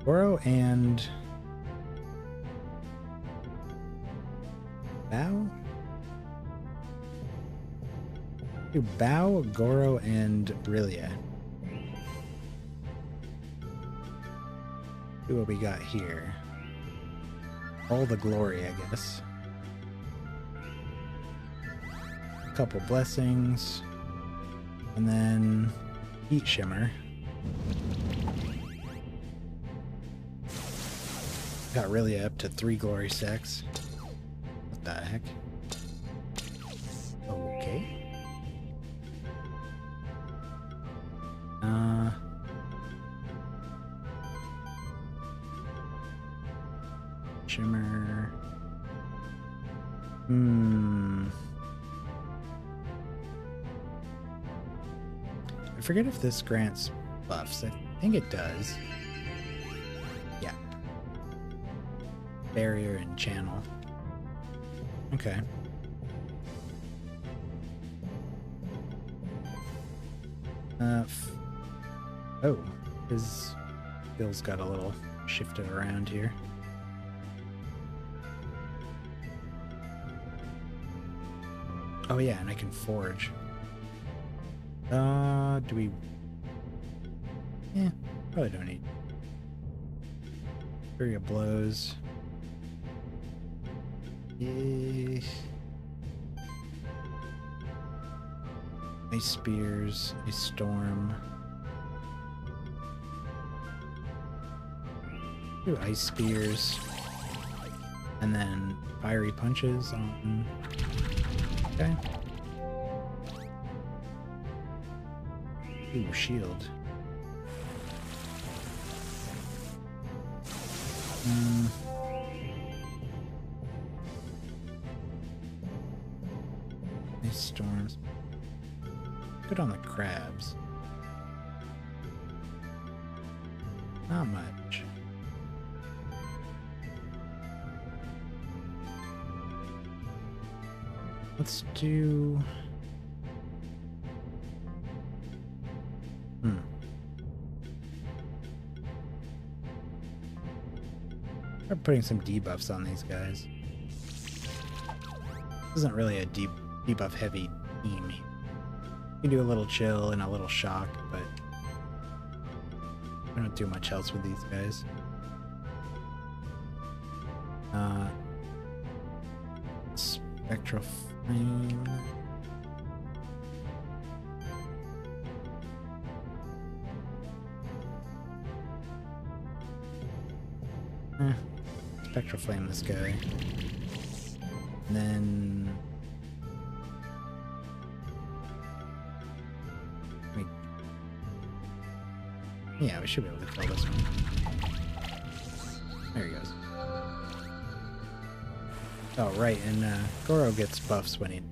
Goro and Bao? Do Bao, Goro, and Rilia. See what we got here. All the glory, I guess. A couple blessings. And then heat shimmer. Got Rilia up to 3 glory stacks. What the heck? Okay. Shimmer. I forget if this grants buffs. I think it does. Yeah. Barrier and channel. Okay. Oh, his skills got a little shifted around here. Oh yeah, and I can forge. Do we... Yeah, probably don't need... Fury of Blows. Yeah. Ice Spears, Ice Storm. Do Ice Spears. And then Fiery Punches on... Okay. Ooh, shield. These storms. Good on the crabs. Not much. Let's do... Start putting some debuffs on these guys. This isn't really a debuff heavy team. You can do a little chill and a little shock, but I don't do much else with these guys. Spectral Flame. Spectral Flame this guy. And then... Yeah, we should be able to kill this one. There he goes. Oh, right, and Goro gets buffs when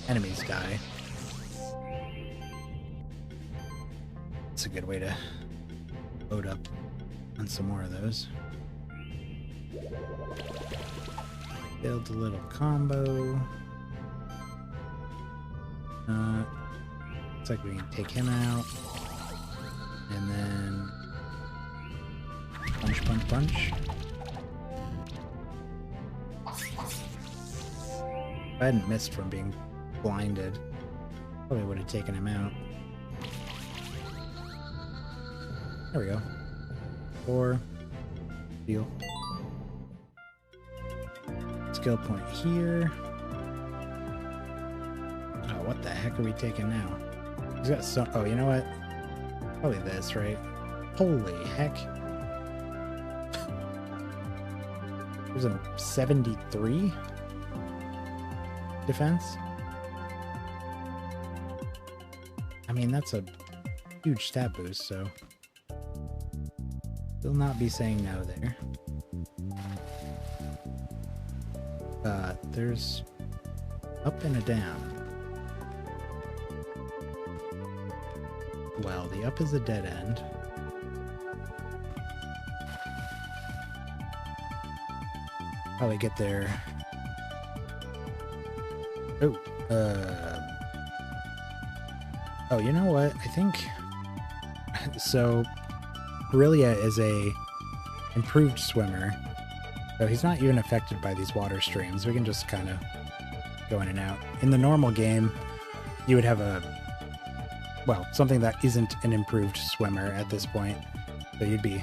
enemies die. It's a good way to load up on some more of those. Build a little combo. Looks like we can take him out. And then punch, punch, punch. If I hadn't missed from being blinded, probably would have taken him out. There we go. 4. Deal. Skill point here. Oh, what the heck are we taking now? He's got some. Oh, you know what? Probably this, right? Holy heck. There's a 73 defense. I mean, that's a huge stat boost, so will not be saying no there. There's up and a down. Well, the up is a dead end. Probably get there. Oh, oh, you know what? I think so. Aurelia is a improved swimmer, so he's not even affected by these water streams. We can just kind of go in and out. In the normal game, you would have something that isn't an improved swimmer at this point, so you'd be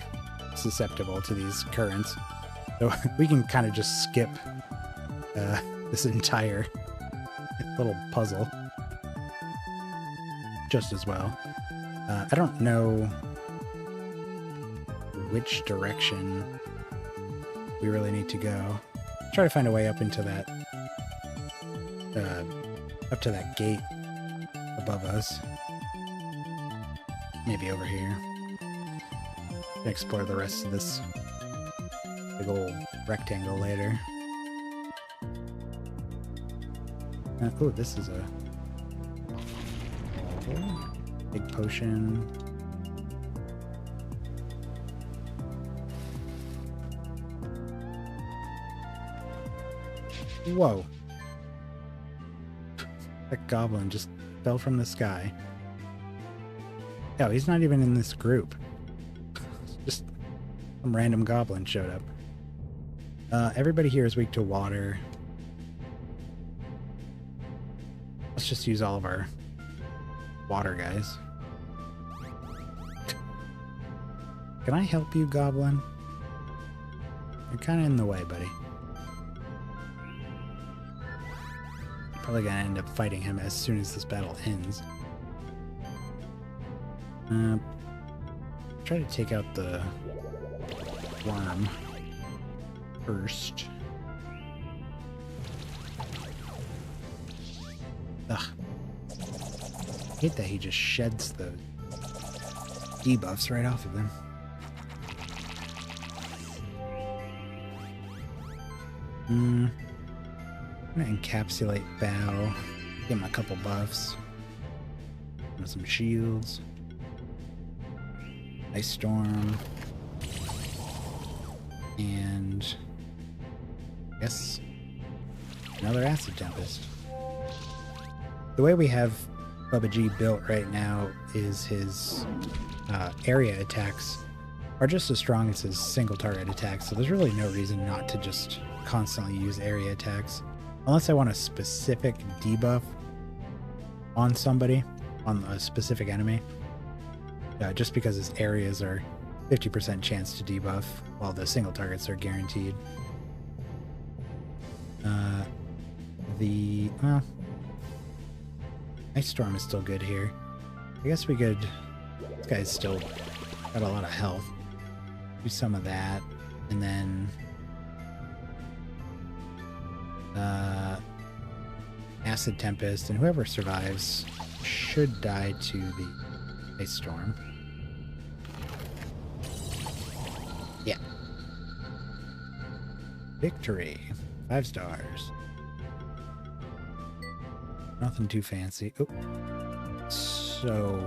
susceptible to these currents. So we can kind of just skip this entire little puzzle just as well. I don't know which direction we really need to go. Try to find a way up into that, up to that gate above us. Maybe over here. Explore the rest of this big old rectangle later. Oh, this is a big potion. Whoa. That goblin just fell from the sky. Oh, he's not even in this group. Just some random goblin showed up. Everybody here is weak to water. Let's just use all of our water guys. Can I help you, goblin? You're kind of in the way, buddy. Probably gonna end up fighting him as soon as this battle ends. Try to take out the worm first. Ugh. I hate that he just sheds the debuffs right off of him. I'm gonna encapsulate Bow. Give him a couple buffs. And some shields. Ice Storm. And I guess another Acid Tempest. The way we have Bubba G built right now is his area attacks are just as strong as his single target attacks, so there's really no reason not to just constantly use area attacks. Unless I want a specific debuff on somebody, on a specific enemy. Just because his areas are 50% chance to debuff, while the single targets are guaranteed. Well, Ice Storm is still good here. I guess we could... This guy's still got a lot of health. Do some of that, and then... Acid Tempest, and whoever survives should die to the Ice Storm. Yeah. Victory. 5 stars. Nothing too fancy. Oh. So...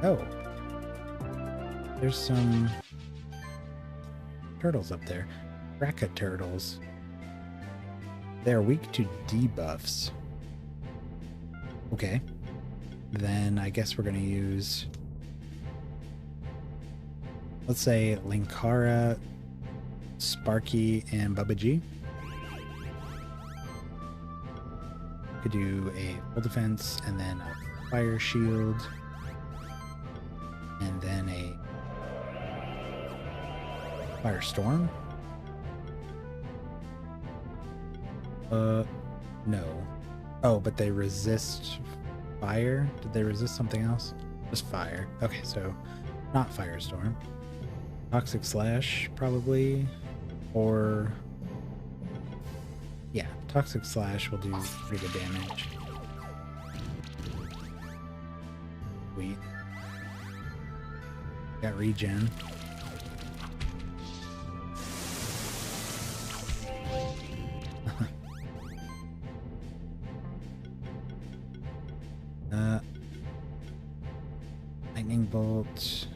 oh. There's some turtles up there. Raka turtles. They're weak to debuffs. Okay. Then I guess we're going to use, let's say, Linkara, Sparky, and Bubba G. Could do a full defense and then a fire shield. And then a firestorm. No. Oh, but they resist fire? Did they resist something else? Just fire. Okay, so not firestorm. Toxic slash, probably. Or yeah, toxic slash will do pretty good damage. Sweet. Got regen. Lightning bolt.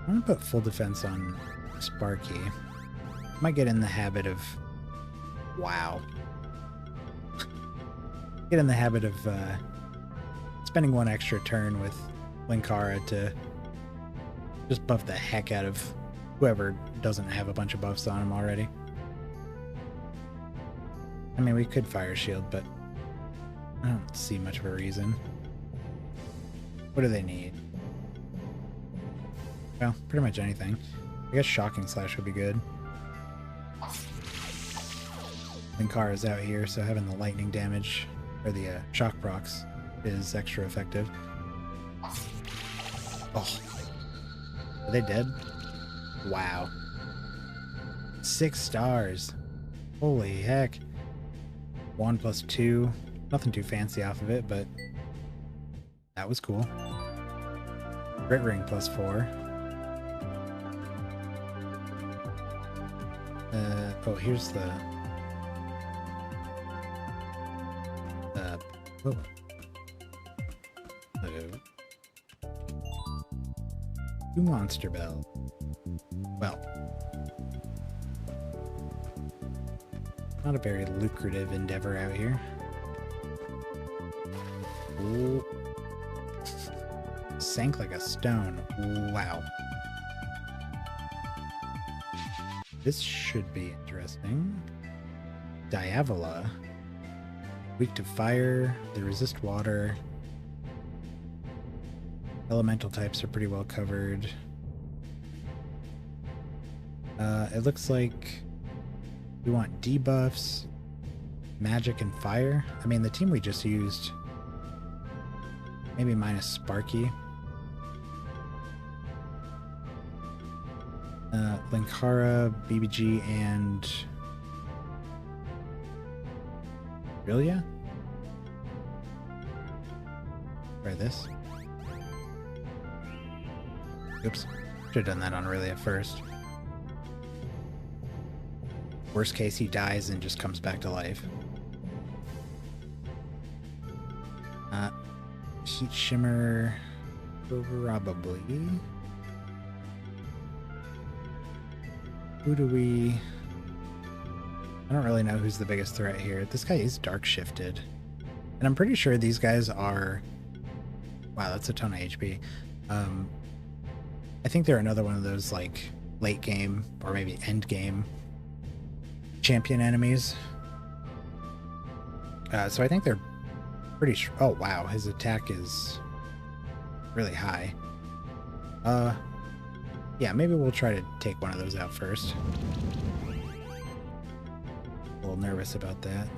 I'm gonna put full defense on Sparky. Might get in the habit of, wow. Get in the habit of spending one extra turn with Linkara to just buff the heck out of whoever doesn't have a bunch of buffs on him already. I mean, we could fire shield, but I don't see much of a reason. What do they need? Well, pretty much anything. I guess shocking slash would be good. Linkara's out here, so having the lightning damage or the shock procs is extra effective. Oh, are they dead? Wow, 6 stars. Holy heck. 1 plus 2. Nothing too fancy off of it, but that was cool. Grit ring plus 4. Oh, here's the oh. Two monster bell. Well, not a very lucrative endeavor out here. Ooh. Sank like a stone. Wow. This should be interesting. Diavola. Weak to fire. They resist water. Elemental types are pretty well covered. It looks like we want debuffs, magic, and fire. I mean, the team we just used, maybe minus Sparky. Linkara, BBG, and Aurelia? Try this. Oops. Should have done that on Aurelia first. Worst case, he dies and just comes back to life. Heat Shimmer, probably. Who do we... I don't really know who's the biggest threat here. This guy is dark shifted. And I'm pretty sure these guys are... Wow, that's a ton of HP. I think they're another one of those, like, late game or maybe end game champion enemies. So I think they're pretty... Oh, wow. His attack is really high. Yeah, maybe we'll try to take one of those out first. A little nervous about that.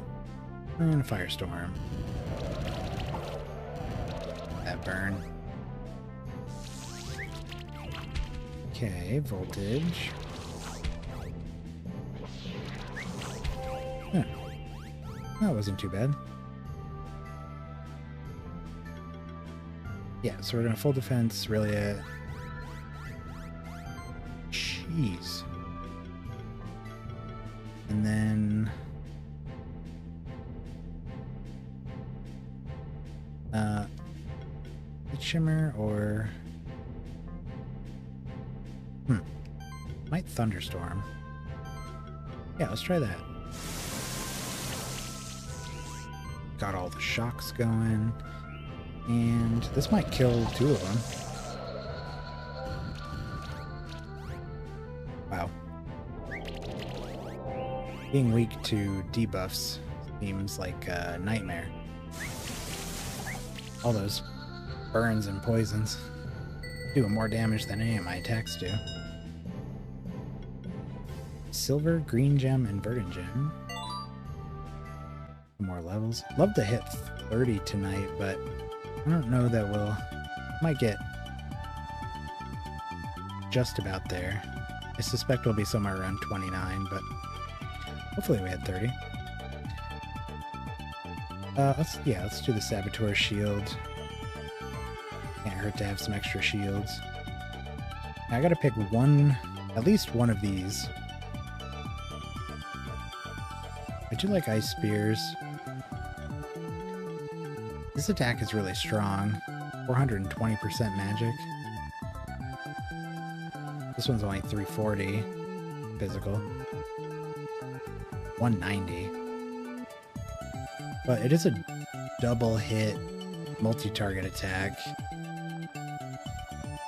And Firestorm. That burn. Okay, Voltage. Yeah. That wasn't too bad. Yeah, so we're gonna full defense, really. Jeez. And then Heat Shimmer or thunderstorm. Yeah, let's try that. Got all the shocks going. And this might kill 2 of them. Wow. Being weak to debuffs seems like a nightmare. All those burns and poisons do more damage than any of my attacks do. Silver, green gem, and verdant gem. More levels. Love to hit 30 tonight, but I don't know that we'll... Might get just about there. I suspect we'll be somewhere around 29, but hopefully we had 30. Let's do the Saboteur Shield. Can't hurt to have some extra shields. Now I gotta pick at least one of these. I do like Ice Spears. This attack is really strong. 420% magic. This one's only 340 physical. 190. But it is a double hit multi-target attack.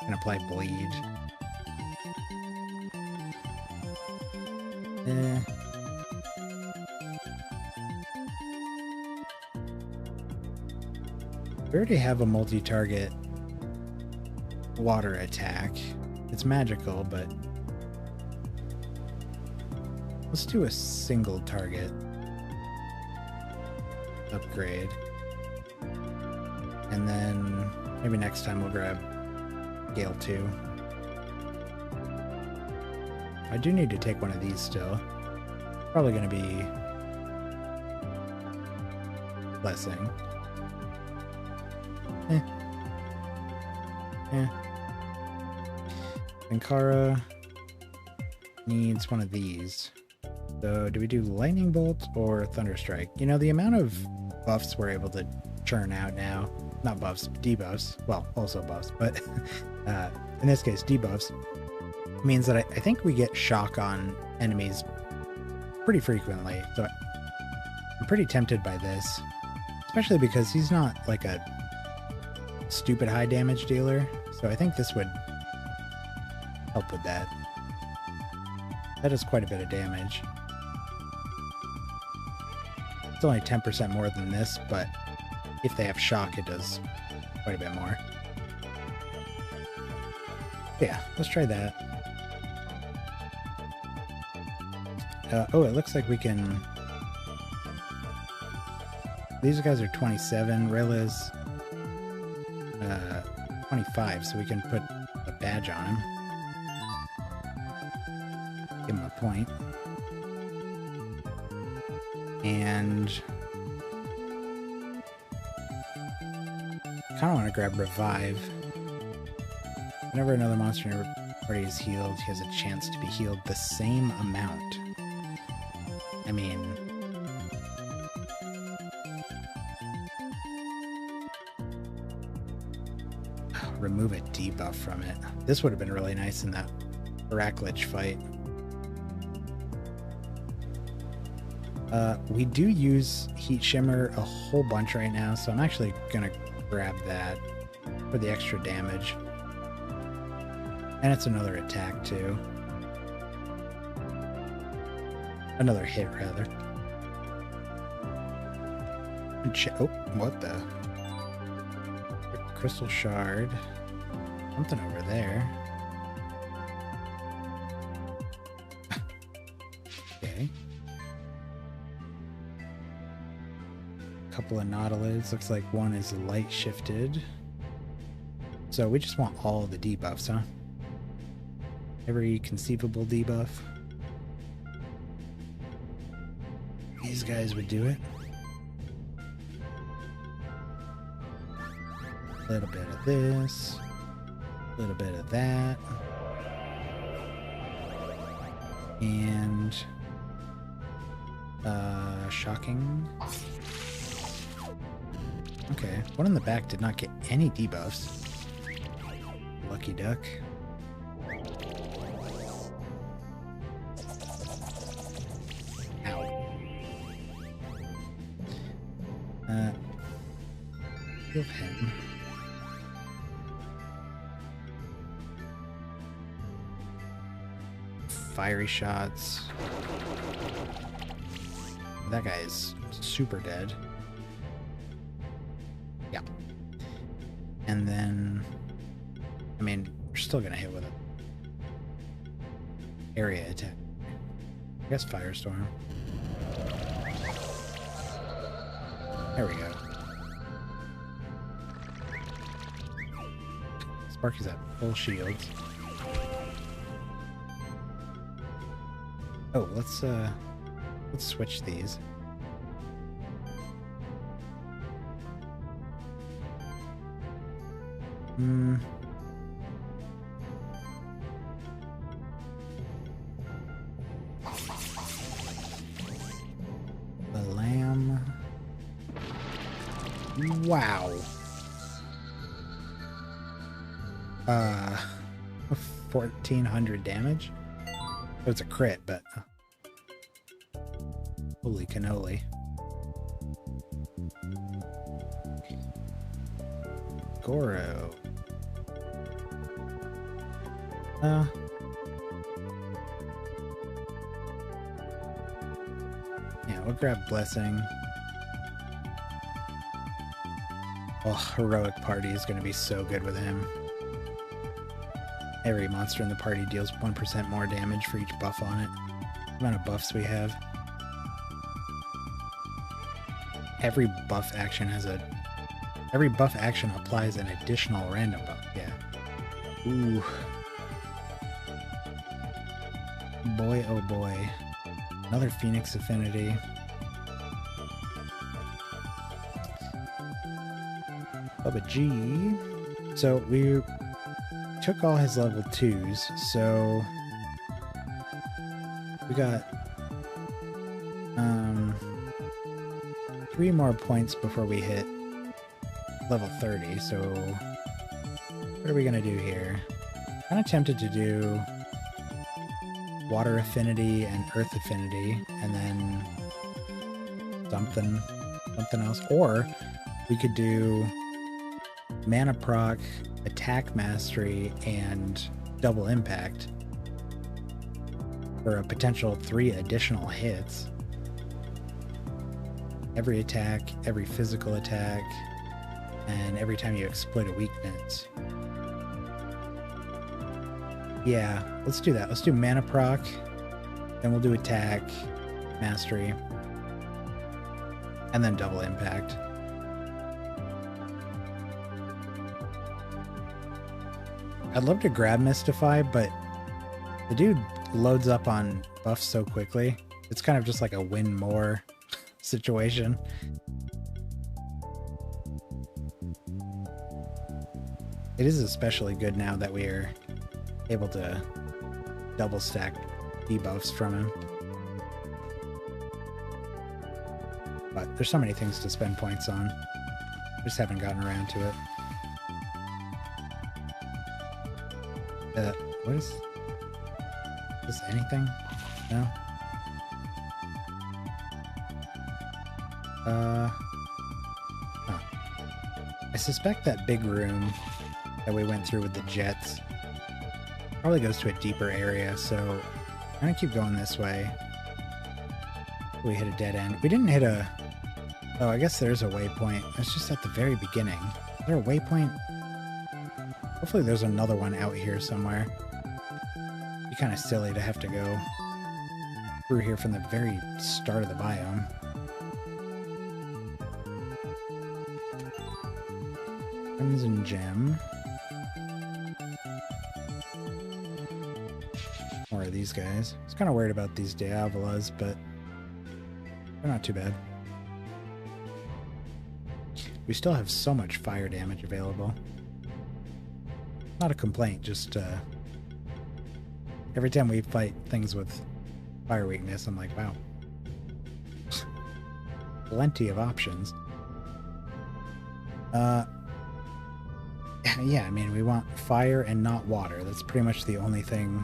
Can apply bleed. We already have a multi-target water attack. It's magical, but let's do a single target upgrade. And then maybe next time we'll grab Gale 2. I do need to take one of these still. Probably going to be Blessing. Ankara needs one of these. So do we do Lightning Bolt or Thunderstrike? You know, the amount of buffs we're able to churn out now, not buffs, debuffs, well, also buffs, but in this case, debuffs, means that I think we get shock on enemies pretty frequently. So I'm pretty tempted by this, especially because he's not like a stupid high damage dealer. So I think this would help with that. That is quite a bit of damage. It's only 10% more than this, but if they have shock, it does quite a bit more. Yeah, let's try that. Oh, it looks like we can... These guys are 27. Rayla's 25, so we can put a badge on him. Give him a point. And I kind of want to grab Revive. Whenever another monster in your party is healed, he has a chance to be healed the same amount. I mean... remove a debuff from it. This would have been really nice in that Heraklich fight. We do use Heat Shimmer a whole bunch right now, so I'm actually gonna grab that for the extra damage. And it's another attack too. Another hit, rather. Oh, what the? Crystal Shard. Something over there. Okay. Couple of Nautilids. Looks like one is light shifted. So we just want all the debuffs, huh? Every conceivable debuff. These guys would do it. A little bit of this. A little bit of that. And shocking. Okay, one in the back did not get any debuffs. Lucky duck. Heal him. Fiery shots. That guy is super dead. Yeah. And then, I mean, we're still gonna hit with an area attack. I guess Firestorm. There we go. Sparky's at full shields. Oh, let's switch these. The lamb. Wow. 1400 damage. Oh, it's a crit, but holy cannoli. Goro. Yeah, we'll grab Blessing. Oh, Heroic Party is going to be so good with him. Every monster in the party deals 1% more damage for each buff on it. The amount of buffs we have. Every buff action applies an additional random buff. Yeah. Ooh. Boy, oh boy. Another Phoenix Affinity. Bubba G. So we took all his level 2s, so we got 3 more points before we hit level 30, so what are we gonna do here? Kind of tempted to do Water Affinity and Earth Affinity, and then something else, or we could do Mana Proc, Attack Mastery, and Double Impact for a potential 3 additional hits. Every attack, every physical attack, and every time you exploit a weakness. Yeah, let's do that. Let's do Mana Proc, then we'll do Attack, Mastery, and then Double Impact. I'd love to grab Mystify, but the dude loads up on buffs so quickly. It's kind of just like a win more situation. It is especially good now that we are able to double stack debuffs from him. But there's so many things to spend points on. Just haven't gotten around to it. What is this? Anything? No? Oh. I suspect that big room that we went through with the jets probably goes to a deeper area, so I'm gonna keep going this way. We hit a dead end. We didn't hit a... Oh, I guess there's a waypoint. It's just at the very beginning. Is there a waypoint? Hopefully there's another one out here somewhere. It'd be kind of silly to have to go through here from the very start of the biome. Crimson Gem. More of these guys. I was kind of worried about these Diavolas, but they're not too bad. We still have so much fire damage available. Not a complaint, just every time we fight things with fire weakness, I'm like, wow. Plenty of options. Yeah, I mean, we want fire and not water. That's pretty much the only thing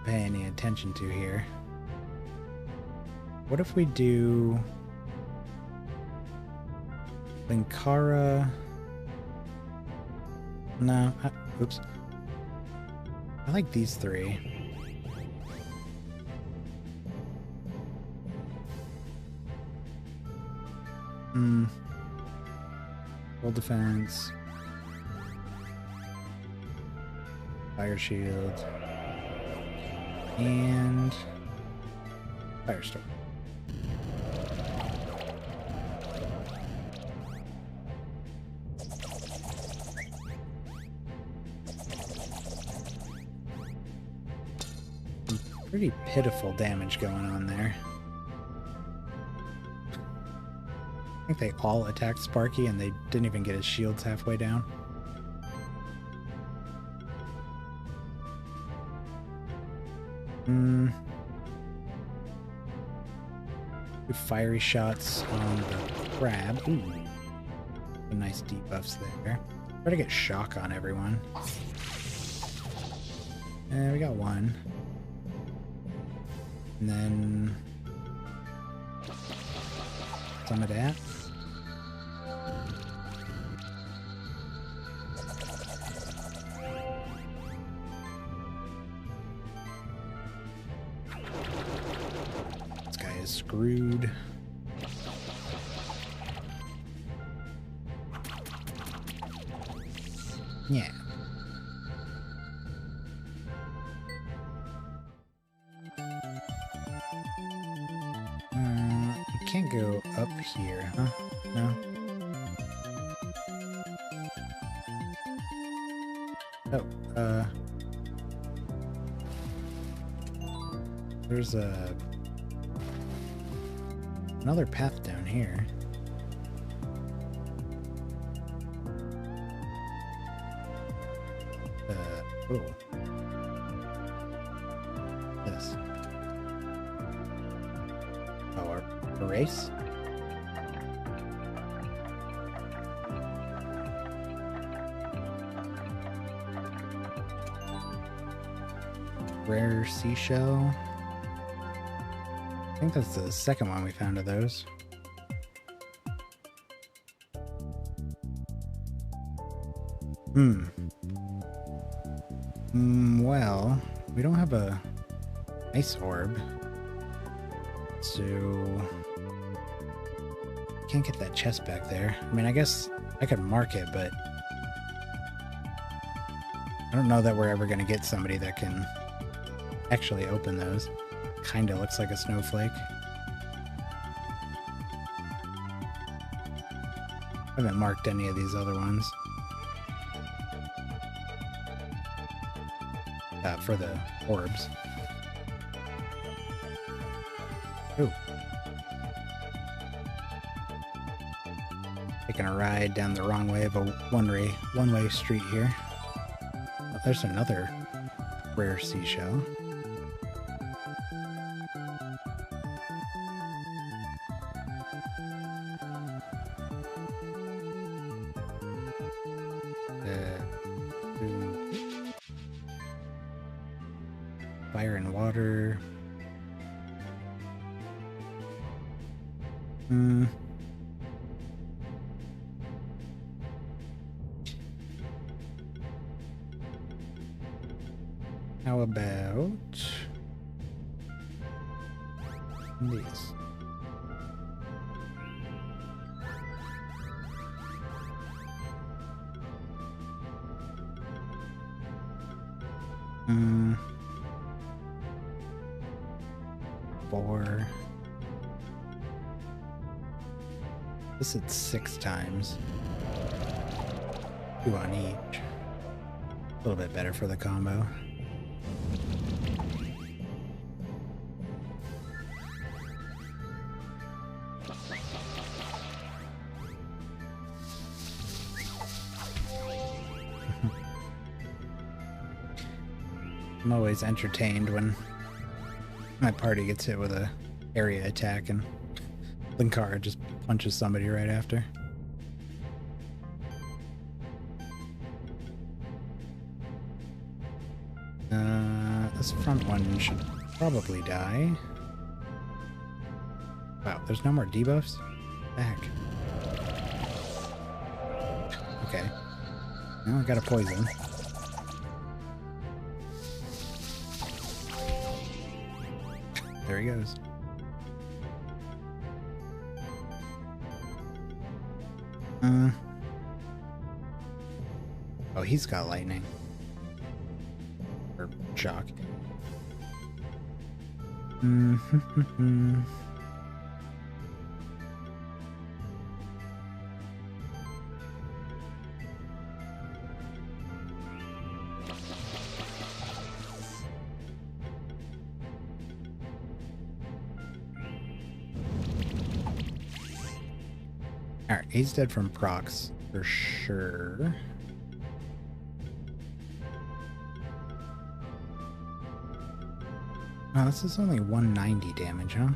to pay any attention to here. What if we do... Linkara. No. Oops. I like these three. Full defense. Fire shield. And firestorm. Pretty pitiful damage going on there. I think they all attacked Sparky and they didn't even get his shields halfway down. Good fiery shots on the crab. Ooh. Some nice debuffs there. Try to get shock on everyone. And we got one. And then some of that. This guy is screwed. Yeah. Can't go up here, huh? No? Oh, there's another path down here. Oh. This. Oh, a race? Rare seashell. I think that's the second one we found of those. Well, we don't have a ice orb, so can't get that chest back there. I mean, I guess I could mark it, but I don't know that we're ever going to get somebody that can actually open those. Kinda looks like a snowflake. I haven't marked any of these other ones. For the orbs. Ooh. Taking a ride down the wrong way of a one-way street here. Oh, there's another rare seashell. Fire and water. How about these? Four. This is 6 times. 2 on each. A little bit better for the combo. I'm always entertained when my party gets hit with a area attack and Linkara just punches somebody right after. This front one should probably die. Wow, there's no more debuffs? Back. Okay. Now I got a poison. There he goes. Oh, he's got lightning. Or shock. Alright, he's dead from procs for sure. Oh, this is only 190 damage, huh?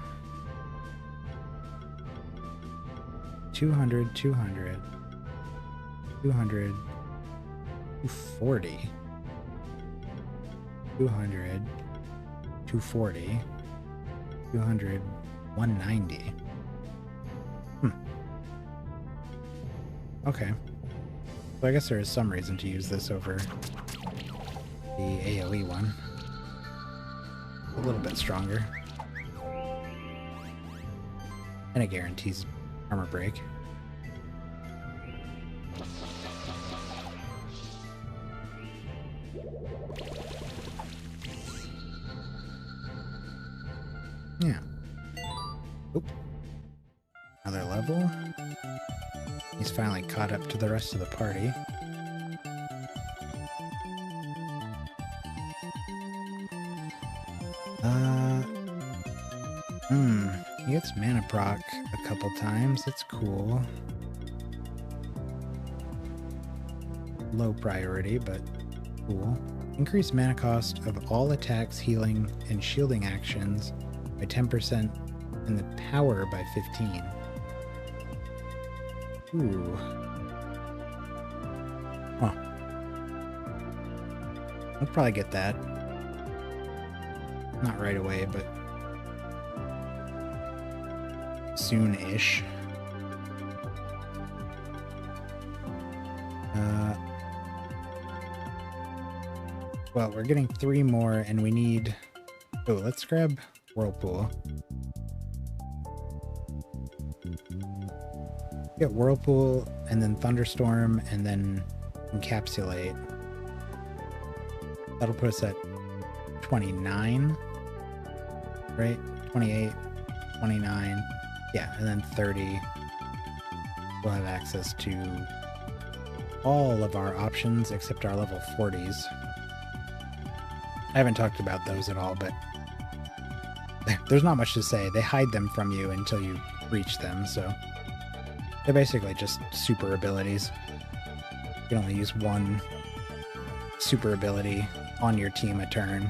200, 200, 200, 240, 200, 240, 200, 190. Okay. So I guess there is some reason to use this over the AoE one. A little bit stronger. And it guarantees armor break. Yeah. Oop. Another level. He's finally caught up to the rest of the party. He gets mana proc a couple times. That's cool. Low priority, but cool. Increase mana cost of all attacks, healing, and shielding actions by 10% and the power by 15. Ooh. Huh. I'll probably get that. Not right away, but soon-ish. Well, we're getting 3 more, and we need... Oh, let's grab Whirlpool. Get Whirlpool, and then Thunderstorm, and then Encapsulate. That'll put us at 29, right? 28, 29, yeah, and then 30. We'll have access to all of our options except our level 40s. I haven't talked about those at all, but there's not much to say. They hide them from you until you reach them, so they're basically just super abilities. You can only use one super ability on your team a turn.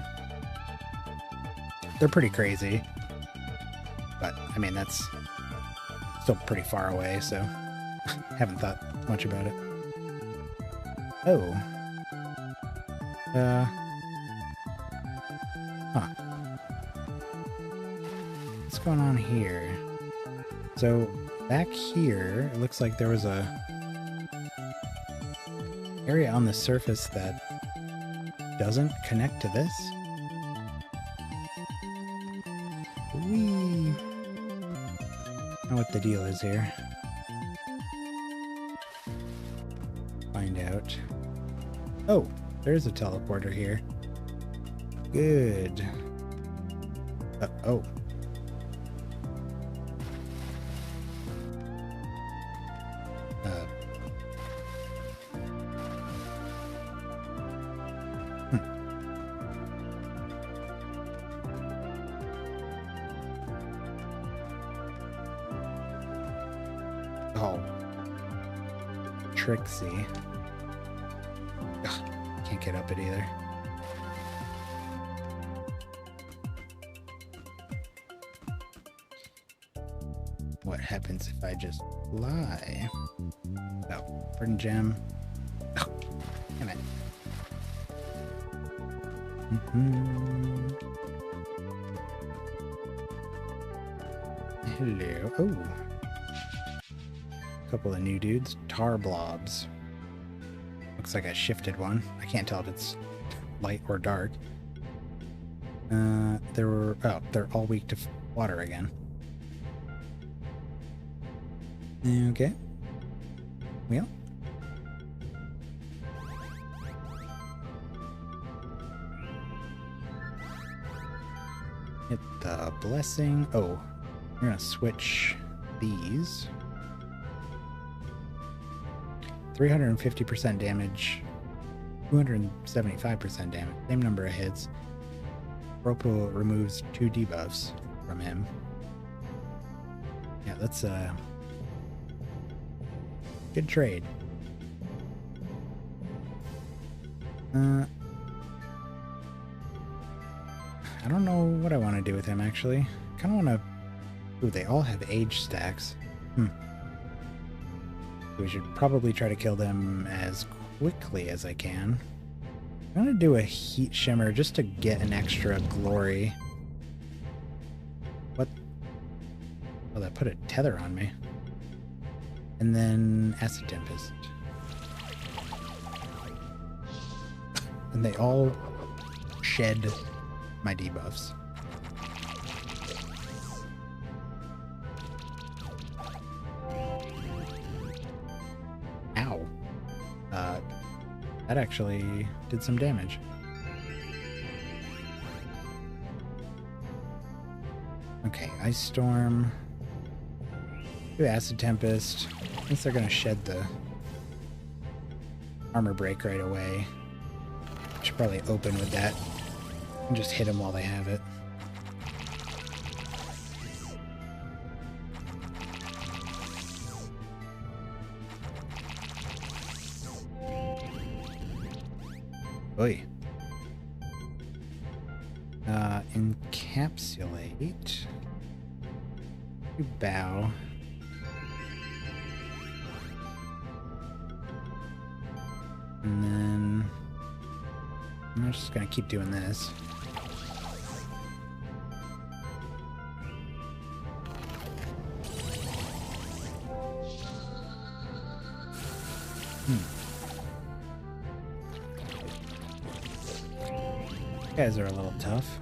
They're pretty crazy, but I mean, that's still pretty far away, so haven't thought much about it. Oh. Huh. What's going on here? So, back here, it looks like there was a area on the surface that doesn't connect to this. Whee! I don't know what the deal is here. Find out. Oh, there's a teleporter here. Good. Oh. Oh. Trixie. Ugh, can't get up it either. What happens if I just lie? Oh, Burden Gem. Oh, damn it. Hello. Oh. A couple of new dudes. Tar blobs. Looks like I shifted one. I can't tell if it's light or dark. They're all weak to water again. Okay. Well. Hit the blessing. Oh, we're gonna switch these. 350% damage, 275% damage, same number of hits. Whirlpool removes 2 debuffs from him. Yeah, that's a good trade. I don't know what I want to do with him, actually. Kind of want to... Ooh, they all have age stacks. We should probably try to kill them as quickly as I can. I'm going to do a heat shimmer just to get an extra glory. What? Oh, that put a tether on me. And then Acid Tempest. And they all shed my debuffs. Ow. That actually did some damage. Okay, Ice Storm. Do Acid Tempest. Since they're gonna shed the armor break right away. Should probably open with that and just hit them while they have it. Oi. Encapsulate. You bow. And then I'm just gonna keep doing this. You guys are a little tough.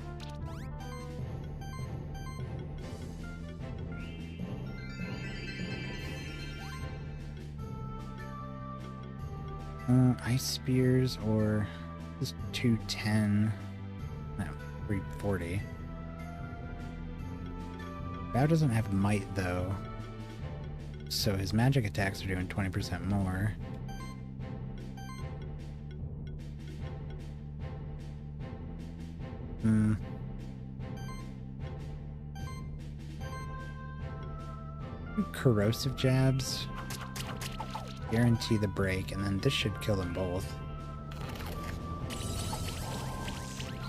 Ice Spears or just 210. No, 340. Bao doesn't have might though, so his magic attacks are doing 20% more. Corrosive jabs guarantee the break, and then this should kill them both.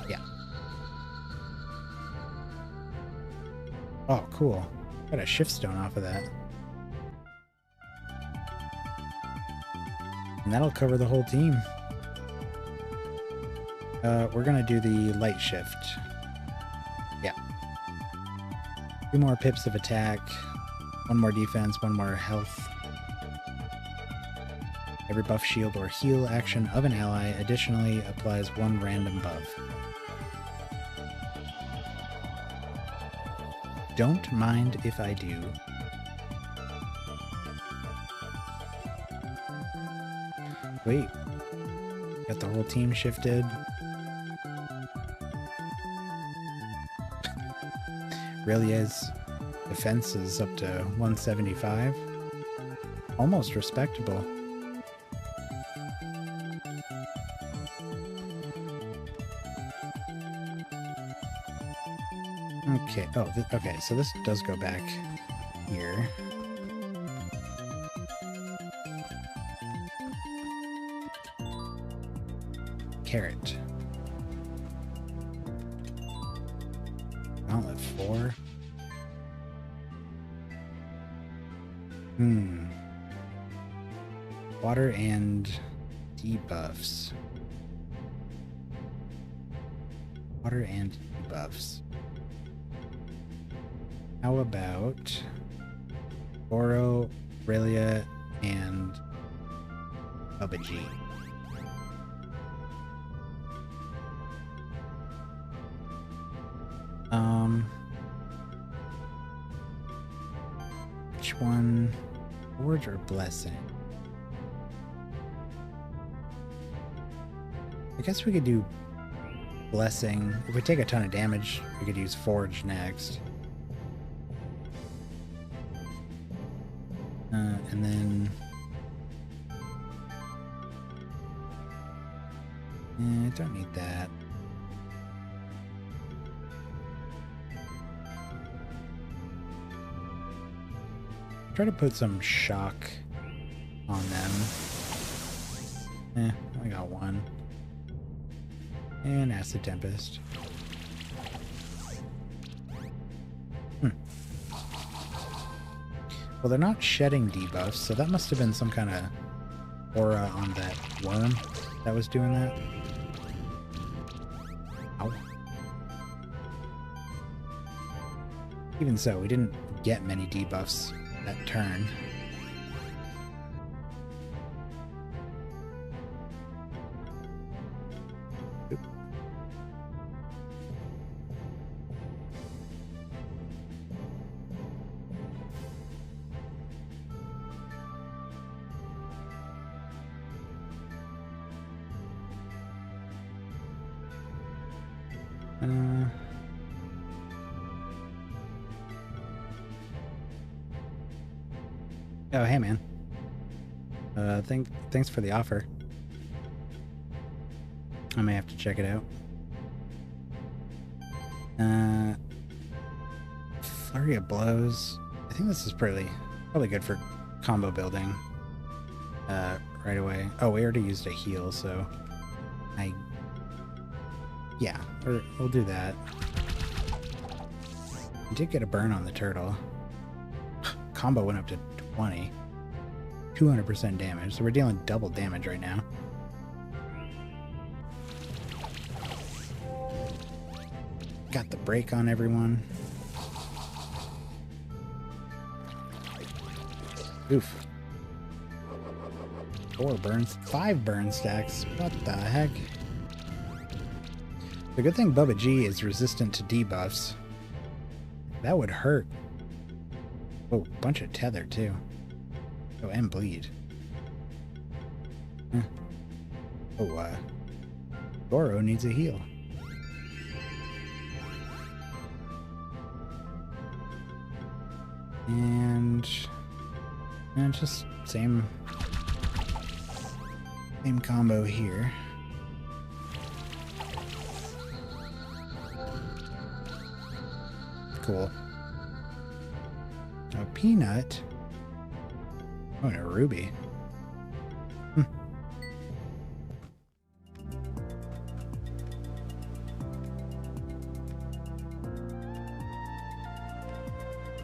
Yeah. Oh, cool. Got a shift stone off of that. And that'll cover the whole team. We're gonna do the light shift. Yeah. 2 more pips of attack, 1 more defense, 1 more health. Every buff, shield, or heal action of an ally additionally applies 1 random buff. Don't mind if I do. Wait. Got the whole team shifted. Relia's defense is up to 175. Almost respectable. Okay, okay, so this does go back here. Carrot. Gauntlet 4. Water and debuffs. Water and debuffs. How about Goro, Aurelia, and Bubba G? Which one? Forge or Blessing? I guess we could do Blessing. If we take a ton of damage, we could use Forge next. And then... I don't need that. Try to put some shock on them. I got one. And Acid Tempest. Well, they're not shedding debuffs, so that must have been some kind of aura on that worm that was doing that. Ow. Even so, we didn't get many debuffs that turn. Oop. Oh, hey, man. Thanks for the offer. I may have to check it out. Flurry of Blows. I think this is probably good for combo building. Right away. Oh, we already used a heal, so yeah, we'll do that. We did get a burn on the turtle. Combo went up to 20. 200% damage, so we're dealing double damage right now. Got the break on everyone. Oof. 4 burns, 5 burn stacks. What the heck? The good thing Bubba G is resistant to debuffs. That would hurt. Oh, bunch of tether too. Oh, and bleed. Huh. Oh, Goro needs a heal. And just same combo here. Cool. A peanut. Oh, and a ruby.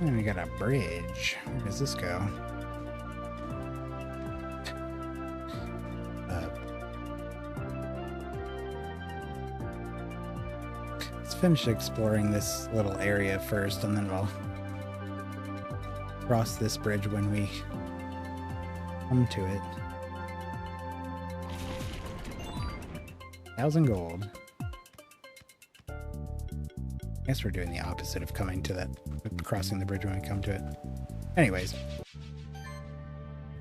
And we got a bridge. Where does this go? Let's finish exploring this little area first, and then we'll cross this bridge when we come to it. 1,000 gold. I guess we're doing the opposite of coming to that, crossing the bridge when we come to it. Anyways,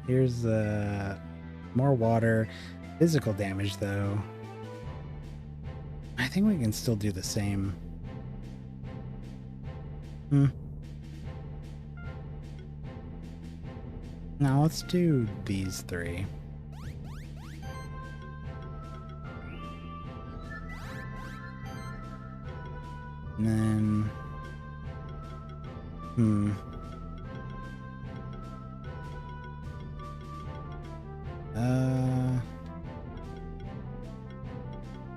here's more water. Physical damage, though. I think we can still do the same. Now let's do these 3. And then...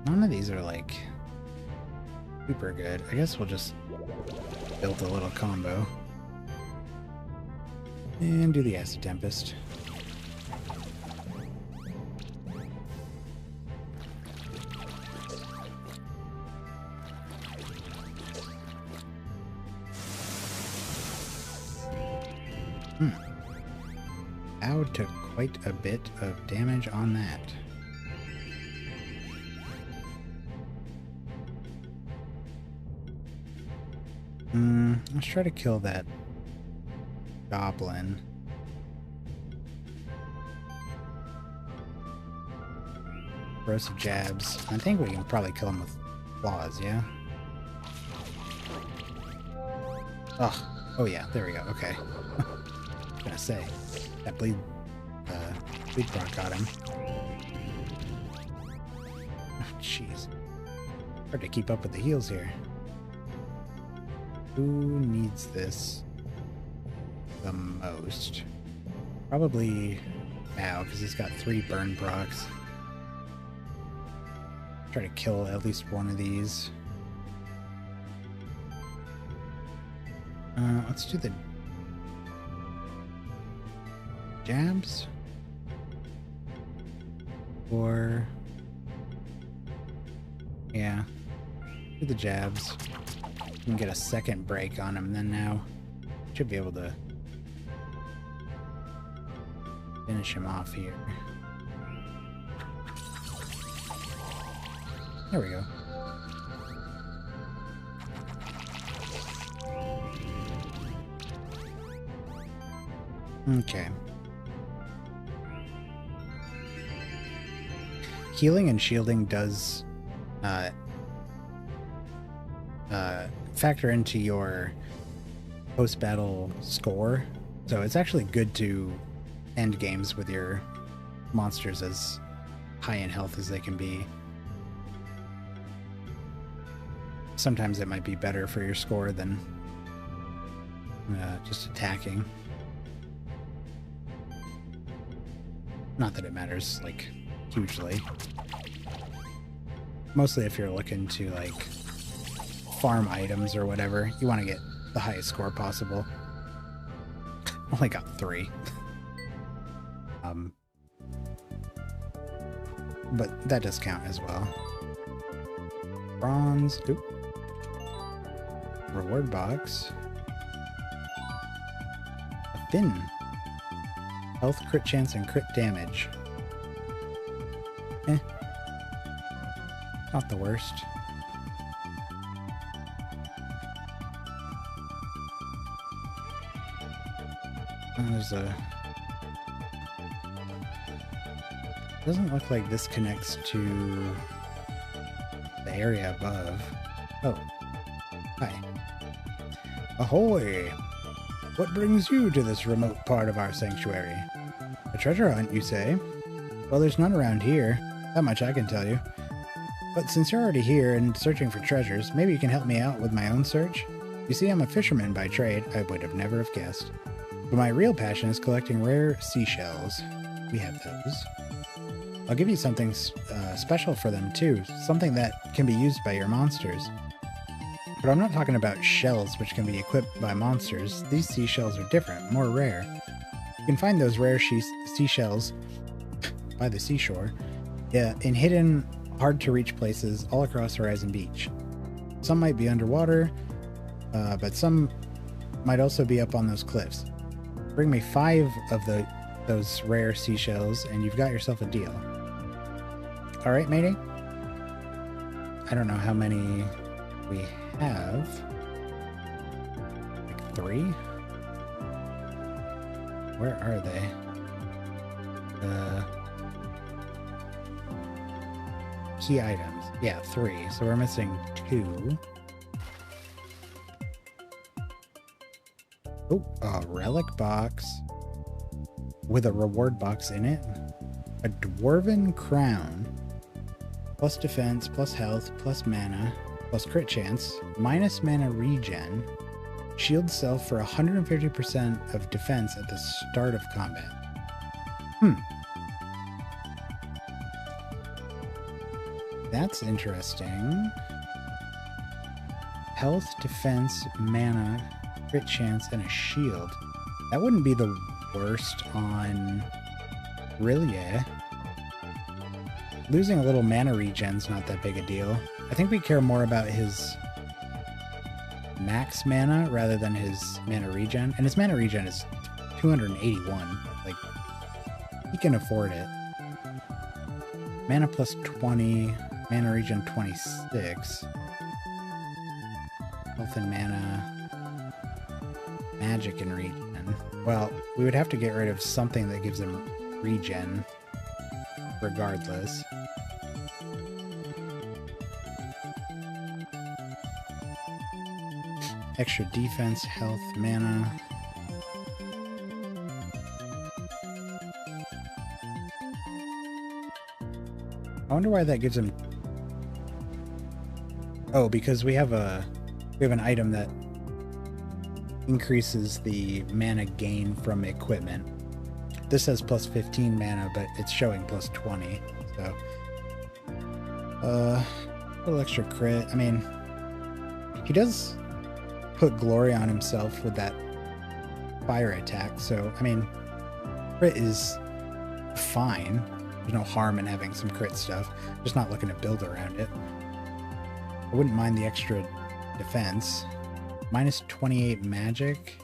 None of these are, like, super good. I guess we'll just build a little combo. And do the Acid Tempest. Ow, took quite a bit of damage on that. Let's try to kill that goblin. Corrosive jabs. I think we can probably kill him with claws, yeah? Oh yeah, there we go, okay. I was gonna say, that bleed rock got him. Oh, jeez. Hard to keep up with the heals here. Who needs this the most? Probably Mao, because he's got 3 burn procs. Try to kill at least one of these. Let's do the jabs. Or yeah, do the jabs. We can get a second break on him, then now should be able to finish him off here. There we go. Okay. Healing and shielding does factor into your post-battle score, so it's actually good to end games with your monsters as high in health as they can be. Sometimes it might be better for your score than just attacking. Not that it matters, like, hugely. Mostly if you're looking to, like, farm items or whatever, you want to get the highest score possible. Only got 3. But that does count as well. Bronze. Oop. Reward box. A fin. Health, crit chance, and crit damage. Not the worst. There's a... Doesn't look like this connects to the area above. Oh. Hi. Ahoy! What brings you to this remote part of our sanctuary? A treasure hunt, you say? Well, there's none around here. That much I can tell you. But since you're already here and searching for treasures, maybe you can help me out with my own search? You see, I'm a fisherman by trade. I would have never have guessed. But my real passion is collecting rare seashells. We have those. I'll give you something special for them, too. Something that can be used by your monsters. But I'm not talking about shells which can be equipped by monsters. These seashells are different, more rare. You can find those rare seashells by the seashore, in hidden, hard-to-reach places all across Horizon Beach. Some might be underwater, but some might also be up on those cliffs. Bring me 5 of those rare seashells, and you've got yourself a deal. All right, matey? I don't know how many we have. Like 3? Where are they? Key items. Yeah, 3. So we're missing 2. Oh, a relic box with a reward box in it. A dwarven crown. Plus defense, plus health, plus mana, plus crit chance, minus mana regen. Shield self for 150% of defense at the start of combat. That's interesting. Health, defense, mana, crit chance, and a shield. That wouldn't be the worst on Rillier. Losing a little mana regen's not that big a deal. I think we care more about his max mana rather than his mana regen. And his mana regen is 281. Like, he can afford it. Mana plus 20, mana regen 26. Health and mana. magic and regen. Well, we would have to get rid of something that gives him regen, regardless. Extra defense, health, mana. I wonder why that gives him... Oh, because we have an item that increases the mana gain from equipment. This says plus 15 mana, but it's showing plus 20. So, a little extra crit. I mean, he does put glory on himself with that fire attack. So, I mean, crit is fine. There's no harm in having some crit stuff. Just not looking to build around it. I wouldn't mind the extra defense. Minus 28 magic.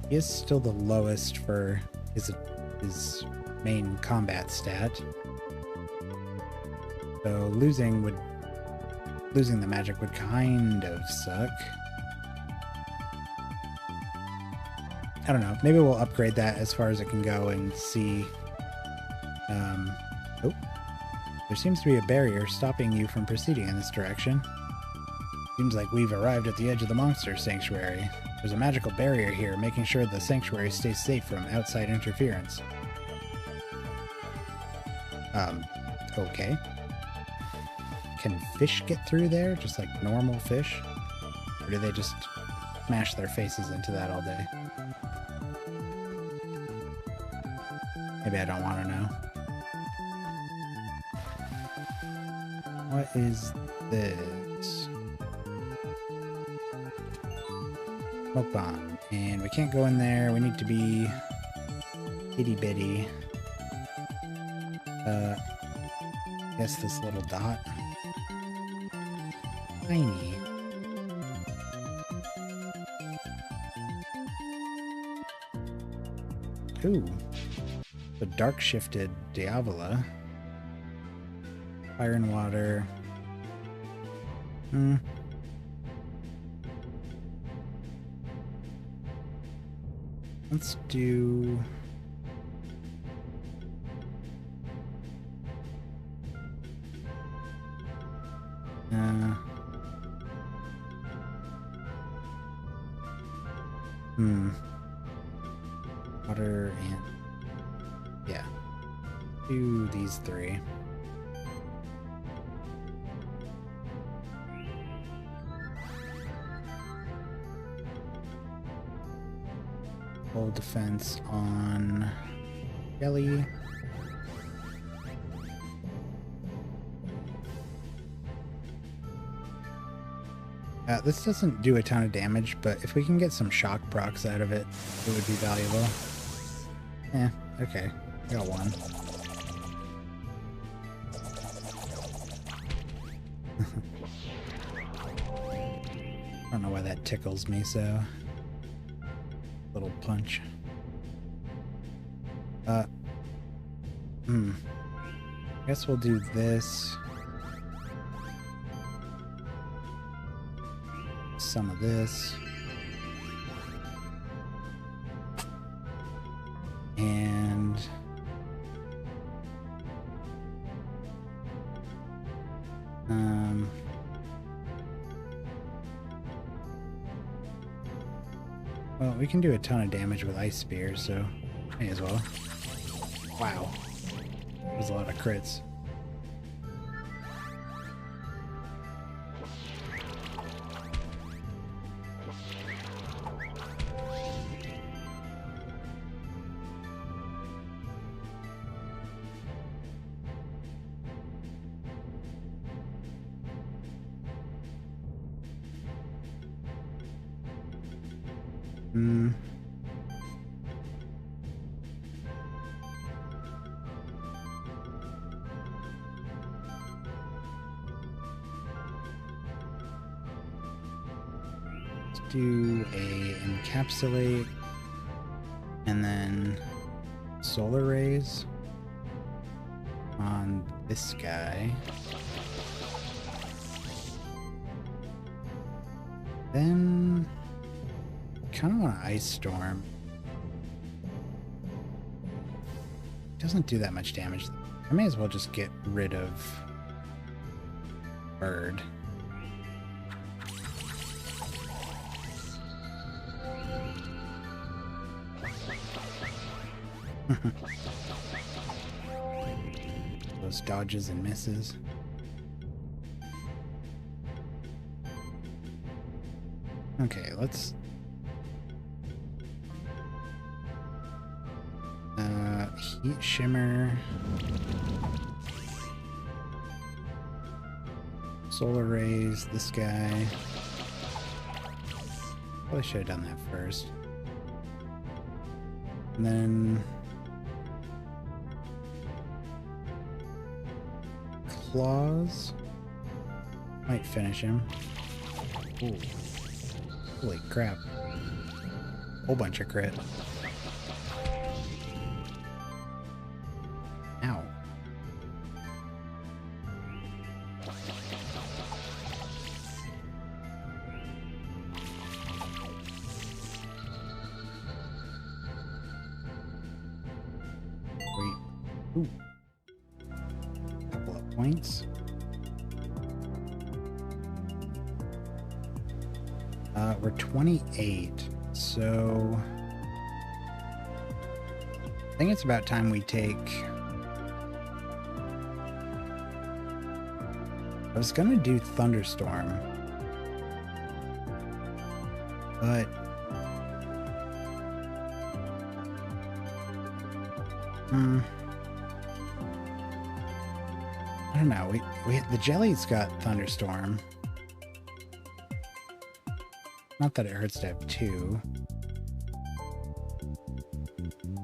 He is still the lowest for his main combat stat. So losing the magic would kind of suck. I don't know. Maybe we'll upgrade that as far as it can go and see. Oh, there seems to be a barrier stopping you from proceeding in this direction. Seems like we've arrived at the edge of the monster sanctuary. There's a magical barrier here, making sure the sanctuary stays safe from outside interference. Okay. Can fish get through there? Just like normal fish? Or do they just smash their faces into that all day? Maybe I don't want to know. What is this? Smoke bomb. And we can't go in there. We need to be itty bitty. Guess this little dot. Tiny. Ooh. The dark shifted Diavola. Fire and water. Let's do... Water and... yeah. Do these three. Full defense on Jelly. This doesn't do a ton of damage, but if we can get some shock procs out of it, it would be valuable. Okay. I got one. I don't know why that tickles me so. Little punch. Guess we'll do this. Some of this. And well, we can do a ton of damage with Ice Spear, so may as well. Wow. There's a lot of crits. Do a encapsulate and then solar rays. on this guy. Then kind of want an ice storm. Doesn't do that much damage. I may as well just get rid of bird. Those dodges and misses. Okay, let's heat shimmer, solar rays, this guy. Probably should have done that first. And then claws might finish him. Ooh. Holy crap. Whole bunch of crit. Ow. Wait. Ooh. Couple of points. We're 28, so I think it's about time we take... I was gonna do Thunderstorm, but I don't know. The jelly's got Thunderstorm. Not that it hurts to have two.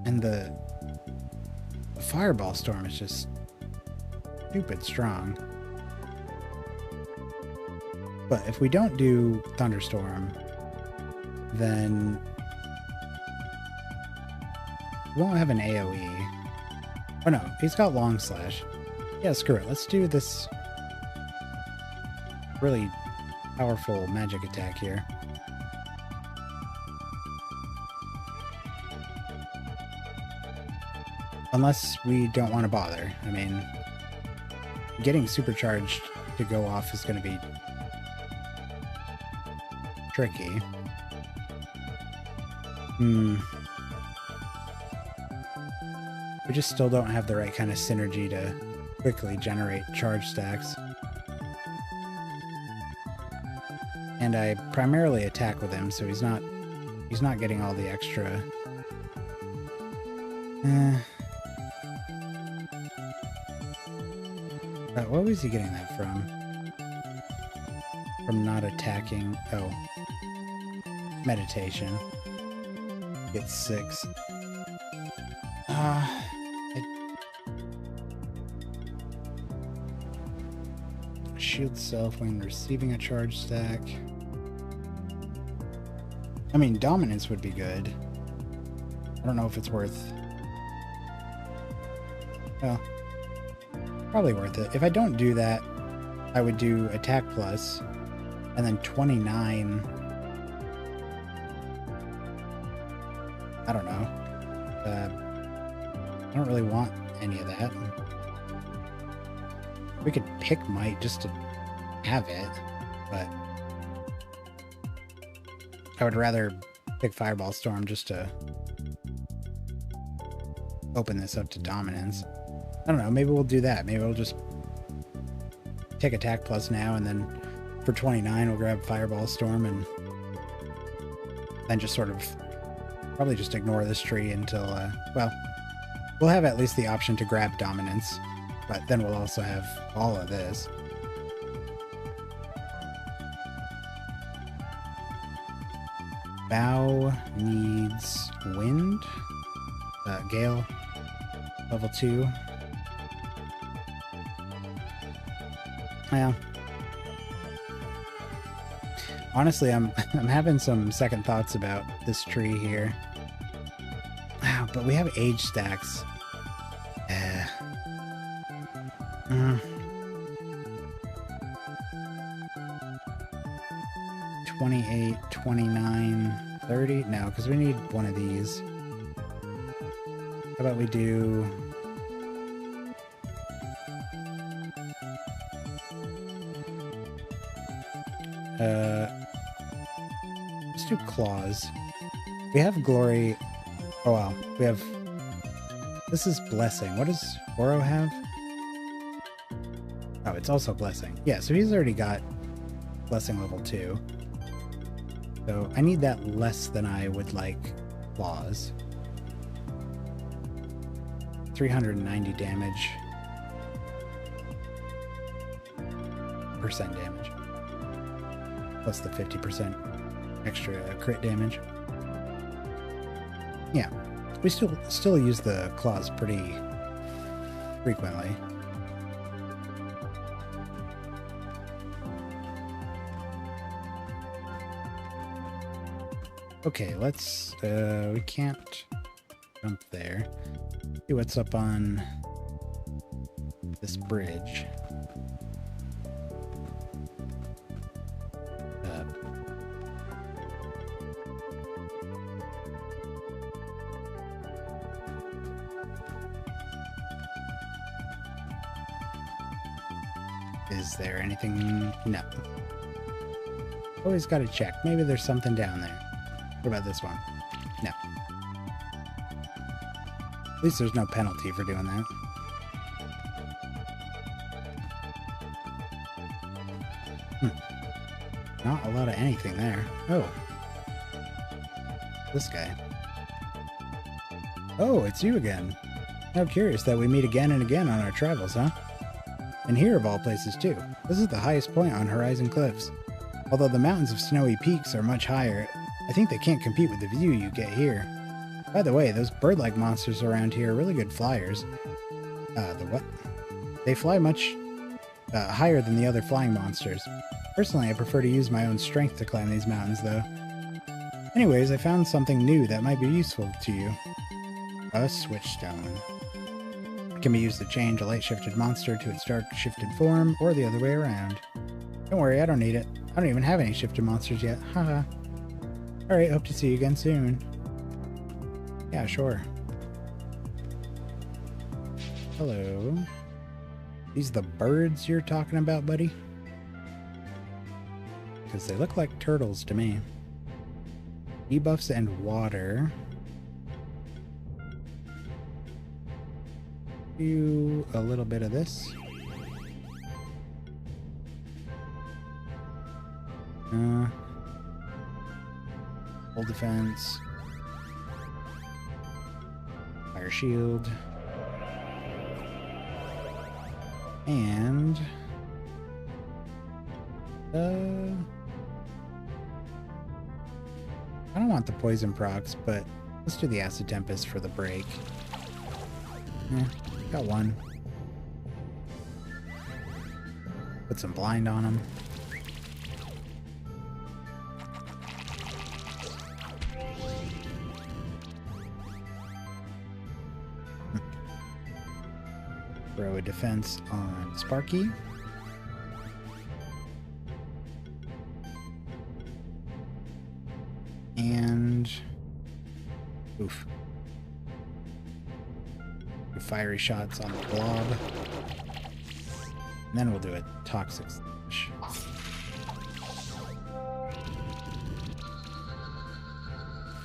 And the Fireball Storm is just stupid strong. But if we don't do Thunderstorm, then we won't have an AoE. Oh no, he's got Long Slash. Yeah, screw it. Let's do this really powerful magic attack here. Unless we don't want to bother. I mean, getting supercharged to go off is going to be tricky. We just still don't have the right kind of synergy to quickly generate charge stacks. And I primarily attack with him, so he's not getting all the extra. What was he getting that from? From not attacking. Oh. Meditation. Get 6. Shield self when receiving a charge stack. I mean, dominance would be good. I don't know if it's worth... Well, probably worth it. If I don't do that, I would do attack plus, and then 29. I don't know. I don't really want any of that. We could pick Might just to have it, but I would rather pick Fireball Storm just to open this up to dominance. I don't know, maybe we'll do that. Maybe we'll just take attack plus now, and then for 29 we'll grab Fireball Storm, and then just sort of probably just ignore this tree until, well, we'll have at least the option to grab dominance, but then we'll also have all of this. Bow needs wind. Gale, level 2. Yeah. Honestly, I'm having some second thoughts about this tree here. But we have age stacks. 28, 29, 30? No, because we need one of these. How about we do... let's do claws. We have glory. Oh wow, we have... This is blessing. What does Oro have? Oh, it's also blessing. Yeah, so he's already got blessing level 2. So I need that less than I would like claws. 390 damage. Percent damage. Plus the 50% extra crit damage. Yeah, we still use the claws pretty frequently. Okay, let's we can't jump there. See what's up on this bridge. Is there anything? No. Always gotta check. Maybe there's something down there. What about this one? No. At least there's no penalty for doing that. Not a lot of anything there. Oh. This guy. Oh, it's you again. How curious that we meet again and again on our travels, huh? And here of all places too. This is the highest point on Horizon Cliffs. Although the mountains of Snowy Peaks are much higher, I think they can't compete with the view you get here. By the way, those bird-like monsters around here are really good flyers. The what? They fly much higher than the other flying monsters. Personally, I prefer to use my own strength to climb these mountains, though. Anyways, I found something new that might be useful to you. A switch stone. It can be used to change a light-shifted monster to its dark-shifted form, or the other way around. Don't worry, I don't need it. I don't even have any shifted monsters yet. Haha. Alright, hope to see you again soon. Yeah, sure. Hello. These the birds you're talking about, buddy? Because they look like turtles to me. Debuffs and water. Do a little bit of this. Full defense. Fire shield. And I don't want the poison procs, but let's do the acid tempest for the break. Got one. Put some blind on him. Throw a defense on Sparky. And oof. Do fiery shots on the blob. And then we'll do a toxic slash.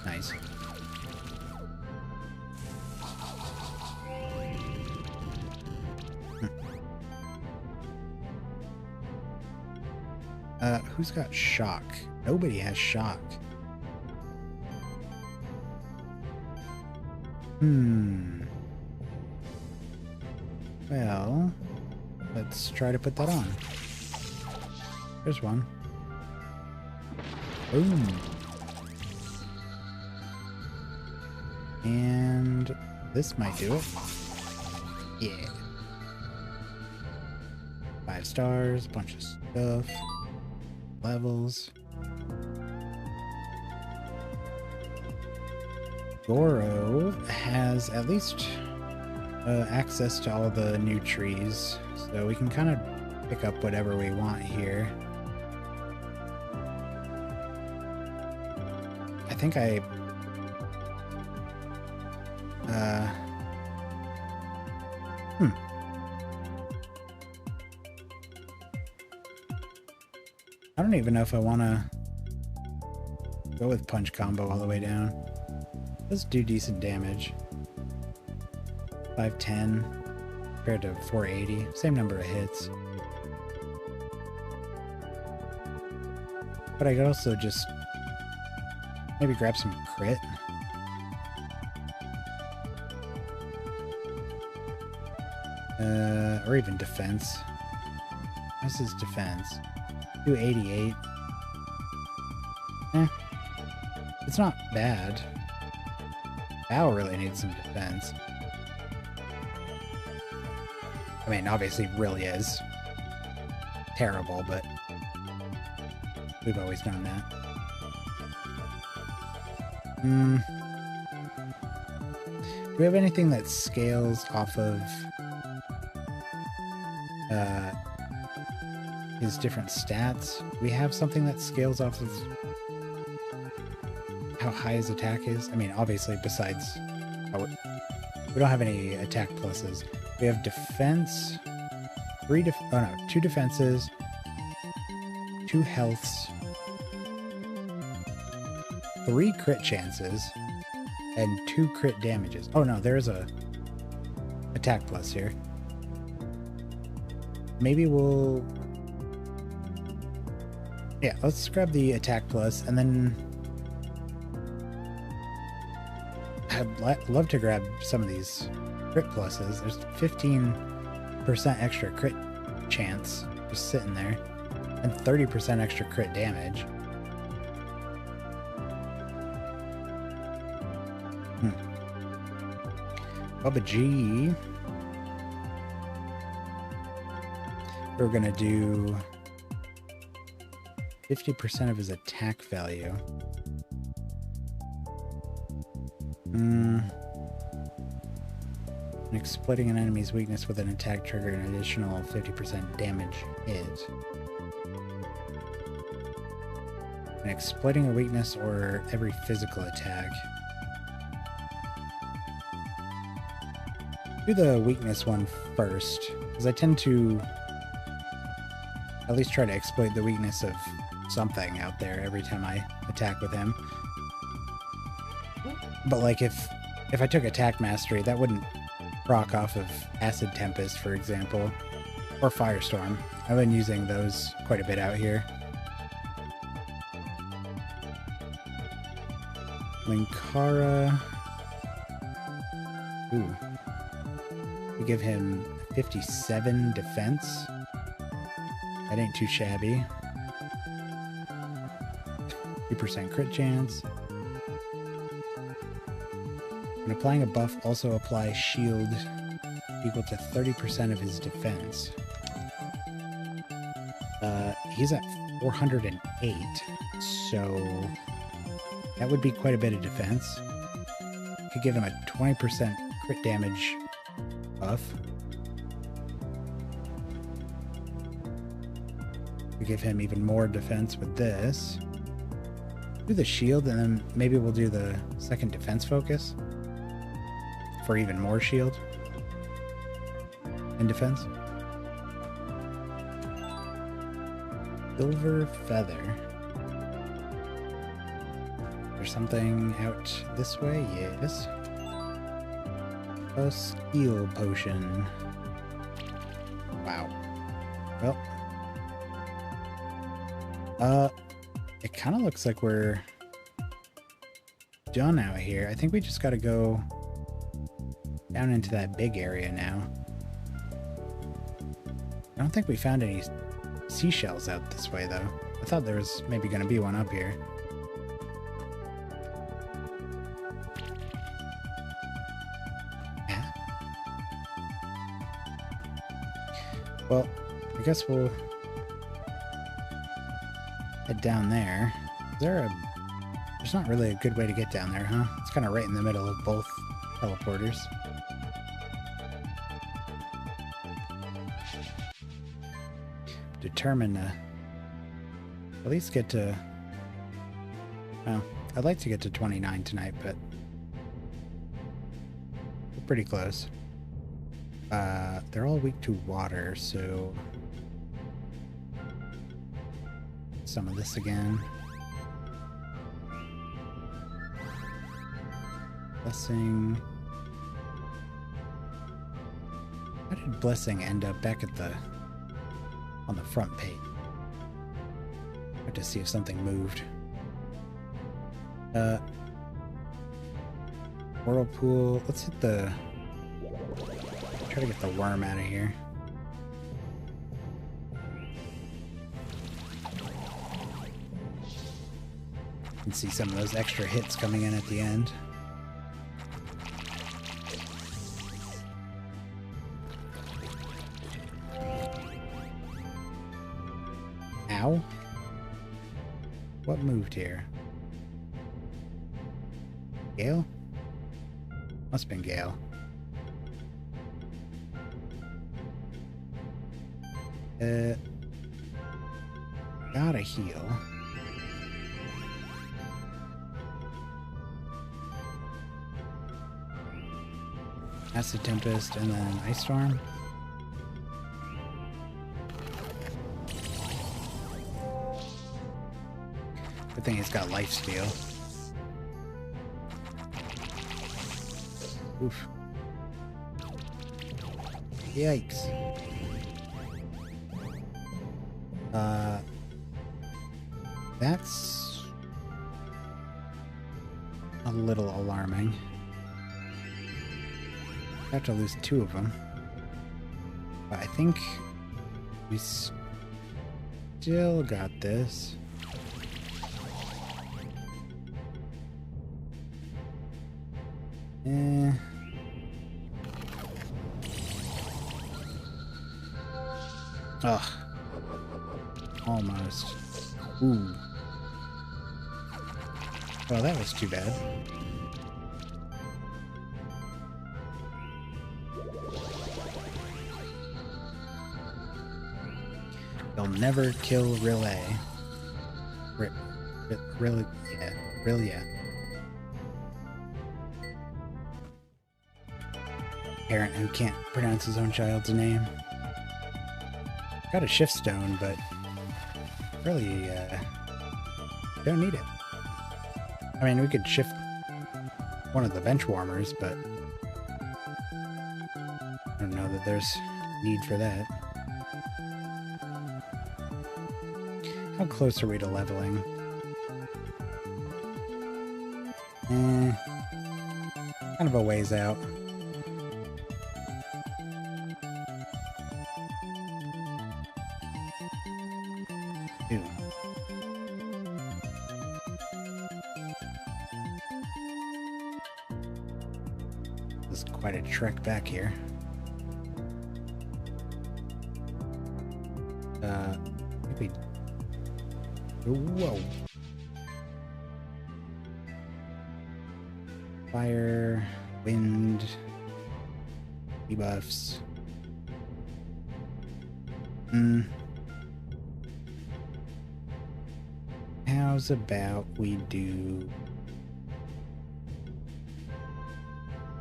Nice. Who's got shock? Nobody has shock. Well, let's try to put that on. There's one. Boom. And this might do it. Yeah. 5 stars, bunch of stuff. Levels. Goro has at least access to all the new trees, so we can kind of pick up whatever we want here. I think I... I don't even know if I want to go with punch combo all the way down. Let's do decent damage. 510 compared to 480. Same number of hits. But I could also just maybe grab some crit. Or even defense. This is defense. 288. It's not bad. Bao really needs some defense. I mean, obviously it really is terrible, but we've always known that. Do we have anything that scales off of his different stats? Do we have something that scales off of how high his attack is? I mean, obviously, besides... we don't have any attack pluses. We have defense, 2 defenses, 2 healths, 3 crit chances, and 2 crit damages. Oh no, there is a attack plus here. Maybe we'll... Yeah, let's grab the attack plus, and then I'd love to grab some of these crit pluses. There's 15% extra crit chance just sitting there, and 30% extra crit damage. Bubba G. We're gonna do 50% of his attack value. And exploiting an enemy's weakness with an attack trigger an additional 50% damage hit. And exploiting a weakness or every physical attack. Do the weakness one first, because I tend to at least try to exploit the weakness of something out there every time I attack with him. But like if I took attack mastery, that wouldn't proc off of Acid Tempest, for example, or Firestorm. I've been using those quite a bit out here. Linkara. Ooh. We give him 57 defense. That ain't too shabby. 2% crit chance. When applying a buff, also apply shield equal to 30% of his defense. He's at 408, so that would be quite a bit of defense. Could give him a 20% crit damage buff. We give him even more defense with this. Do the shield, and then maybe we'll do the second defense focus for even more shield and defense. Silver Feather. There's something out this way? Yes. A skill potion. Wow. Well. It kind of looks like we're done out here. I think we just got to go down into that big area now. I don't think we found any seashells out this way, though. I thought there was maybe going to be one up here. Yeah. Well, I guess we'll head down there. There's not really a good way to get down there, huh? It's kind of right in the middle of both teleporters. Determined to at least get to... Well, I'd like to get to 29 tonight, but we're pretty close. They're all weak to water, so some of this again. Blessing. How did Blessing end up back at on the front page? I have to see if something moved. Whirlpool. Let's hit the... Try to get the worm out of here. You can see some of those extra hits coming in at the end. Ow. What moved here? Gale? Must have been Gale. Gotta heal. Acid Tempest and then Ice Storm. Good thing he's got Lifesteal. Oof. Yikes. That's a little alarming. I have to lose 2 of them. But I think we still got this. Ugh. Almost. Ooh. Well, that was too bad. They'll never kill Relay. Really, yeah. Parent who can't pronounce his own child's name. Got a shift stone, but really don't need it. I mean, we could shift one of the bench warmers, but I don't know that there's need for that. How close are we to leveling? Kind of a ways out. Ew. This is quite a trek back here. Maybe. Whoa. Fire, wind, debuffs. How's about we do...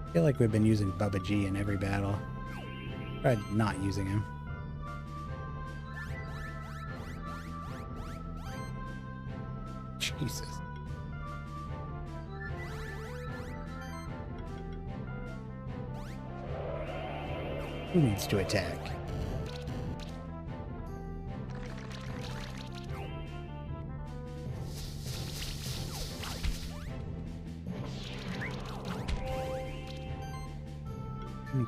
I feel like we've been using Bubba G in every battle. Try not using him. Jesus. Who needs to attack?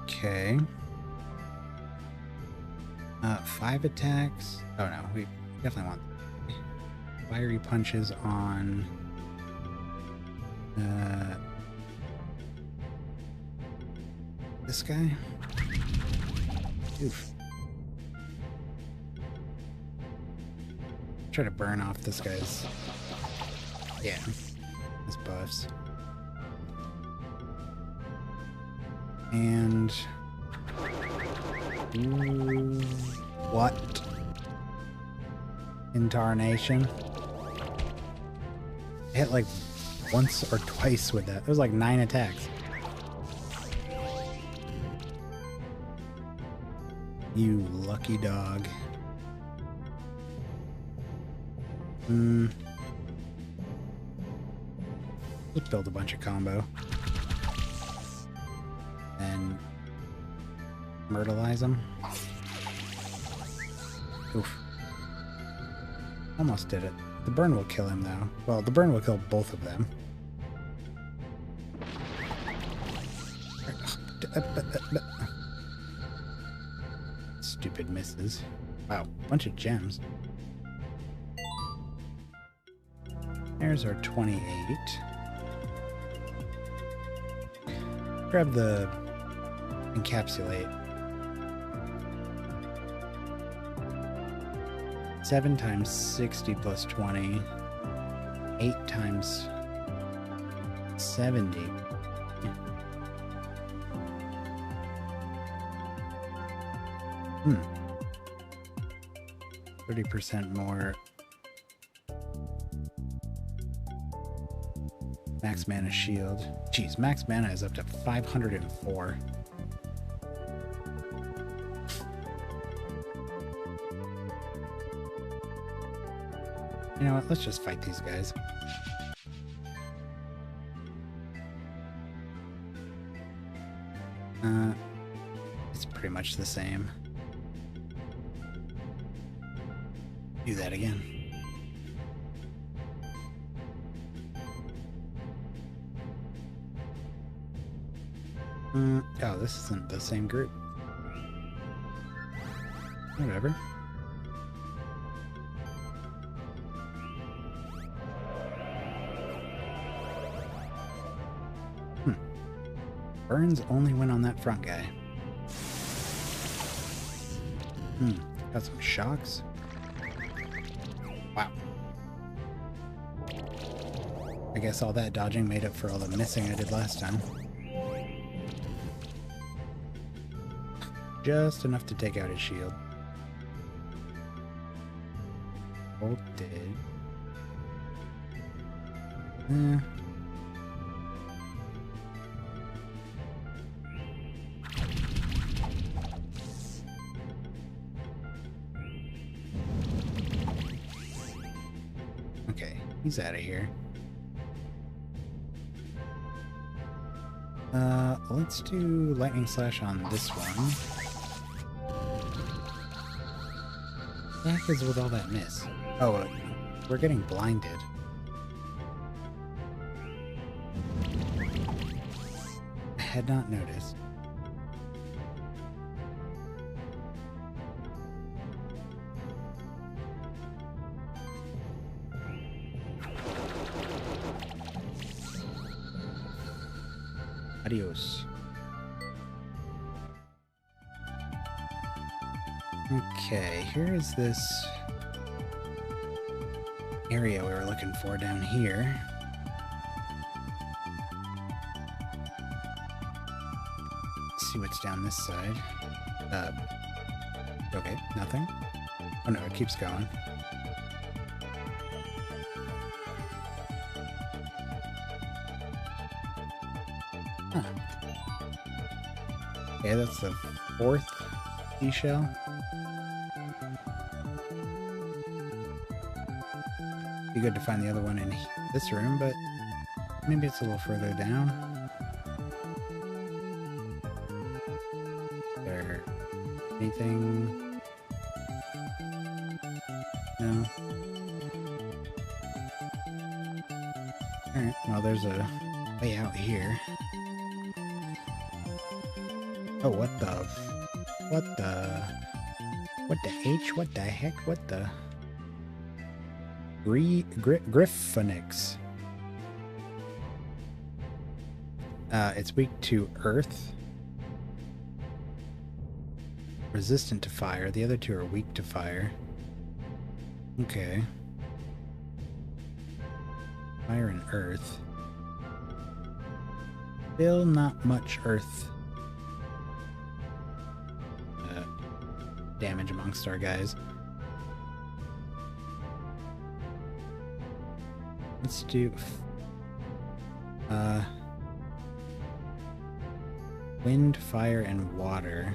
Okay. 5 attacks. Oh no, we definitely want fiery punches on this guy. Oof. Try to burn off this guy's, yeah, his buffs. And ooh, what in tarnation? Hit like once or twice with that. It was like 9 attacks. You lucky dog. Let's build a bunch of combo. And myrtleize them. Oof. Almost did it. The burn will kill him though. Well, the burn will kill both of them. Stupid misses. Wow, bunch of gems. There's our 28. Grab the encapsulate. 7 times 60 plus 20. 8 times 70. Hmm. 30% more. Max mana shield. Jeez, max mana is up to 504. You know what? Let's just fight these guys. It's pretty much the same. Do that again. Oh, this isn't the same group. Whatever. Burns only went on that front guy. Got some shocks. Wow. I guess all that dodging made up for all the missing I did last time. Just enough to take out his shield. Bolt did. Okay, he's out of here. Let's do lightning slash on this one. What the heck is with all that miss? Oh, we're getting blinded. I had not noticed. Adios. Okay, here is this area we were looking for down here. Let's see what's down this side. Okay, nothing. Oh no, it keeps going. Huh. Okay, that's the 4th seashell. Be good to find the other one in this room, but maybe it's a little further down. Is there anything? No. Alright, well there's a way out here. Oh, what the H? What the heck? What the? Griffonix. It's weak to earth. Resistant to fire. The other two are weak to fire. Okay. Fire and earth. Still not much earth damage amongst our guys. Let's do Wind, fire, and water.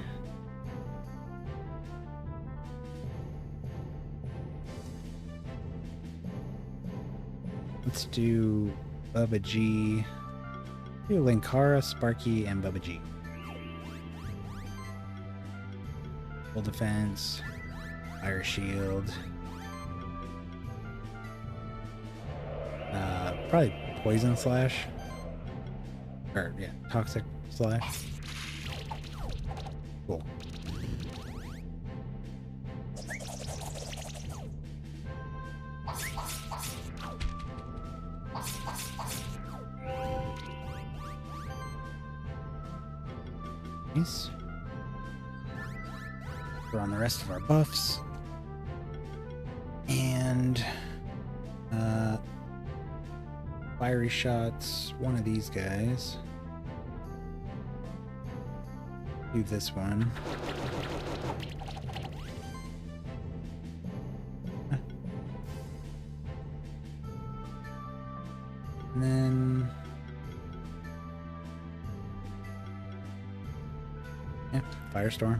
Let's do Bubba G. Do Linkara, Sparky, and Bubba G. Full defense, fire shield. Probably poison slash. Or yeah, toxic slash. Cool. Nice. We're on the rest of our buffs. And fiery shots, one of these guys. Do this one. And then yeah, firestorm.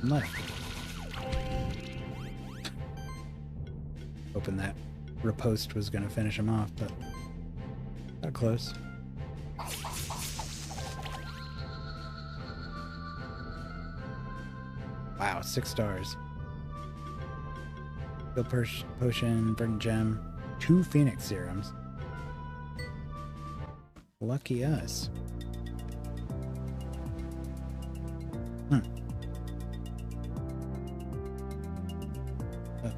And left. Hoping that riposte was going to finish him off, but got close. Wow, 6 stars. Skill potion, verdant gem, 2 phoenix serums. Lucky us.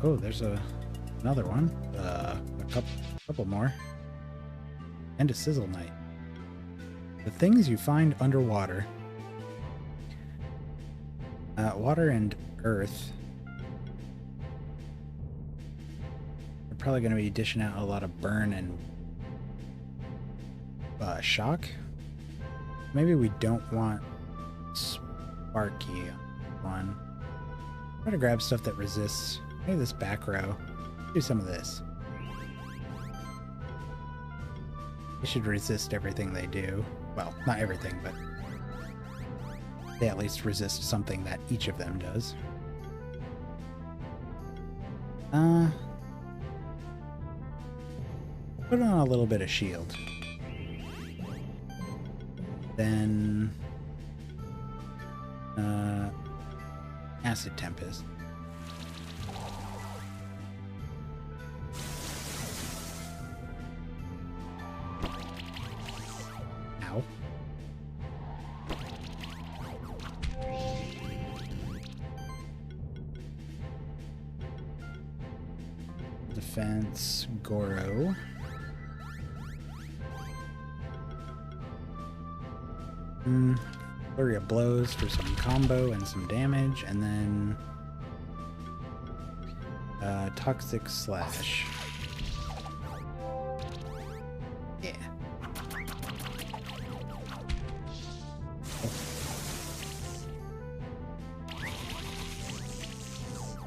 Oh, there's another one. A couple more. And a sizzle knight. The things you find underwater. Water and earth. We're probably going to be dishing out a lot of burn and shock. Maybe we don't want Sparky on. Try to grab stuff that resists. Maybe this back row. Do some of this. They should resist everything they do. Well, not everything, but they at least resist something that each of them does. Put on a little bit of shield. Then Acid Tempest. Ow. Defense, Goro. Flurry of blows for some combo and some damage, and then toxic slash. Yeah.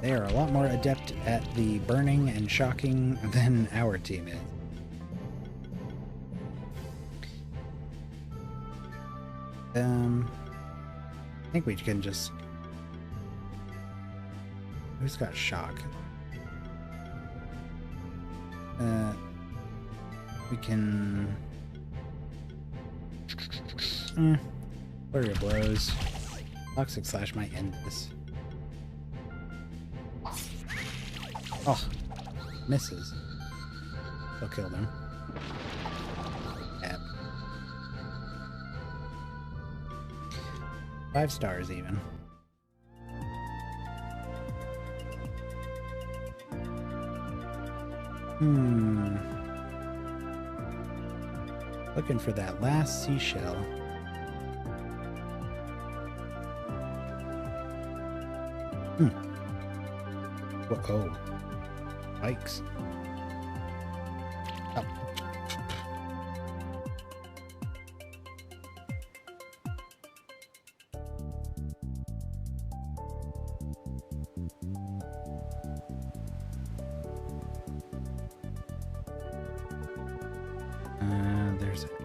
They are a lot more adept at the burning and shocking than our team is. I think we can just... Who's got shock? We can... Flurry of blows. Toxic slash might end this. Oh, misses. Still killed him. Yep. 5 stars even. Looking for that last seashell. Whoa. Spikes. Oh.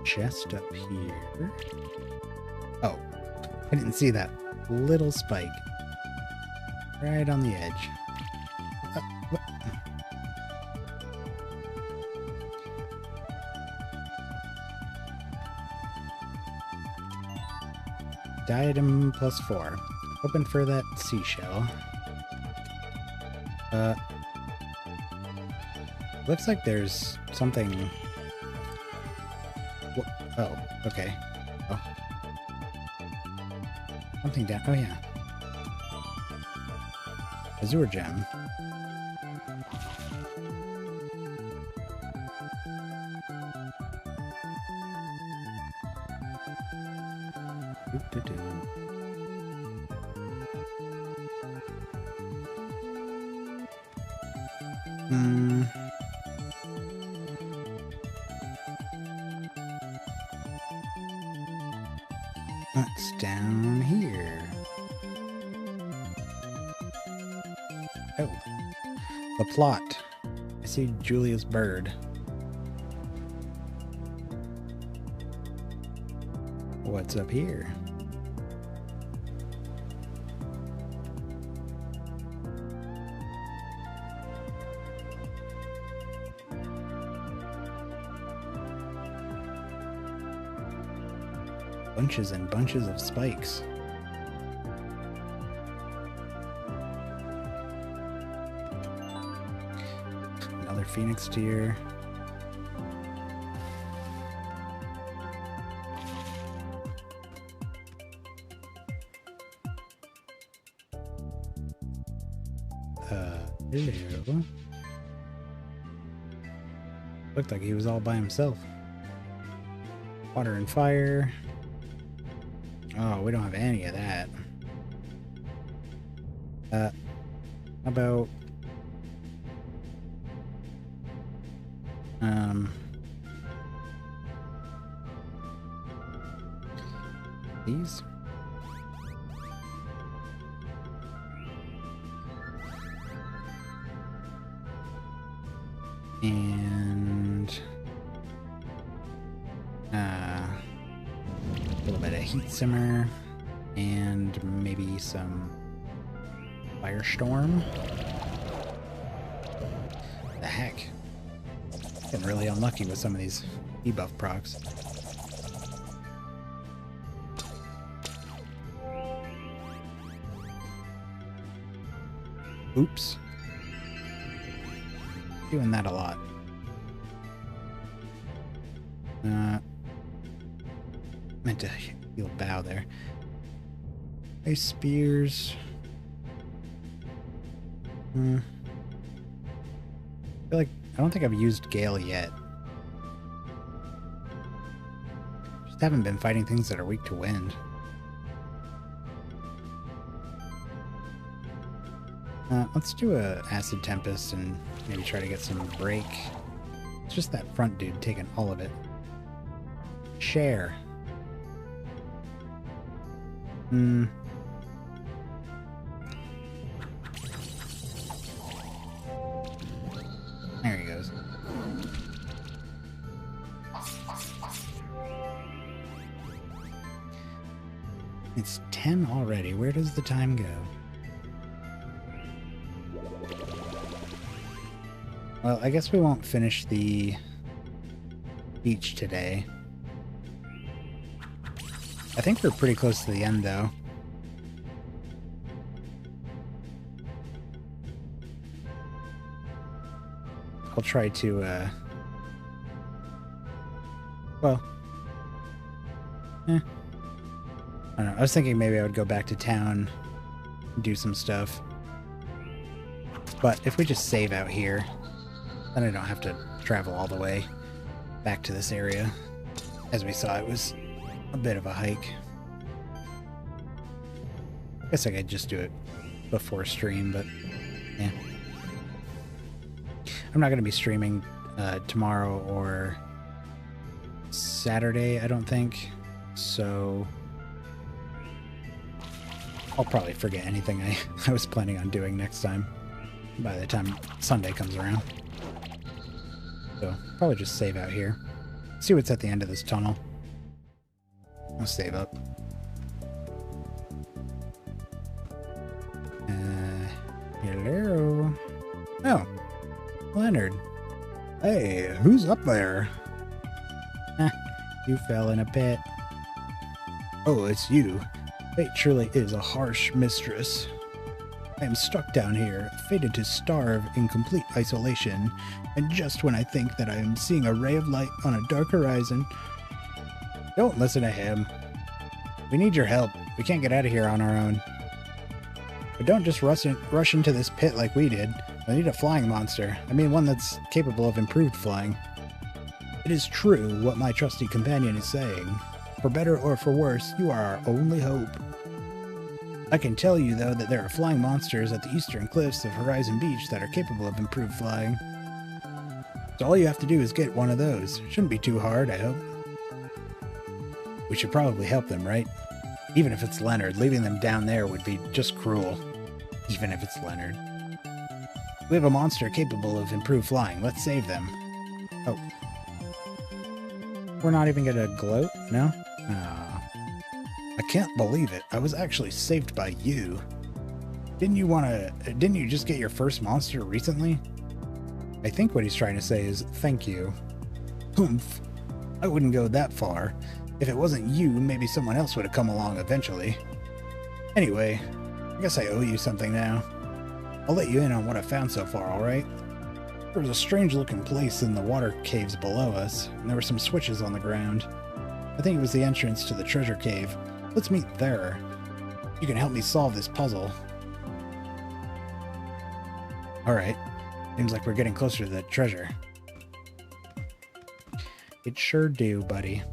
chest up here. Oh, I didn't see that little spike right on the edge. What? Diadem +4. Hoping for that seashell. Looks like there's something. Oh, okay. Oh. Something down. Oh, yeah. Azure gem. Doo-doo-doo. What's down here? Oh, the plot. I see Julia's bird. What's up here? Bunches and bunches of spikes. Another phoenix tear. Hello. Looked like he was all by himself. Water and fire. Oh, we don't have any of that. How about these? And a little bit of heat simmer and maybe some firestorm. The heck? Getting really unlucky with some of these debuff procs. Oops. Doing that a lot. Meant to heal bow there. Ice spears. I feel like I don't think I've used Gale yet. Just haven't been fighting things that are weak to wind. Let's do a Acid Tempest and maybe try to get some break. It's just that front dude taking all of it. Share. There he goes. It's 10 already. Where does the time go? Well, I guess we won't finish the beach today. I think we're pretty close to the end, though. I'll try to, well, I don't know. I was thinking maybe I would go back to town and do some stuff. But if we just save out here, then I don't have to travel all the way back to this area. As we saw, it was a bit of a hike. I guess I could just do it before stream, but yeah. I'm not going to be streaming tomorrow or Saturday, I don't think. So I'll probably forget anything I was planning on doing next time by the time Sunday comes around. So probably just save out here. See what's at the end of this tunnel. I'll save up. Hello. Oh, Leonard. Hey, who's up there? You fell in a pit. Oh, it's you. Fate truly is a harsh mistress. I am stuck down here, fated to starve in complete isolation, and just when I think that I am seeing a ray of light on a dark horizon. Don't listen to him. We need your help. We can't get out of here on our own. But don't just rush into this pit like we did. I need a flying monster. I mean one that's capable of improved flying. It is true what my trusty companion is saying. For better or for worse, you are our only hope. I can tell you, though, that there are flying monsters at the eastern cliffs of Horizon Beach that are capable of improved flying. So all you have to do is get one of those. Shouldn't be too hard, I hope. We should probably help them, right? Even if it's Leonard, leaving them down there would be just cruel. Even if it's Leonard. We have a monster capable of improved flying. Let's save them. Oh. We're not even gonna gloat? No? Oh. I can't believe it. I was actually saved by you. Didn't you just get your first monster recently? I think what he's trying to say is thank you. Humph. I wouldn't go that far. If it wasn't you, maybe someone else would have come along eventually. Anyway, I guess I owe you something now. I'll let you in on what I found so far, alright? There was a strange-looking place in the water caves below us, and there were some switches on the ground. I think it was the entrance to the treasure cave. Let's meet there. You can help me solve this puzzle. Alright. Seems like we're getting closer to the treasure. It sure do, buddy.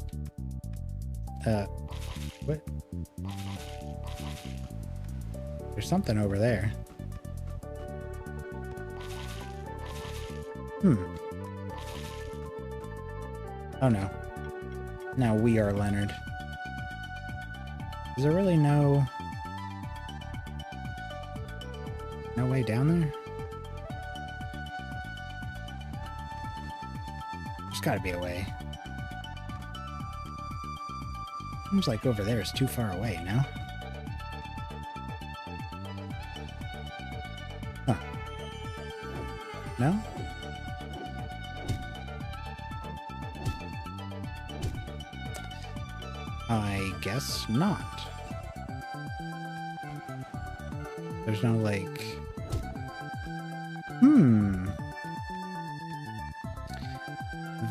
What? There's something over there. Oh no. Now we are Leonard. Is there really no way down there? There's gotta be a way. Seems like over there is too far away, no? Huh. No? I guess not. There's no, like...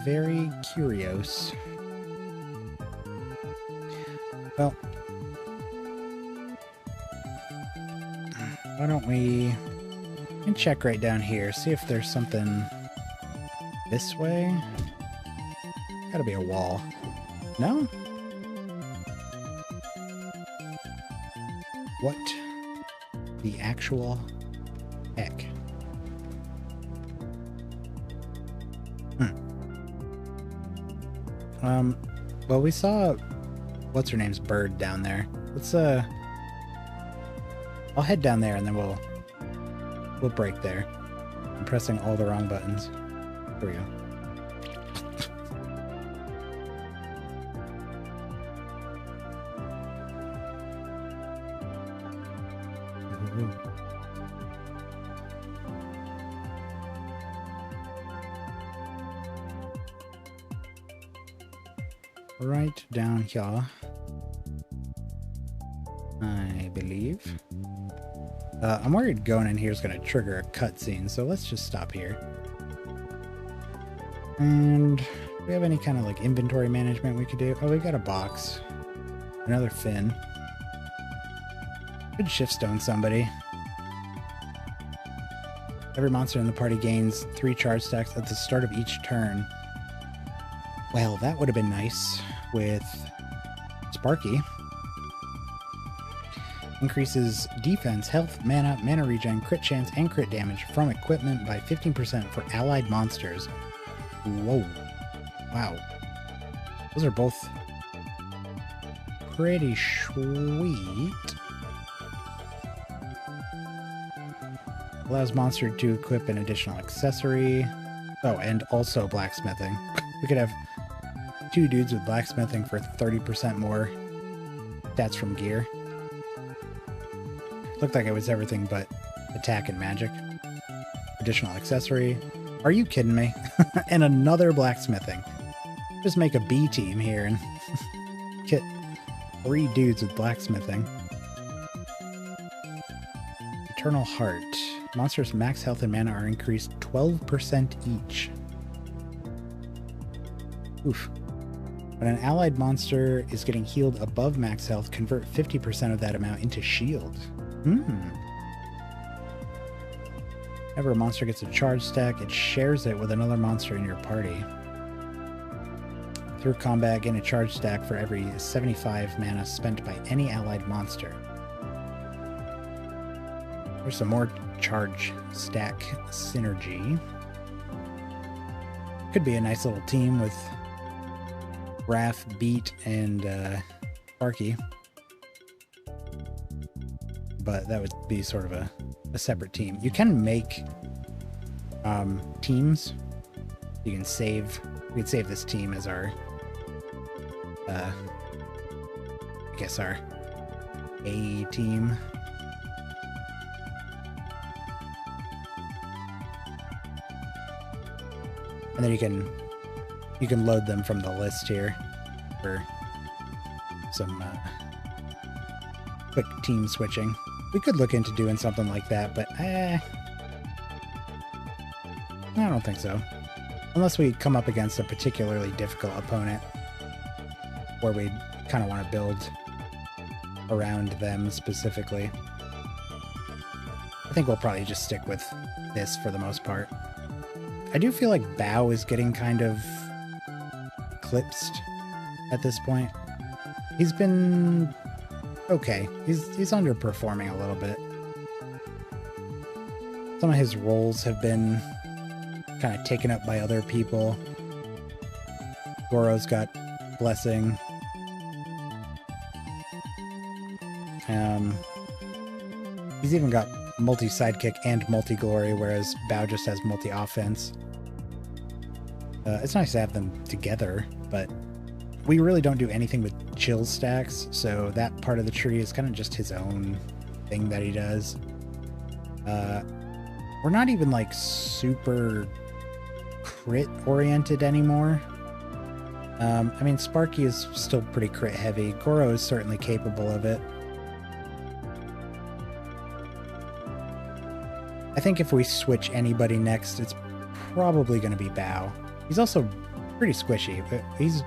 Very curious. Well, why don't we check right down here, see if there's something this way? Gotta be a wall. No? What the actual heck? Well, we saw what's her name's bird down there. Let's I'll head down there and then we'll break there. I'm pressing all the wrong buttons. There we go. Right down here, I believe. I'm worried going in here is going to trigger a cutscene, so let's just stop here. And do we have any kind of like inventory management we could do? Oh, we got a box. Another fin. Could shift stone somebody. Every monster in the party gains 3 charge stacks at the start of each turn. Well, that would have been nice with Sparky. Increases defense, health, mana regen, crit chance, and crit damage from equipment by 15% for allied monsters. Whoa. Wow. Those are both pretty sweet. Allows monster to equip an additional accessory. Oh, and also blacksmithing. We could have 2 dudes with blacksmithing for 30% more stats from gear. Looked like it was everything but attack and magic. Additional accessory. Are you kidding me? And another blacksmithing. Just make a B team here and get 3 dudes with blacksmithing. Eternal Heart. Monsters' max health and mana are increased 12% each. Oof. When an allied monster is getting healed above max health, convert 50% of that amount into shield. Whenever a monster gets a charge stack, it shares it with another monster in your party. Through combat, gain a charge stack for every 75 mana spent by any allied monster. There's some more charge stack synergy. Could be a nice little team with Raph, Beat, and Sparky. But that would be sort of a separate team. You can make teams. You can save. We could save this team as our, I guess our A team. And then you can load them from the list here for some quick team switching. We could look into doing something like that, but I don't think so. Unless we come up against a particularly difficult opponent where we kind of want to build around them specifically. I think we'll probably just stick with this for the most part. I do feel like Bao is getting kind of eclipsed at this point. He's been okay. He's underperforming a little bit. Some of his roles have been kind of taken up by other people. Goro's got Blessing. He's even got multi-sidekick and multi-glory, whereas Bao just has multi-offense. It's nice to have them together, but we really don't do anything with chill stacks, so that part of the tree is kind of just his own thing that he does. We're not even like super crit oriented anymore. I mean, Sparky is still pretty crit heavy. Goro is certainly capable of it. I think if we switch anybody next, it's probably going to be Bao. He's also pretty squishy, but he's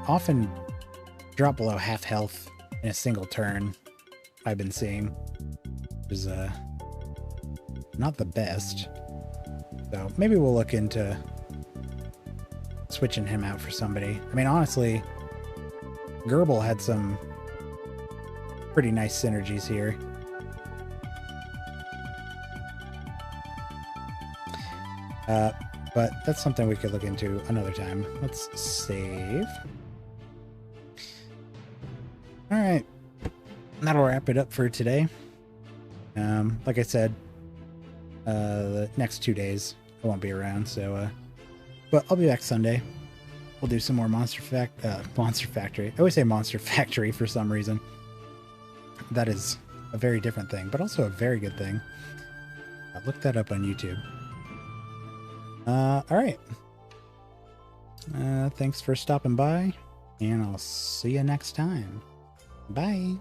often drop below half health in a single turn, I've been seeing. Which is not the best. So maybe we'll look into switching him out for somebody. I mean, honestly, Gerbil had some pretty nice synergies here. But that's something we could look into another time. Let's save. Alright. That'll wrap it up for today. Like I said, the next 2 days I won't be around, so but I'll be back Sunday. We'll do some more Monster Factory. I always say Monster Factory for some reason. That is a very different thing, but also a very good thing. Look that up on YouTube. Alright. Thanks for stopping by, and I'll see you next time. Bye.